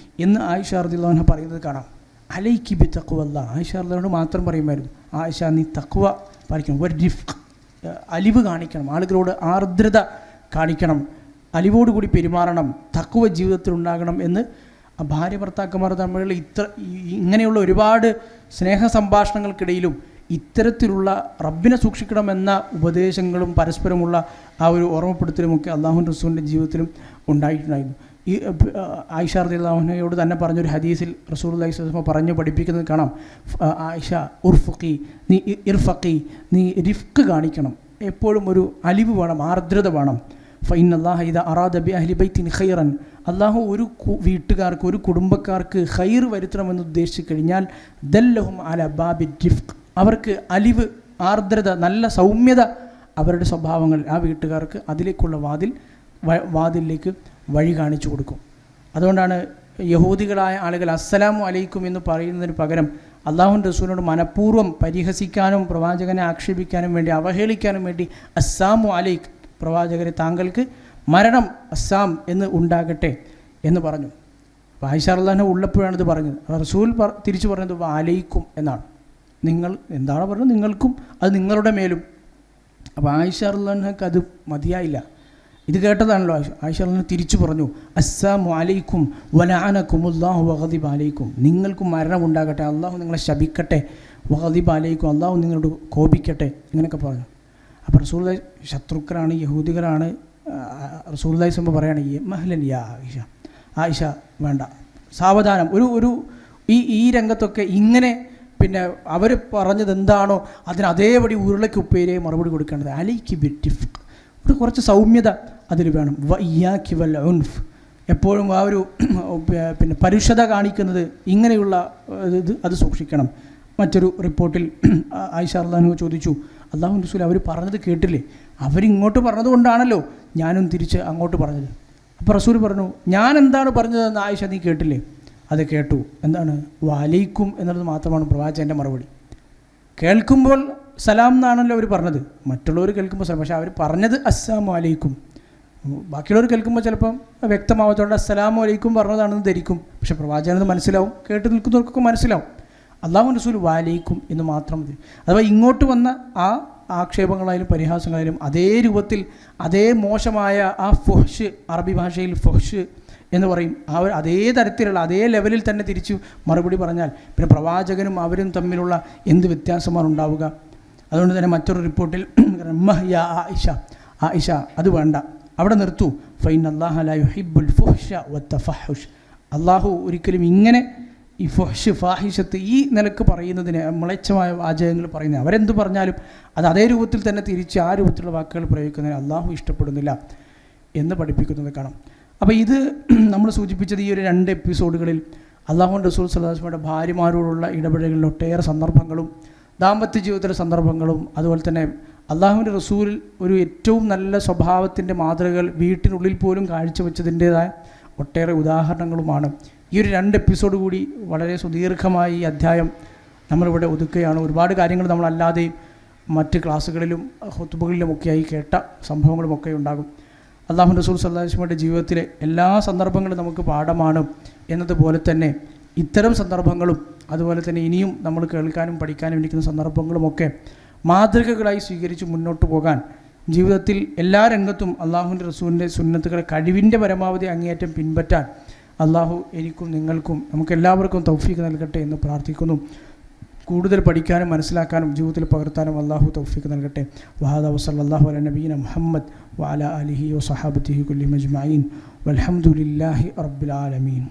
എന്ന് ആയിഷ റളിയല്ലാഹു അൻഹ പറയുന്നത് കാണാം. അലൈക്കി ബി തഖ്വല്ലാഹ്. ആയിഷ റളിയല്ലാഹു അൻഹ മാത്രം പറയുമായിരുന്നു, ആയിഷ നീ തഖ്വ പാലിക്കണം, ഒരു റിഫ്ഖ്, അലിവ് കാണിക്കണം, ആളുകളോട് ആർദ്രത കാണിക്കണം, അലിവോടുകൂടി പെരുമാറണം, തഖ്വ ജീവിതത്തിൽ ഉണ്ടാകണം എന്ന് ഭാര്യ ഭർത്താക്കന്മാർ തമ്മിലുള്ള ഇങ്ങനെയുള്ള ഒരുപാട് സ്നേഹ സംഭാഷണങ്ങൾക്കിടയിലും ഇത്തരത്തിലുള്ള റബ്ബിനെ സൂക്ഷിക്കണമെന്ന ഉപദേശങ്ങളും പരസ്പരമുള്ള ആ ഒരു ഓർമ്മപ്പെടുത്തലുമൊക്കെ അല്ലാഹുവിൻ്റെ റസൂലിൻ്റെ ജീവിതത്തിലും ഉണ്ടായിട്ടുണ്ടായിരുന്നു. ഈ ആയിഷ റളിയല്ലാഹു അൻഹയോട് തന്നെ പറഞ്ഞൊരു ഹദീസിൽ റസൂലുള്ളാഹി സ്വല്ലല്ലാഹു അലൈഹി വസല്ലം പറഞ്ഞു പഠിപ്പിക്കുന്നത് കാണാം. ആയിഷ നീ റിഫ്ഖ് കാണിക്കണം, എപ്പോഴും ഒരു അലിവ് വേണം, ആർദ്രത വേണം. ഫഇന്നല്ലാഹ ഇദാ അറാദ ബി അഹ്ലി ബൈത്തിൻ ഖൈറൻ, അല്ലാഹു ഒരു വീട്ടുകാർക്ക് ഒരു കുടുംബക്കാർക്ക് ഖൈർ വരുത്തണമെന്ന് ഉദ്ദേശിച്ചു കഴിഞ്ഞാൽ ദല്ലഹും അലാ ബാബി റിഫ്ഖ്, അവർക്ക് അലിവ്, ആർദ്രത, നല്ല സൗമ്യത അവരുടെ സ്വഭാവങ്ങൾ ആ വീട്ടുകാർക്ക് അതിലേക്കുള്ള വാതിലിലേക്ക് വഴി കാണിച്ചു കൊടുക്കും. അതുകൊണ്ടാണ് യഹൂദികളായ ആളുകൾ അസ്സലാമു അലൈക്കും എന്ന് പറയുന്നതിന് പകരം അല്ലാഹുവിൻ്റെ റസൂലിനോട് മനഃപൂർവ്വം പരിഹസിക്കാനും പ്രവാചകനെ ആക്ഷേപിക്കാനും വേണ്ടി അവഹേളിക്കാനും വേണ്ടി അസ്സാമു അലൈക്ക്, പ്രവാചകരെ താങ്കൾക്ക് മരണം അസ്സാം എന്ന് ഉണ്ടാകട്ടെ എന്ന് പറഞ്ഞു. അപ്പോൾ ആയിഷ റളിയല്ലാഹു അൻഹ ഉള്ളപ്പോഴാണ് ഇത് പറഞ്ഞത്. റസൂൽ തിരിച്ചു പറഞ്ഞത് അലൈക്കും എന്നാണ്. നിങ്ങൾ എന്താണ് പറഞ്ഞത്? നിങ്ങൾക്കും, അത് നിങ്ങളുടെ മേലും. അപ്പോൾ ആയിഷ റളിയല്ലാഹു അൻഹക്ക് അത് മതിയായില്ല. ഇത് കേട്ടതാണല്ലോ ആയിഷ റളിയല്ലാഹു അൻഹ തിരിച്ചു പറഞ്ഞു, അസ്സാമു അലൈക്കും വലഅനകുമുല്ലാഹു വഗദിബ അലൈക്കും, നിങ്ങൾക്കും മരണം ഉണ്ടാകട്ടെ, അള്ളാഹു നിങ്ങളെ ശപിക്കട്ടെ, വഗദിബ അലൈക്കും, അള്ളാഹു നിങ്ങളോട് കോപിക്കട്ടെ, ഇങ്ങനെയൊക്കെ പറഞ്ഞു. അപ്പോൾ റസൂലുള്ളാഹി ശത്രുക്കളാണ്, യഹൂദികളാണ്. റസൂലുള്ളാഹി സ്വല്ലല്ലാഹു അലൈഹി വസല്ലം പറയാണ്, മഹ്ലൻ യാ ആയിഷ വേണ്ട, സാവധാനം. ഒരു ഈ രംഗത്തൊക്കെ ഇങ്ങനെ പിന്നെ അവർ പറഞ്ഞത് എന്താണോ അതിന് അതേപടി ഉരുളയ്ക്ക് ഉപ്പേരെ മറുപടി കൊടുക്കേണ്ടത്. അലൈക്കി ബിറ്റിഫ്, ഒരു കുറച്ച് സൗമ്യത അതിൽ വേണം. വയ്യാക്കി വൽ ഉൻഫ്, എപ്പോഴും ആ ഒരു പിന്നെ പരുഷത കാണിക്കുന്നത് ഇങ്ങനെയുള്ള അത് സൂക്ഷിക്കണം. മറ്റൊരു റിപ്പോർട്ടിൽ ആയിഷ റളിയല്ലാഹു അൻഹ ചോദിച്ചു, അല്ലാഹുവിൻ്റെ റസൂൽ അവർ പറഞ്ഞത് കേട്ടില്ലേ? അവരിങ്ങോട്ട് പറഞ്ഞത് കൊണ്ടാണല്ലോ ഞാനും തിരിച്ച് അങ്ങോട്ട് പറഞ്ഞത്. അപ്പോൾ റസൂൽ പറഞ്ഞു, ഞാൻ എന്താണ് പറഞ്ഞതെന്ന് ആയിഷ നീ കേട്ടില്ലേ? അത് കേട്ടു. എന്താണ്? വലൈക്കും എന്നുള്ളത് മാത്രമാണ് പ്രവാചകൻ്റെ മറുപടി. കേൾക്കുമ്പോൾ സലാം എന്നാണല്ലോ അവർ പറഞ്ഞത്, മറ്റുള്ളവർ കേൾക്കുമ്പോൾ സലാം, പക്ഷേ അവർ പറഞ്ഞത് അസ്സലാമു അലൈക്കും. ബാക്കിയുള്ളവർ കേൾക്കുമ്പോൾ ചിലപ്പം വ്യക്തമാവാത്തതുകൊണ്ട് അസ്സലാമു അലൈക്കും പറഞ്ഞതാണെന്ന് ധരിക്കും, പക്ഷേ പ്രവാചകനത് മനസ്സിലാവും, കേട്ട് നിൽക്കുന്നവർക്കൊക്കെ മനസ്സിലാവും. അല്ലാഹു റസൂൽ വലൈക്കും എന്ന് മാത്രം മതി. അഥവാ ഇങ്ങോട്ട് വന്ന ആ ആക്ഷേപങ്ങളായാലും പരിഹാസങ്ങളായാലും അതേ രൂപത്തിൽ അതേ മോശമായ ആ ഫുഹ്ഷ്, അറബി ഭാഷയിൽ ഫുഹ്ഷ് എന്ന് പറയും, ആ അതേ തരത്തിലുള്ള അതേ ലെവലിൽ തന്നെ തിരിച്ചു മറുപടി പറഞ്ഞാൽ പിന്നെ പ്രവാചകനും അവരും തമ്മിലുള്ള എന്ത് വ്യത്യാസമാണ് ഉണ്ടാവുക? അതുകൊണ്ട് തന്നെ മറ്റൊരു റിപ്പോർട്ടിൽ ആയിഷ അത് വേണ്ട, അവിടെ നിർത്തൂ. ഫൈനല്ലാഹ ലാ യുഹിബ്ബുൽ ഫുഹ്ഷ വത്തഫഹുഷ്, അള്ളാഹു ഒരിക്കലും ഇങ്ങനെ ഈ ഫുഹ്ഷ്, ഫാഹിഷത്ത് ഈ നിലക്ക് പറയുന്നതിന് മ്ലേച്ഛമായ വാചകങ്ങൾ പറയുന്നത്, അവരെന്ത് പറഞ്ഞാലും അത് അതേ രൂപത്തിൽ തന്നെ തിരിച്ച് ആ രൂപത്തിലുള്ള വാക്കുകൾ പ്രയോഗിക്കുന്നതിന് അള്ളാഹു ഇഷ്ടപ്പെടുന്നില്ല എന്ന് പഠിപ്പിക്കുന്നത് കാണാം. അപ്പോൾ ഇത് നമ്മൾ സൂചിപ്പിച്ചത് ഈ ഒരു 2 എപ്പിസോഡുകളിൽ അല്ലാഹുവിൻ്റെ റസൂൽ സ്വല്ലല്ലാഹു അലൈഹി വസല്ലമയുടെ ഭാര്യമാരോടുള്ള ഇടപെടലുകളിൽ ഒട്ടേറെ സന്ദർഭങ്ങളും ദാമ്പത്യ ജീവിതത്തിലെ സന്ദർഭങ്ങളും അതുപോലെ തന്നെ അല്ലാഹുവിൻ്റെ റസൂൽ ഒരു ഏറ്റവും നല്ല സ്വഭാവത്തിൻ്റെ മാതൃകകൾ വീട്ടിനുള്ളിൽ പോലും കാഴ്ചവെച്ചതിൻ്റേതായ ഒട്ടേറെ ഉദാഹരണങ്ങളുമാണ്. ഈ ഒരു 2 എപ്പിസോഡ് കൂടി വളരെ സുദീർഘമായി ഈ അധ്യായം നമ്മളിവിടെ ഒതുക്കുകയാണ്. ഒരുപാട് കാര്യങ്ങൾ നമ്മളല്ലാതെയും മറ്റ് ക്ലാസ്സുകളിലും ഖുതുബകളിലുമൊക്കെയായി കേട്ട സംഭവങ്ങളുമൊക്കെ ഉണ്ടാകും. അല്ലാഹുവിൻ്റെ റസൂൽ സ്വല്ലല്ലാഹു അലൈഹി വസല്ലമയുടെ ജീവിതത്തിലെ എല്ലാ സന്ദർഭങ്ങളും നമുക്ക് പാഠമാണ് എന്നതുപോലെ തന്നെ ഇത്തരം സന്ദർഭങ്ങളും അതുപോലെ തന്നെ ഇനിയും നമ്മൾ കേൾക്കാനും പഠിക്കാനും ഇരിക്കുന്ന സന്ദർഭങ്ങളുമൊക്കെ മാതൃകകളായി സ്വീകരിച്ച് മുന്നോട്ട് പോകാൻ, ജീവിതത്തിൽ എല്ലാ രംഗത്തും അള്ളാഹുവിൻ്റെ റസൂലിൻ്റെ സുന്നത്തുകളെ കഴിവിൻ്റെ പരമാവധി അങ്ങേയറ്റം പിൻപറ്റാൻ അള്ളാഹു എനിക്കും നിങ്ങൾക്കും നമുക്കെല്ലാവർക്കും തൗഫീഖ് നൽകട്ടെ എന്ന് പ്രാർത്ഥിക്കുന്നു. കൂടുതൽ പഠിക്കാനും മനസ്സിലാക്കാനും ജീവിതത്തിൽ പകർത്താനും അള്ളാഹു തൗഫീഖ് നൽകട്ടെ. വഹാദ വസല്ലല്ലാഹു അലാ നബീന മുഹമ്മദ് വഅലാ ആലിഹി വസഹാബത്തിഹി കുല്ലിഹിം അജ്മഈൻ വൽഹംദുലില്ലാഹി റബ്ബിൽ ആലമീൻ.